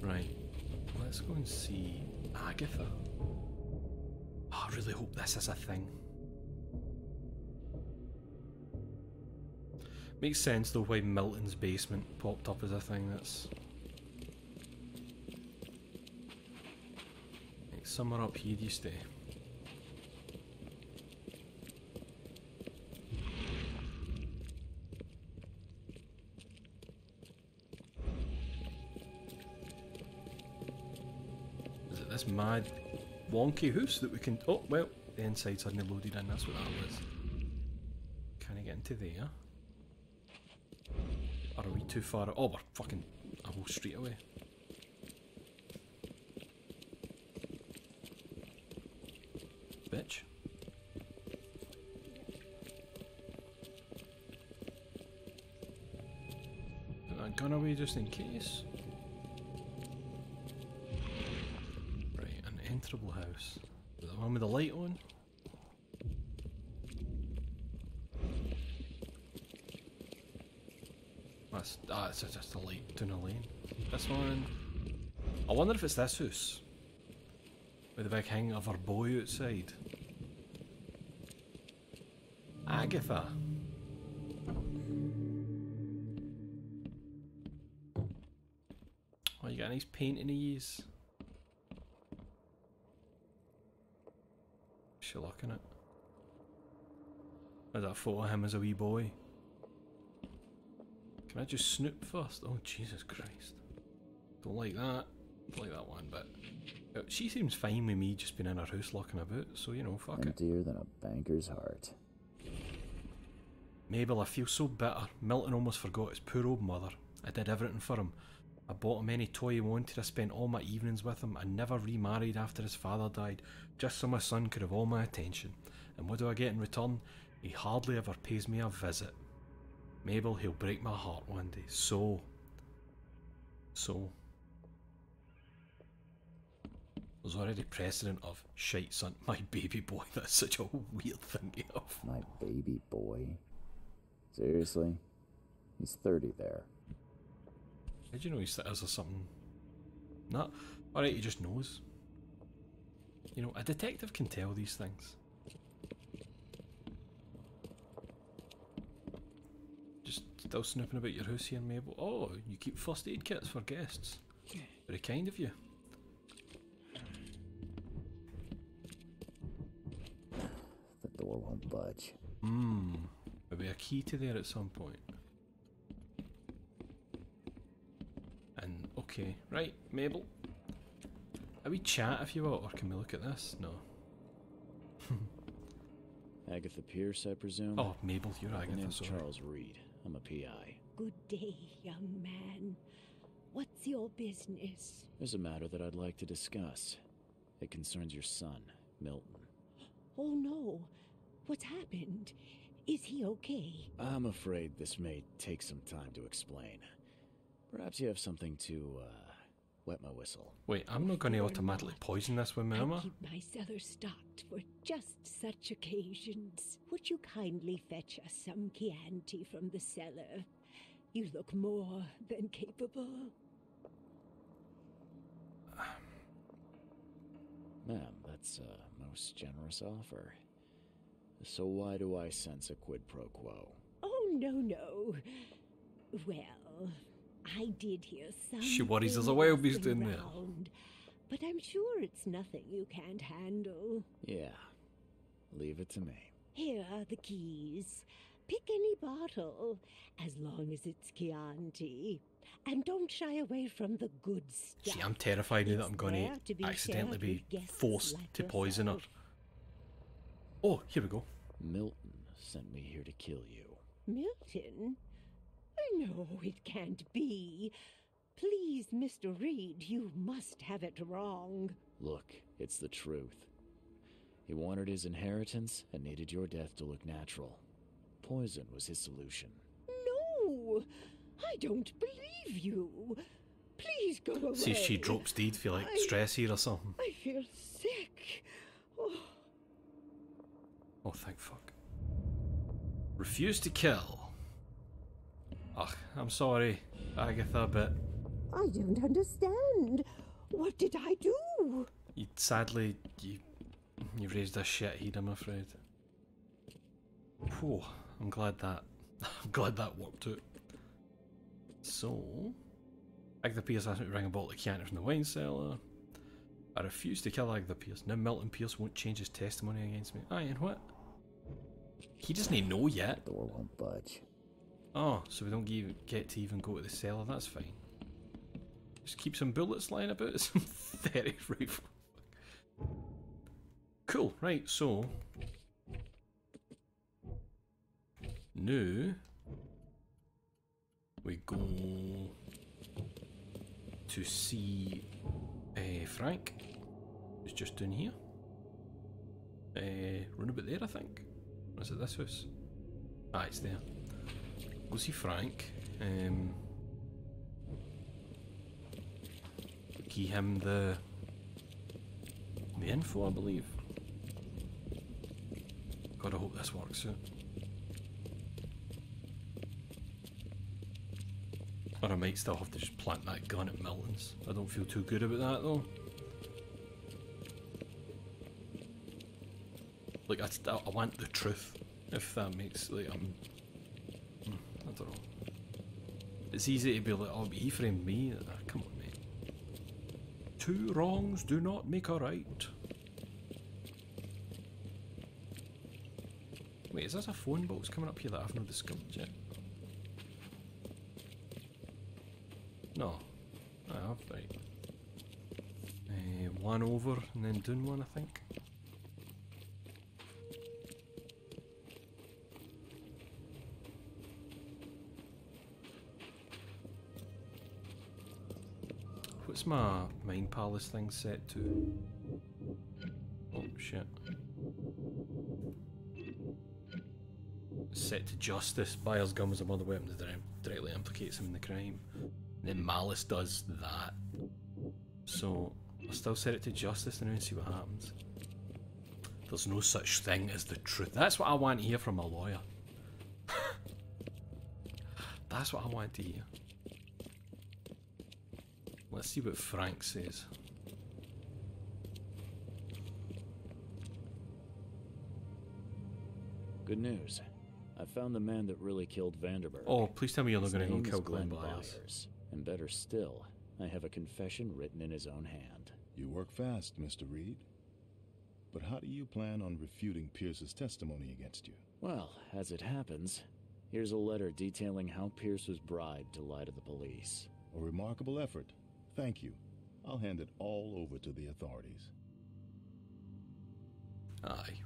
Right, let's go and see Agatha. Oh, I really hope this is a thing. Makes sense though why Milton's basement popped up as a thing. That's like somewhere up here you stay. Is it this mad wonky house that we can... Oh, well, the inside suddenly loaded in, that's what that was. Can I get into there? Or are we too far? Oh, we're fucking a whole street away. Bitch. Put that gun away just in case. Right, an enterable house. Is it the one with the light on? It's just a light down a lane. This one. I wonder if it's this house. With the big hang of our boy outside. Agatha. Oh, you got a nice painting to use. What's she looking at? There's that photo of him as a wee boy. Can I just snoop first? Oh, Jesus Christ. Don't like that. Don't like that one bit. She seems fine with me just being in her house looking about, so, you know, fuck it. Emptier than a banker's heart. Mabel, I feel so bitter. Milton almost forgot his poor old mother. I did everything for him. I bought him any toy he wanted. I spent all my evenings with him. I never remarried after his father died, just so my son could have all my attention. And what do I get in return? He hardly ever pays me a visit. Mabel, he'll break my heart one day. So. There's already precedent of, shite son, my baby boy. That's such a weird thing to have. My baby boy? Seriously? He's 30 there. Did you know he's or something? Nah. Alright, he just knows. You know, a detective can tell these things. Still snooping about your house here, Mabel. Oh, you keep first aid kits for guests. Very kind of you. The door won't budge. Maybe a key to there at some point. And, okay. Right, Mabel. Are we chat if you want, or can we look at this? No. Agatha Pierce, I presume? Oh, Mabel, you're My Agatha, name's sorry. Charles Reed. I'm a PI. Good day, young man. What's your business? There's a matter that I'd like to discuss. It concerns your son, Milton. Oh no. What's happened? Is he okay? I'm afraid this may take some time to explain. Perhaps you have something to, wet my whistle. Wait, I'm not going to automatically poison this woman, am I I? keep my cellar stocked for just such occasions. Would you kindly fetch us some Chianti from the cellar? You look more than capable. Ma'am, that's a most generous offer. So why do I sense a quid pro quo? Oh, no. Well, I did hear some. She worries there's a wild beast in there. But I'm sure it's nothing you can't handle. Yeah, leave it to me. Here are the keys. Pick any bottle, as long as it's Chianti. And don't shy away from the good stuff. See, I'm terrified now that I'm It's going there to be accidentally shared be with guests forced like to poison her. yourself. Oh, here we go. Milton sent me here to kill you. Milton? No, it can't be. Please, Mr. Reed, you must have it wrong. Look, it's the truth. He wanted his inheritance and needed your death to look natural. Poison was his solution. No! I don't believe you. Please go away. See if she drops dead, feel like stress here or something. I feel sick. Oh. Oh, thank fuck. Refuse to kill. Ugh, I'm sorry, Agatha, but I don't understand. What did I do? sadly, you raised a shit head, I'm afraid. Whew, I'm glad that worked out. So, Agatha Pierce asked me to bring a bottle of Chianti from the wine cellar. I refuse to kill Agatha Pierce. Now Milton Pierce won't change his testimony against me. Aye, and what? He doesn't know yet. The door won't budge. Oh, so we don't get to even go to the cellar, that's fine. Just keep some bullets lying about, some 30 rifle. Cool, right, so... now... we go... to see... Frank. Who's just down here. Run about there, I think. Or is it this house? Ah, it's there. Go see Frank. Key him the info, I believe. God, I hope this works out. Or I might still have to just plant that gun at Milton's. I don't feel too good about that though. Like, I want the truth, if that makes, like, I don't know. It's easy to be like, oh, he framed me. Come on, mate. Two wrongs do not make a right. Wait, is this a phone box coming up here that I've not discovered yet? No. I have, right. One over and then down one, I think. What's my Mind Palace thing set to? Oh shit. Set to justice. Buyer's gun was a murder weapon that directly implicates him in the crime. And then Malice does that. So I'll still set it to justice and then see what happens. There's no such thing as the truth. That's what I want to hear from a lawyer. That's what I want to hear. Let's see what Frank says. Good news. I found the man that really killed Vanderberg. Oh, please tell me you're not His going to go name kill is Glenn Glenn Byers. Byers. And better still, I have a confession written in his own hand. You work fast, Mr. Reed. But how do you plan on refuting Pierce's testimony against you? Well, as it happens, here's a letter detailing how Pierce was bribed to lie to the police. A remarkable effort. Thank you. I'll hand it all over to the authorities. Aye.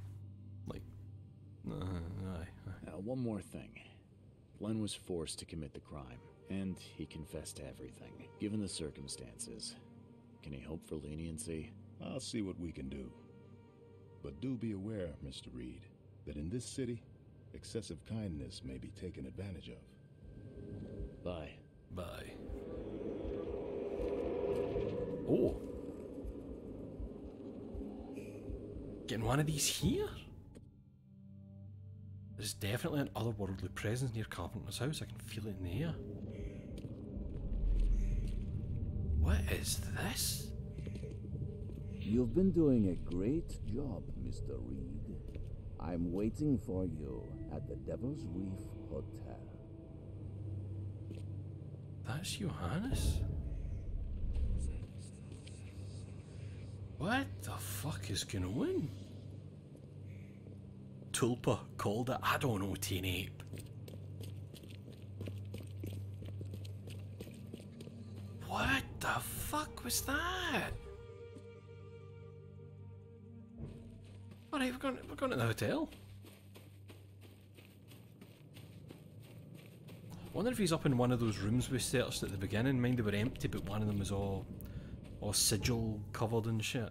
Like, aye. Now, one more thing. Glenn was forced to commit the crime, and he confessed to everything. Given the circumstances, can he hope for leniency? I'll see what we can do. But do be aware, Mr. Reed, that in this city, excessive kindness may be taken advantage of. Bye. Bye. Oh. Getting one of these here? There's definitely an otherworldly presence near Carpenter's house. I can feel it in the air. What is this? You've been doing a great job, Mr. Reed. I'm waiting for you at the Devil's Reef Hotel. That's Johannes? What the fuck is going on? Tulpa called it. I don't know, Teen Ape. What the fuck was that? Alright, we're going to the hotel. Wonder if he's up in one of those rooms we searched at the beginning. Mind they were empty, but one of them was all sigil covered and shit.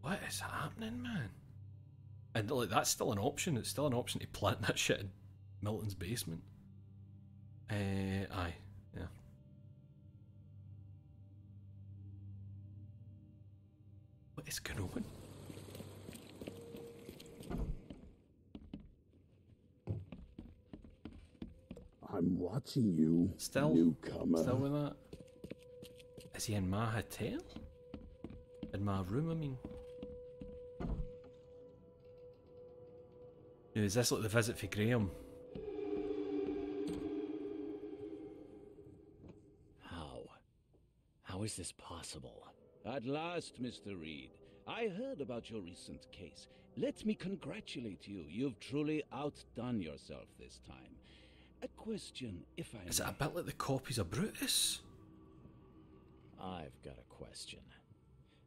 What is happening, man? And like, that's still an option. It's still an option to plant that shit in Milton's basement. Aye, yeah. What is going on? I'm watching you, newcomer. Still with that? Is he in my hotel? In my room, I mean. Is this like the visit for Graham? How is this possible? At last, Mr. Reed. I heard about your recent case. Let me congratulate you. You've truly outdone yourself this time. A question, if I may. Is it a bit like the copies of Brutus? I've got a question.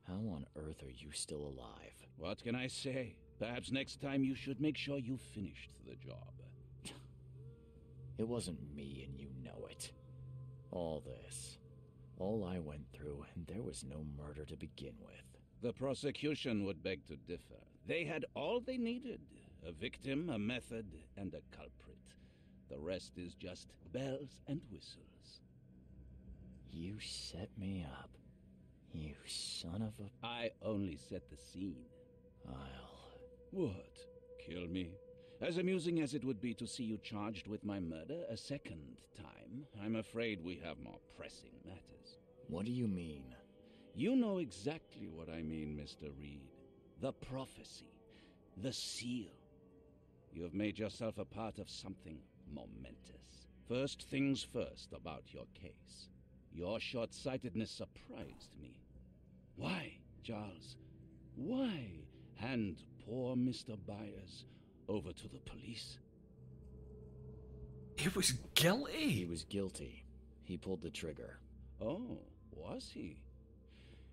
How on earth are you still alive? What can I say? Perhaps next time you should make sure you finished the job. It wasn't me, and you know it. All I went through, and there was no murder to begin with. The prosecution would beg to differ. They had all they needed. A victim, a method, and a culprit. The rest is just bells and whistles. You set me up. You son of a... I only set the scene. What? Kill me? As amusing as it would be to see you charged with my murder a second time, I'm afraid we have more pressing matters. What do you mean? You know exactly what I mean, Mr. Reed. The prophecy. The seal. You have made yourself a part of something momentous. First things first about your case. Your short-sightedness surprised me. Why, Charles? Why hand poor Mr. Byers over to the police? He was guilty. He was guilty. He pulled the trigger. Oh, was he?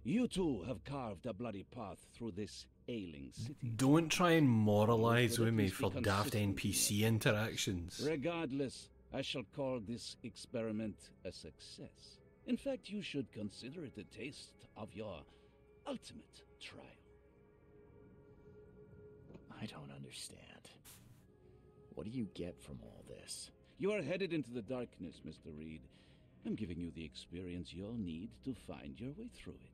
You two have carved a bloody path through this ailing city. Don't try and moralise with me for daft NPC interactions. Regardless, I shall call this experiment a success. In fact, you should consider it a taste of your ultimate trial. I don't understand. What do you get from all this? You are headed into the darkness, Mr. Reed. I'm giving you the experience you'll need to find your way through it.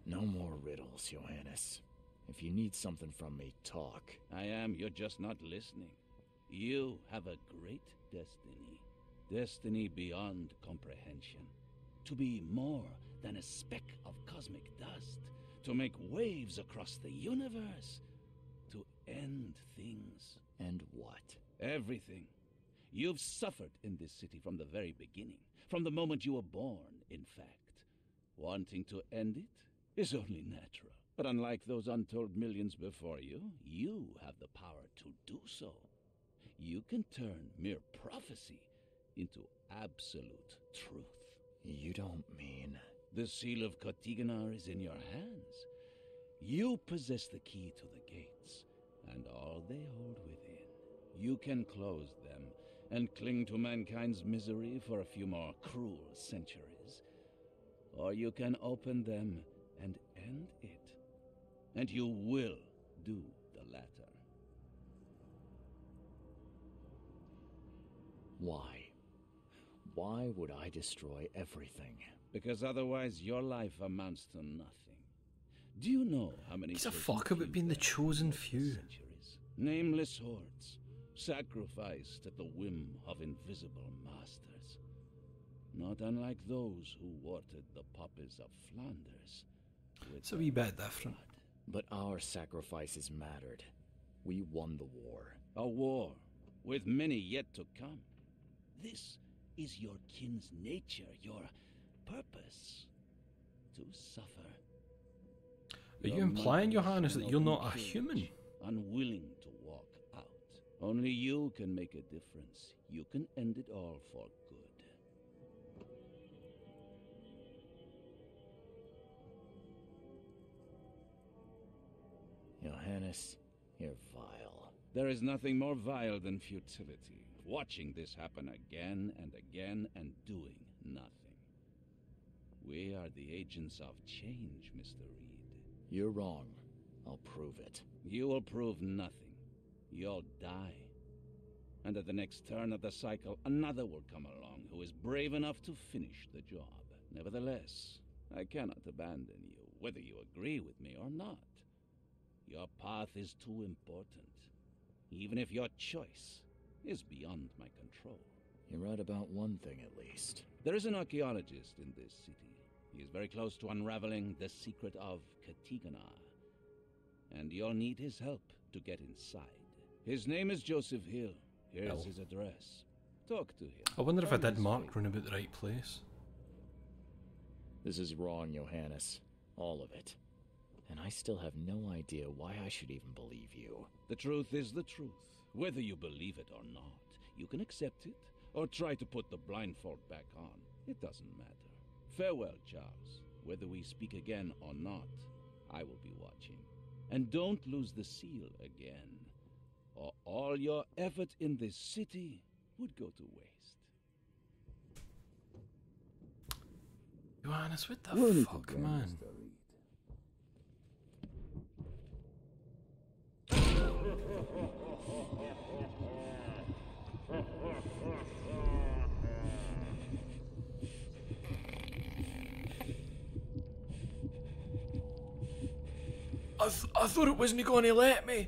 No more riddles, Johannes. If you need something from me, talk. I am. You're just not listening. You have a great destiny. Destiny beyond comprehension. To be more than a speck of cosmic dust. To make waves across the universe. To end things. And what? Everything. You've suffered in this city from the very beginning. From the moment you were born, in fact. Wanting to end it is only natural. But unlike those untold millions before you, you have the power to do so. You can turn mere prophecy into absolute truth. You don't mean... The seal of Kotiganar is in your hands. You possess the key to the gates, and all they hold within. You can close them and cling to mankind's misery for a few more cruel centuries. Or you can open them and end it. And you will do the latter. Why? Why would I destroy everything? Because otherwise your life amounts to nothing. Do you know how many... Gives a fuck about being the chosen few. Nameless hordes, sacrificed at the whim of invisible masters. Not unlike those who watered the poppies of Flanders. It's a wee bit different. But our sacrifices mattered. We won the war. A war, with many yet to come. This is your kin's nature, your purpose. To suffer. Are you implying, Johannes, that you're not a human? Unwilling to walk out. Only you can make a difference. You can end it all for good. Johannes, you're vile. There is nothing more vile than futility. Watching this happen again and again and doing nothing. We are the agents of change, Mr. Reed. You're wrong. I'll prove it. You will prove nothing. You'll die. And at the next turn of the cycle, another will come along who is brave enough to finish the job. Nevertheless, I cannot abandon you, whether you agree with me or not. Your path is too important, even if your choice is beyond my control. You're right about one thing, at least. There is an archaeologist in this city. He is very close to unraveling the secret of Kotiganar, and you'll need his help to get inside. His name is Joseph Hill. Here's his address. Talk to him. I wonder if I did mark run about the right place. This is wrong, Johannes. All of it. And I still have no idea why I should even believe you. The truth is the truth. Whether you believe it or not, you can accept it, or try to put the blindfold back on. It doesn't matter. Farewell, Charles. Whether we speak again or not, I will be watching. And don't lose the seal again, or all your effort in this city would go to waste. Johannes, what the fuck, man? I thought it wasn't going to let me.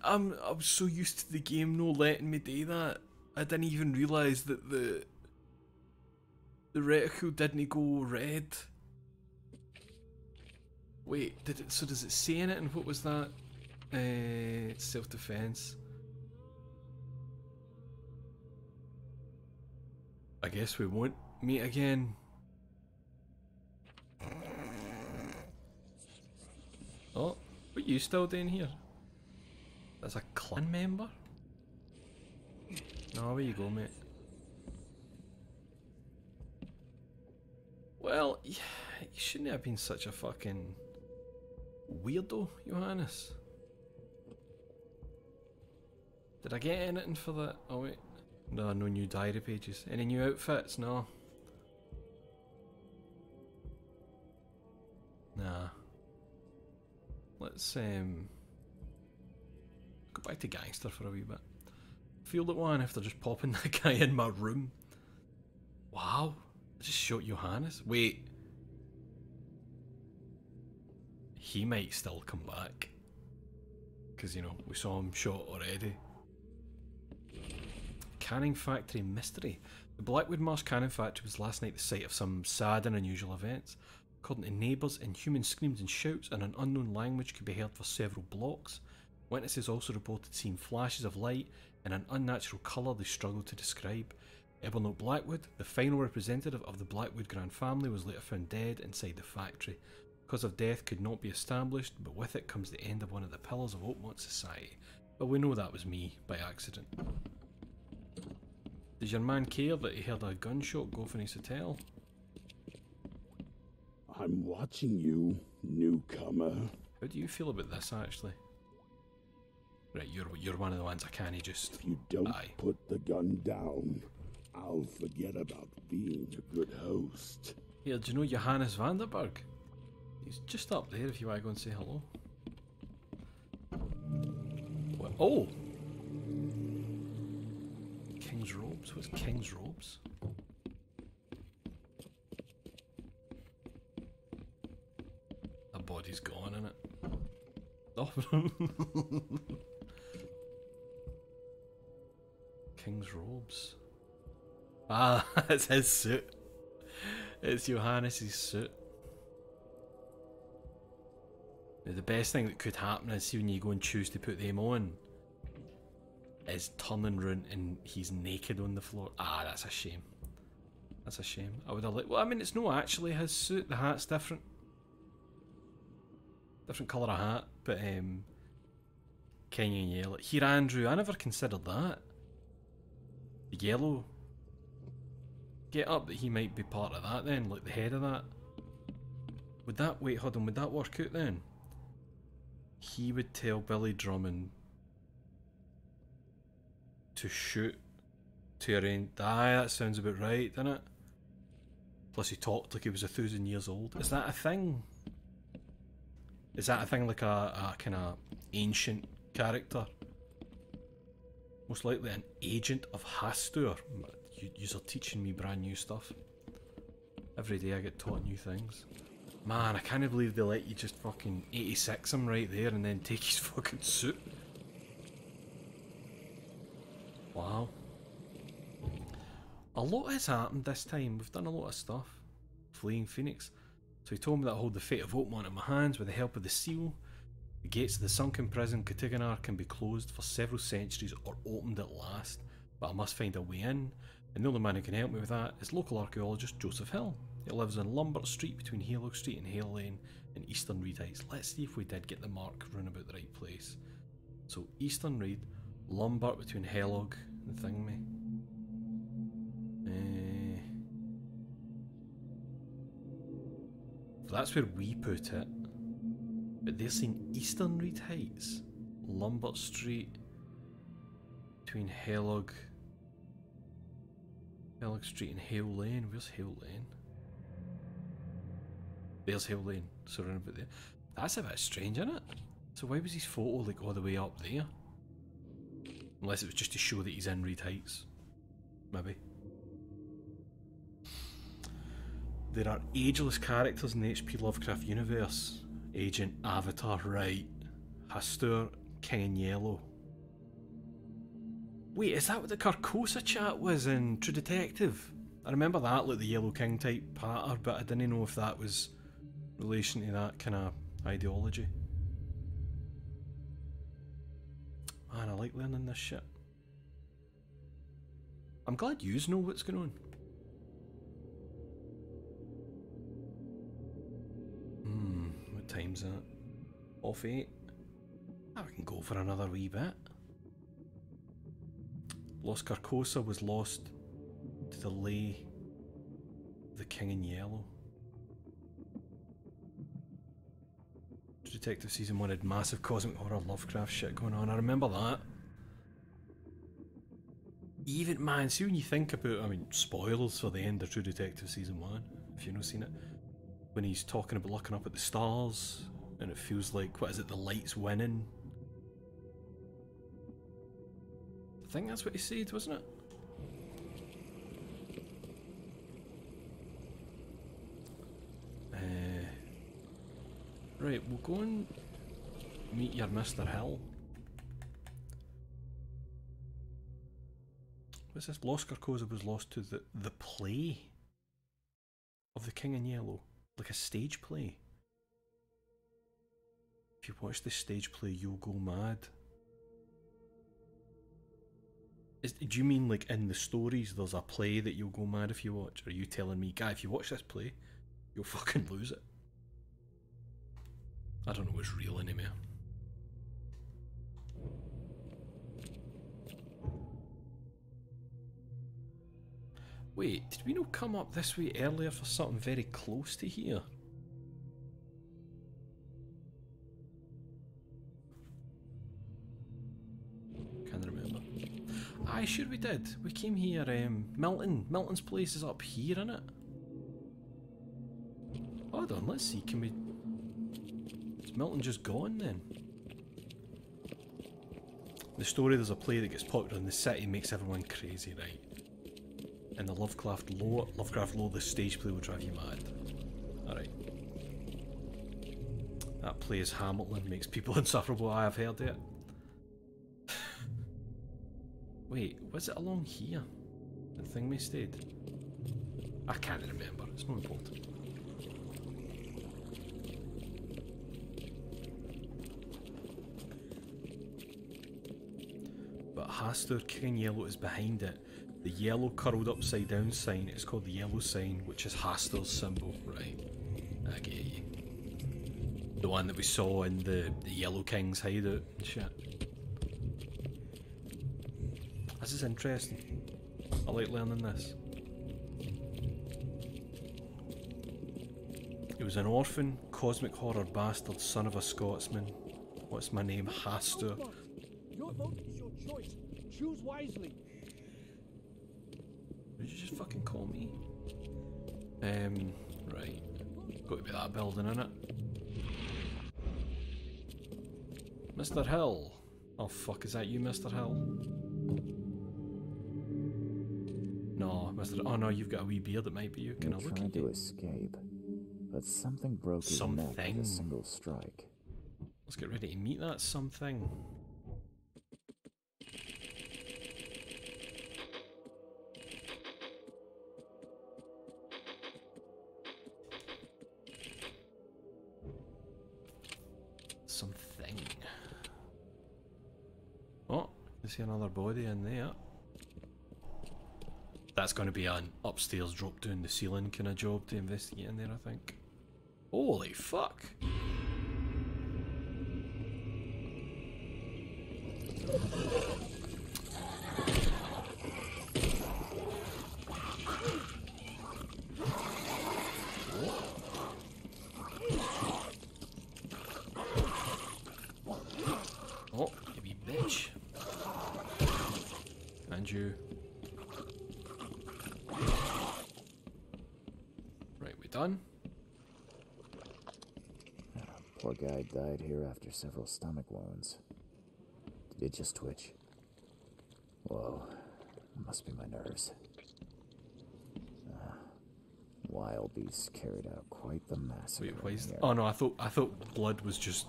I'm so used to the game no letting me do that. I didn't even realise that the reticle didn't go red. Wait, so does it say in it, and what was that? Self-defense. I guess we won't meet again. Oh, what are you still doing here? That's a clan member? No, where you go, mate? Well, you shouldn't have been such a fucking weirdo, Johannes. Did I get anything for that? Oh wait. No new diary pages. Any new outfits? No. Nah. Let's go back to gangster for a wee bit. Feel that one after just popping that guy in my room. Wow. I just shot Johannes. Wait. He might still come back. Because, you know, we saw him shot already. Canning Factory Mystery. The Blackwood Marsh Canning Factory was last night the site of some sad and unusual events. According to neighbours, inhuman screams and shouts in an unknown language could be heard for several blocks. Witnesses also reported seeing flashes of light in an unnatural colour they struggled to describe. Evernote Blackwood, the final representative of the Blackwood Grand family, was later found dead inside the factory. Cause of death could not be established, but with it comes the end of one of the pillars of Oakmont society. But we know that was me, by accident. Does your man care that he heard a gunshot go from his hotel? I'm watching you, newcomer. How do you feel about this, actually? Right, you're one of the ones I can't just... If you don't put the gun down, I'll forget about being a good host. Here, do you know Johannes Vanderberg? He's just up there if you want to go and say hello. What? Oh! King's robes? What's King's robes? A body's gone, innit? Oh. King's robes. Ah, it's his suit. It's Johannes' suit. Now, the best thing that could happen is, see when you go and choose to put them on, is turning round and he's naked on the floor. Ah, that's a shame. That's a shame. I would have liked... Well, I mean, it's not actually his suit. The hat's different. Different colour of hat, but King and yellow. Here, Andrew, I never considered that. The yellow get up, that he might be part of that then, like the head of that. Would that... Wait, hold on, would that work out then? He would tell Billy Drummond to shoot to arrange... Aye, that sounds about right, doesn't it? Plus he talked like he was 1,000 years old. Is that a thing? Is that a thing, like a kind of ancient character? Most likely an agent of Hastur. Yous are teaching me brand new stuff. Every day I get taught new things. Man, I can't believe they let you just fucking 86 him right there and then take his fucking suit. Wow. A lot has happened this time. We've done a lot of stuff. Fleeing Phoenix. So he told me that I hold the fate of Oakmont in my hands with the help of the seal. The gates of the sunken prison Katiganar can be closed for several centuries or opened at last, but I must find a way in, and the only man who can help me with that is local archaeologist Joseph Hill. He lives on Lombard Street between Halog Street and Hale Lane in Eastern Reed Heights. Let's see if we did get the mark round about the right place. So Eastern Reed, Lombard between Halog and Thingme. That's where we put it. But they're saying Eastern Reed Heights, Lombard Street, between Halog Street and Hale Lane. Where's Hale Lane? There's Hale Lane, so around about there. That's a bit strange, isn't it? So why was his photo like all the way up there? Unless it was just to show that he's in Reed Heights. Maybe. There are ageless characters in the H.P. Lovecraft universe. Agent, Avatar, right. Hastur, King in Yellow. Wait, is that what the Carcosa chat was in True Detective? I remember that, like the Yellow King type patter, but I didn't know if that was relation to that kind of ideology. Man, I like learning this shit. I'm glad yous know what's going on. What time's that? 8:30. I can go for another wee bit. Los Carcosa was lost to the lay of the King in Yellow. True Detective Season 1 had massive cosmic horror Lovecraft shit going on. I remember that. Even, man, see when you think about, I mean, spoilers for the end of True Detective Season 1, if you've not seen it. When he's talking about looking up at the stars, and it feels like, what is it, the light's winning? I think that's what he said, wasn't it? Right, we'll go and meet your Mr. Hill. What's this? Los Carcosa was lost to the play of the King in Yellow. Like a stage play. If you watch the stage play, you'll go mad. Do you mean like in the stories there's a play that you'll go mad if you watch? Or are you telling me, guy, if you watch this play, you'll fucking lose it? I don't know what's real anymore. Wait, did we not come up this way earlier for something very close to here? Can't remember. Aye, sure we did. We came here, Milton's place is up here, innit? Hold on, let's see, can we... Is Milton just gone then? The story, there's a play that gets popular in the city, makes everyone crazy, right? In the Lovecraft lore, the stage play will drive you mad. Alright. That play is Hamilton, makes people insufferable. I've heard it. Wait, was it along here? The thing we stayed? I can't remember, it's not important. But Hastur, King Yellow is behind it. The yellow curled upside down sign is called the yellow sign, which is Hastur's symbol, right? I get you. The one that we saw in the Yellow King's hideout and shit. This is interesting. I like learning this. He was an orphan, cosmic horror bastard, son of a Scotsman. What's my name? Hastur. Your vote is your choice. Choose wisely. Did you just fucking call me? Right. Got to be that building, innit? Mr. Hill. Oh fuck, is that you, Mr. Hill? No, Mr. Oh no, you've got a wee beard, it might be you. Can I look at you? To escape, but something broke his neck with a single strike. Let's get ready to meet that something. Something. Oh, I see another body in there. That's going to be an upstairs drop down the ceiling kind of job to investigate in there, I think. Holy fuck! Oh, you wee bitch. And you. Right, we done? Poor guy died here after several stomach wounds. Did it just twitch? Whoa, must be my nerves. Wild beasts carried out quite the massacre. Wait, why is oh no, I thought blood was just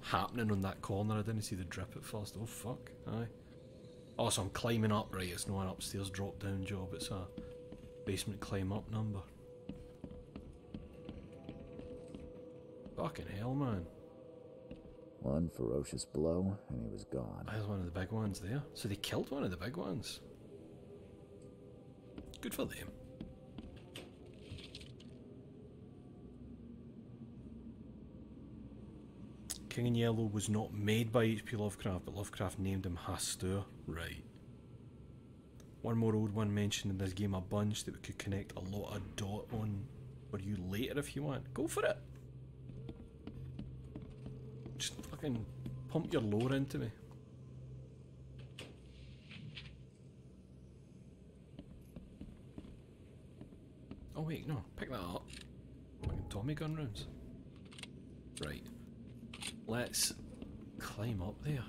happening on that corner. I didn't see the drip at first. Oh fuck, aye. Oh, so I'm climbing up, right? It's not an upstairs drop down job, it's a basement climb up number. Fucking hell, man. One ferocious blow, and he was gone. There's one of the big ones there. So they killed one of the big ones. Good for them. King in Yellow was not made by H.P. Lovecraft, but Lovecraft named him Hastur. Right. One more old one mentioned in this game a bunch that we could connect a lot of dot on for you later if you want. Go for it! Just fucking pump your lore into me. Oh wait, no, pick that up. Fucking Tommy gun rounds. Right. Let's climb up there.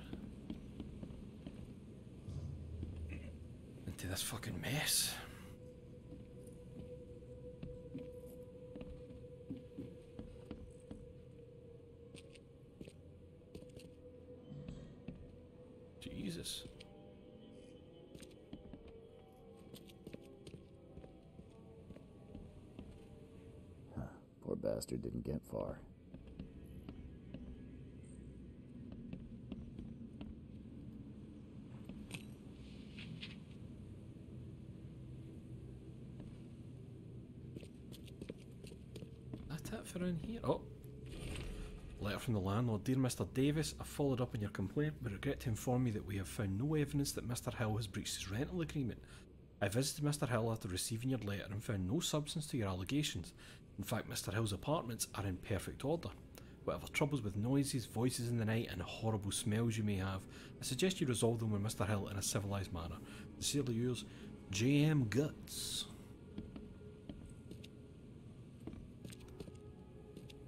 Into this fucking mess. Jesus. Poor bastard didn't get far. if they're in here. Oh. Letter from the landlord. Dear Mr. Davis, I followed up on your complaint, but regret to inform you that we have found no evidence that Mr. Hill has breached his rental agreement. I visited Mr. Hill after receiving your letter and found no substance to your allegations. In fact, Mr. Hill's apartments are in perfect order. Whatever troubles with noises, voices in the night, and horrible smells you may have, I suggest you resolve them with Mr. Hill in a civilised manner. Sincerely yours, J.M. Guts.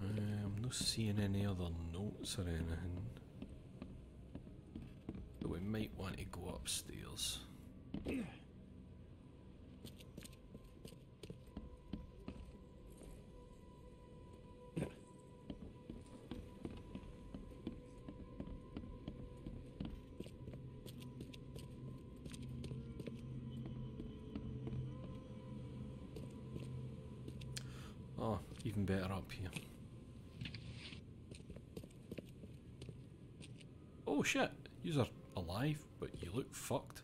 I'm not seeing any other notes or anything. But we might want to go upstairs. Oh, even better up here. Oh shit, yous are alive, but you look fucked.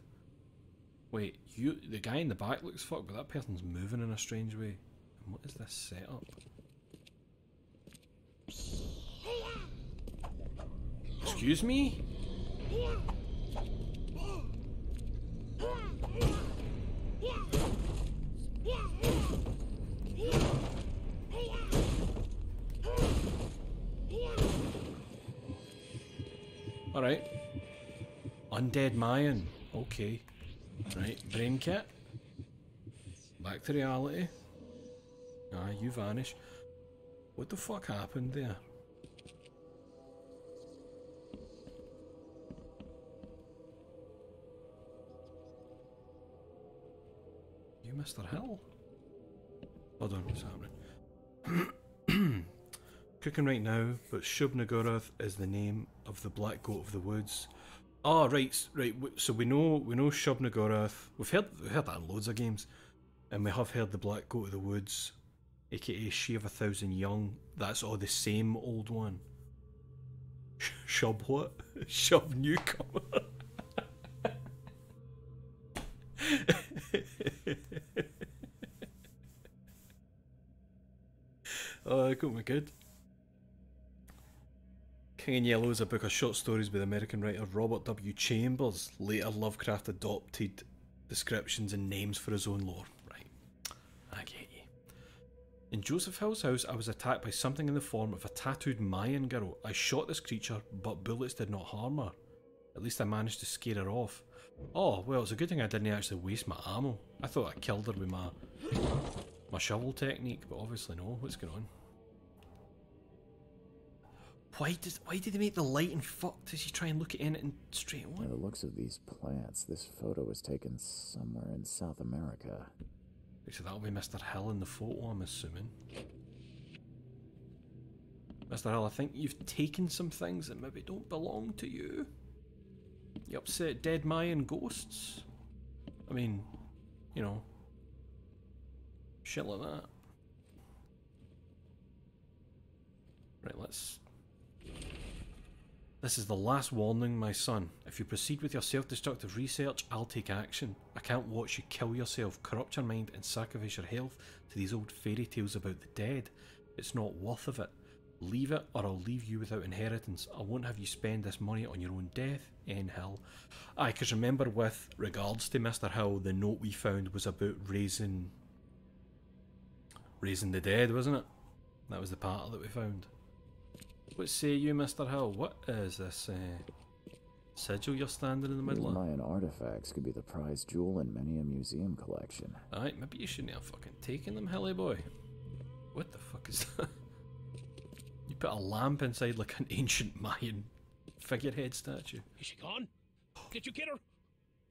Wait, the guy in the back looks fucked, but that person's moving in a strange way. And what is this setup? Excuse me? Alright. Undead Mayan. Okay. Right, brain kit. Back to reality. Ah, you vanish. What the fuck happened there? You Mr. Hill? Hold on, what's happening? Cooking right now, but Shub-Newcomer is the name of the black goat of the woods. Oh, right. So we know Shub-Newcomer. We've heard that in loads of games, and we have heard the black goat of the woods, aka She of 1,000 Young. That's all the same old one. Shub what? Shub-Newcomer. Oh, that got me good. King in Yellow is a book of short stories by the American writer Robert W. Chambers. Later, Lovecraft adopted descriptions and names for his own lore. Right, I get you. In Joseph Hill's house, I was attacked by something in the form of a tattooed Mayan girl. I shot this creature, but bullets did not harm her. At least I managed to scare her off. Oh, well, it's a good thing I didn't actually waste my ammo. I thought I killed her with my shovel technique, but obviously no. What's going on? Why did they make the light and fucked? Does he try and look at anything straight on? By the looks of these plants, this photo was taken somewhere in South America. So that'll be Mr. Hill in the photo, I'm assuming. Mr. Hill, I think you've taken some things that maybe don't belong to you. You upset dead Mayan ghosts? I mean, you know, shit like that. Right, let's... This is the last warning, my son. If you proceed with your self-destructive research, I'll take action. I can't watch you kill yourself, corrupt your mind, and sacrifice your health to these old fairy tales about the dead. It's not worth of it. Leave it, or I'll leave you without inheritance. I won't have you spend this money on your own death, N. Hill. Aye, because remember with regards to Mr. Hill, the note we found was about raising the dead, wasn't it? That was the part that we found. What say you, Mr. Hill? What is this sigil you're standing in the middle of? Mayan artifacts could be the prized jewel in many a museum collection. Alright, maybe you shouldn't have fucking taken them, Hilly boy. What the fuck is that? You put a lamp inside like an ancient Mayan figurehead statue. Is she gone? Did you get her?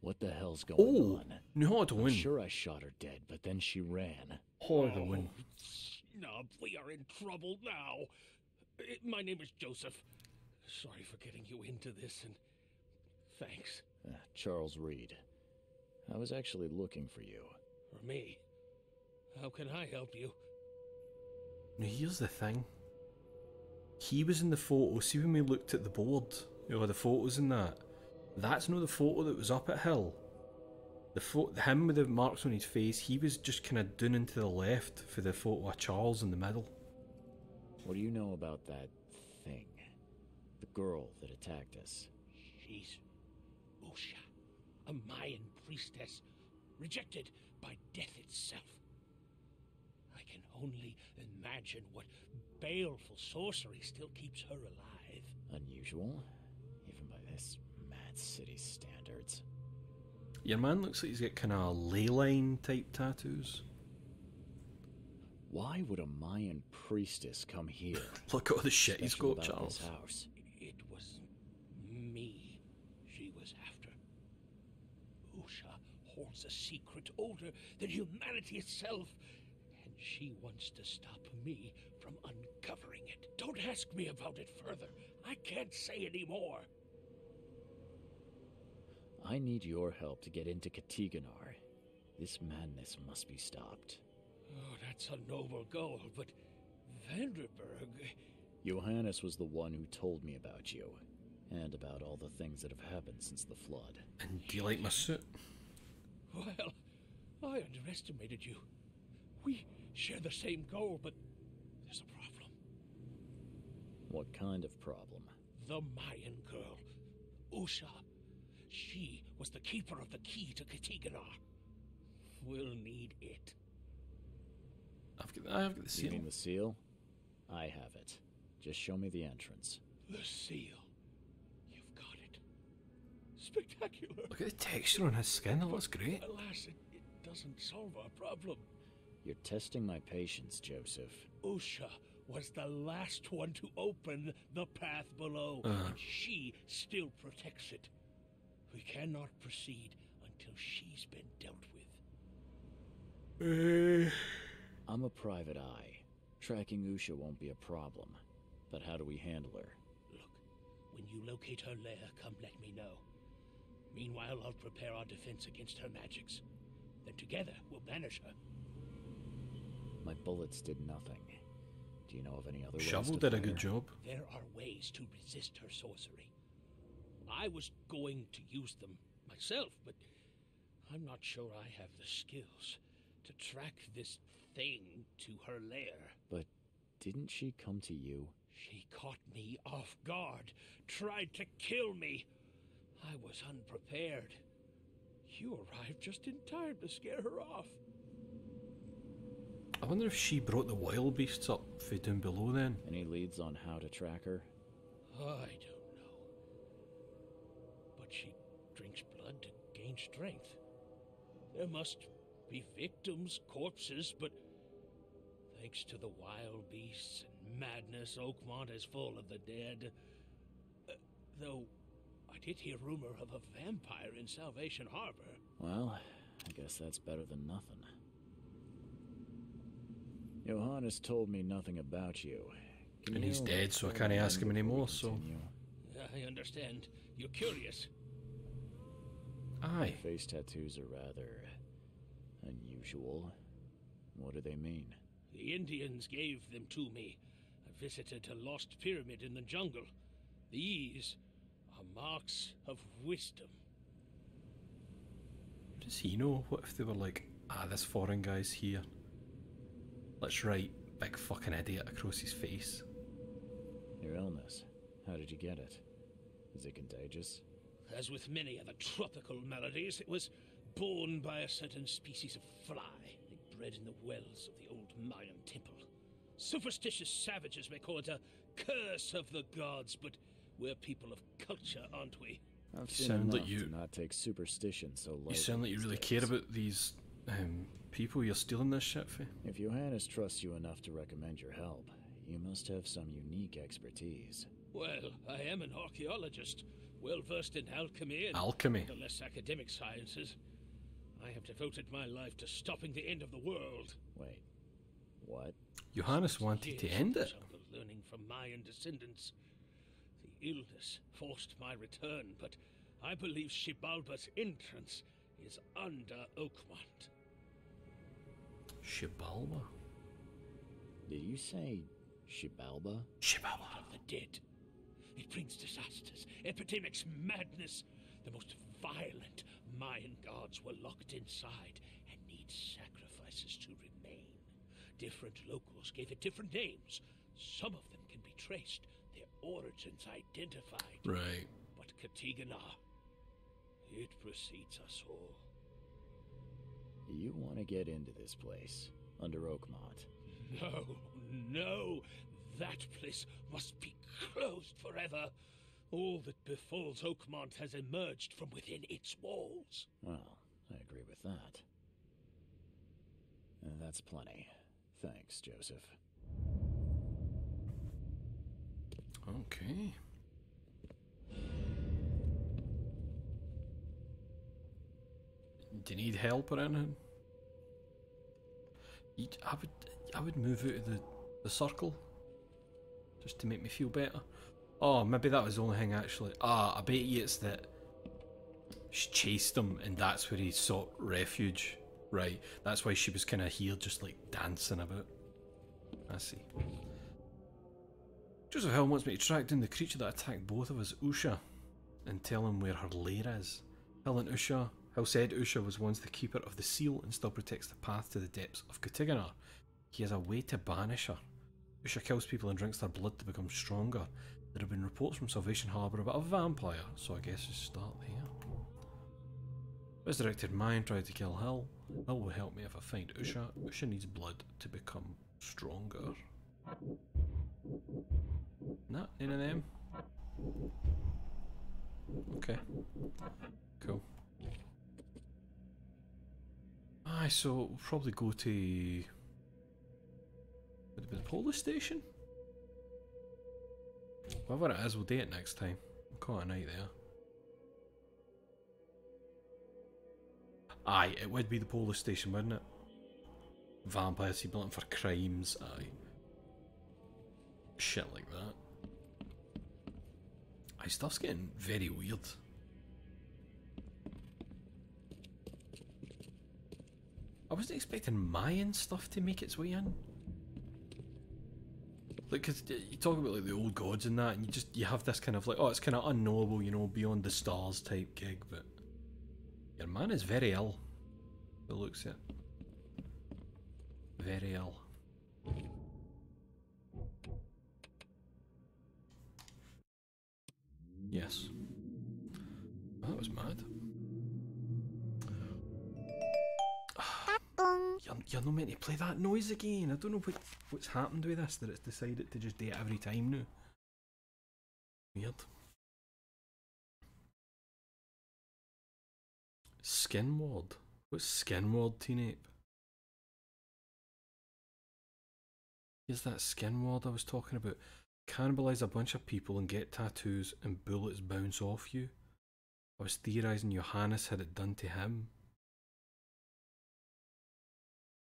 What the hell's going on? No, the I'm wind. sure I shot her dead, but then she ran. Oh, the wind. Snub, we are in trouble now. My name is Joseph. Sorry for getting you into this, and thanks. Charles Reed. I was actually looking for you. For me? How can I help you? Now here's the thing. He was in the photo. See when we looked at the board, you know, the photos in that. That's not the photo that was up at Hill. Him with the marks on his face, he was just kind of down into the left for the photo of Charles in the middle. What do you know about that thing? The girl that attacked us? She's Usha, a Mayan priestess, rejected by death itself. I can only imagine what baleful sorcery still keeps her alive. Unusual, even by this mad city standards. Your man looks like he's got kind of ley line type tattoos. Why would a Mayan priestess come here? Look at all the shit he's Special got, about Charles. this house. It was me she was after. Usha holds a secret older than humanity itself, and she wants to stop me from uncovering it. Don't ask me about it further. I can't say any more. I need your help to get into Katiganar. This madness must be stopped. Oh, that's a noble goal, but Vanderberg... Johannes was the one who told me about you, and about all the things that have happened since the flood. And do you like my suit? Well, I underestimated you. We share the same goal, but there's a problem. What kind of problem? The Mayan girl, Usha. She was the keeper of the key to Katiganar. We'll need it. I've got the seal. You mean the seal? I have it. Just show me the entrance. The seal. You've got it. Spectacular. Look at the texture on his skin, it looks great. Alas, it doesn't solve our problem. You're testing my patience, Joseph. Usha was the last one to open the path below, and she still protects it. We cannot proceed until she's been dealt with. I'm a private eye. Tracking Usha won't be a problem. But how do we handle her? Look, when you locate her lair, come let me know. Meanwhile, I'll prepare our defense against her magics. Then together, we'll banish her. My bullets did nothing. Do you know of any other ways Shovel to did a fight good her? job. There are ways to resist her sorcery. I was going to use them myself, but I'm not sure I have the skills to track this thing to her lair. But didn't she come to you? She caught me off guard, tried to kill me. I was unprepared. You arrived just in time to scare her off. I wonder if she brought the wild beasts up from down below then. Any leads on how to track her? I don't know. But she drinks blood to gain strength. There must be victims, corpses, but thanks to the wild beasts and madness, Oakmont is full of the dead. Though I did hear rumor of a vampire in Salvation Harbor. Well, I guess that's better than nothing. Johannes told me nothing about you. And he's dead, so I can't ask him anymore, so... I understand. You're curious. Aye. Face tattoos are rather unusual. What do they mean? The Indians gave them to me. I visited a lost pyramid in the jungle. These are marks of wisdom. Does he know? What if they were like, this foreign guy's here? Let's write big fucking idiot across his face. Your illness. How did you get it? Is it contagious? As with many other tropical maladies, it was borne by a certain species of fly they bred in the wells of the old Mayan temple. Superstitious savages may call it a curse of the gods, but we're people of culture, aren't we? I've You seen sound like enough you- to not take superstition so lightly. You sound like you these really days. care about these people you're stealing this shit for. If Johannes trusts you enough to recommend your help, you must have some unique expertise. Well, I am an archaeologist, well versed in alchemy and Alchemy. the less academic sciences. I have devoted my life to stopping the end of the world. Wait, what? Johannes wanted to end it. Jungle learning from Mayan descendants. The illness forced my return, but I believe Xibalba's entrance is under Oakmont. Xibalba? Did you say Xibalba? Xibalba. Of the dead. It brings disasters, epidemics, madness. The most violent Mayan gods were locked inside and need sacrifices to remain. Different locals gave it different names. Some of them can be traced, their origins identified. Right. But Katigana, it precedes us all. You want to get into this place, under Oakmont? No, no. That place must be closed forever. All that befalls Oakmont has emerged from within its walls. Well, I agree with that. That's plenty. Thanks, Joseph. Okay. Do you need help or anything? I would move out of the circle just to make me feel better. Oh, maybe that was the only thing actually. Ah, I bet you it's that she chased him and that's where he sought refuge. Right, that's why she was kind of here just like dancing about. I see. Joseph Hill wants me to track down the creature that attacked both of us, Usha, and tell him where her lair is. Hill said Usha was once the keeper of the seal and still protects the path to the depths of Katiganar. He has a way to banish her. Usha kills people and drinks their blood to become stronger. There have been reports from Salvation Harbour about a vampire, so I guess we start there. Resurrected Mind tried to kill Hill. Hill will help me if I find Usha. Usha needs blood to become stronger. Nah, none of them. Okay. Cool. Aye, so we'll probably go to... Would it be the police station? Whatever it is, we'll do it next time. We'll call it a night there. Aye, it would be the police station, wouldn't it? Vampires, he'd be looking for crimes, aye. Shit like that. Aye, stuff's getting very weird. I wasn't expecting Mayan stuff to make its way in. Like, cause you talk about like the old gods and that, and you have this kind of like, oh, it's kind of unknowable, you know, beyond the stars type gig, but your man is very ill. It looks it. Very ill. Yes. Oh, that was mad. You're not meant to play that noise again. I don't know what's happened with this, that it's decided to just do it every time now. Weird. Skinward? What's Skinward, Teen-Ape? Here's that Skinward I was talking about. Cannibalize a bunch of people and get tattoos and bullets bounce off you. I was theorising Johannes had it done to him.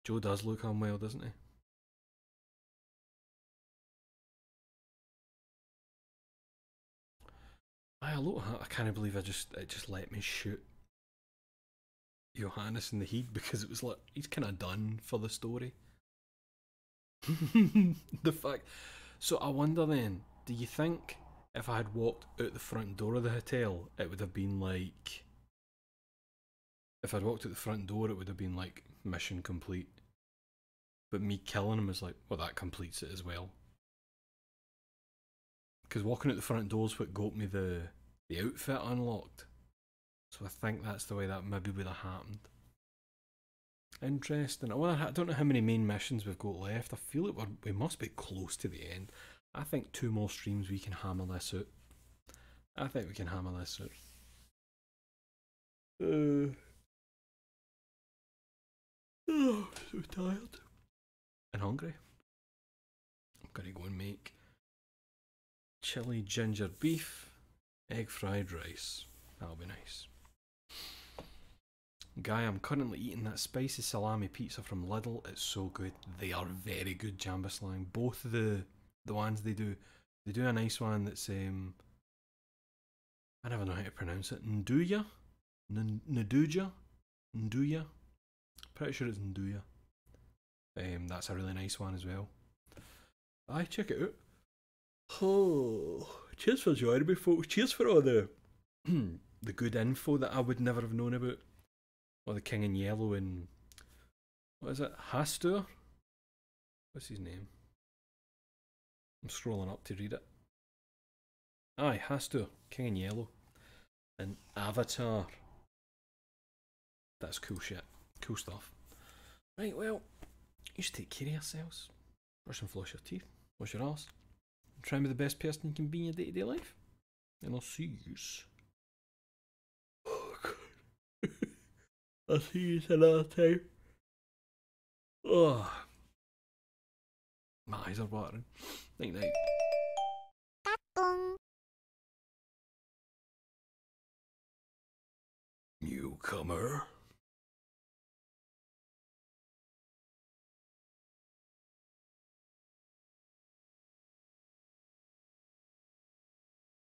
Joe does look unwell, doesn't he? I can't believe it just let me shoot Johannes in the head, because it was like he's kind of done for the story. The fact. So I wonder then, do you think if I had walked out the front door of the hotel, it would have been like... If I'd walked out the front door, it would have been like, mission complete. But me killing him is like, well, that completes it as well. Because walking out the front door is what got me the outfit unlocked. So I think that's the way that maybe would have happened. Interesting. Well, I don't know how many main missions we've got left. I feel like we must be close to the end. I think 2 more streams we can hammer this out. I think we can hammer this out. Oh, so tired. And hungry. I'm gonna go and make chili ginger beef, egg fried rice. That'll be nice. Guy, I'm currently eating that spicy salami pizza from Lidl. It's so good. They are very good, Jambaslang. Both of the ones they do a nice one that's I never know how to pronounce it. Nduja? Nduja? Pretty sure it's Nduja. That's a really nice one as well. Aye, check it out. Oh, cheers for joining me, folks. Cheers for all the the good info that I would never have known about. Or the King in Yellow and... What is it? Hastur? What's his name? I'm scrolling up to read it. Aye, has to. King in Yellow. And Avatar. That's cool shit. Cool stuff. Right, well, you should take care of yourselves. Brush and floss your teeth. Wash your arse. Try and be the best person you can be in your day-to-day life. And I'll see yous. Oh, God. I'll see yous another time. Oh. My eyes are watering. Night night. Newcomer.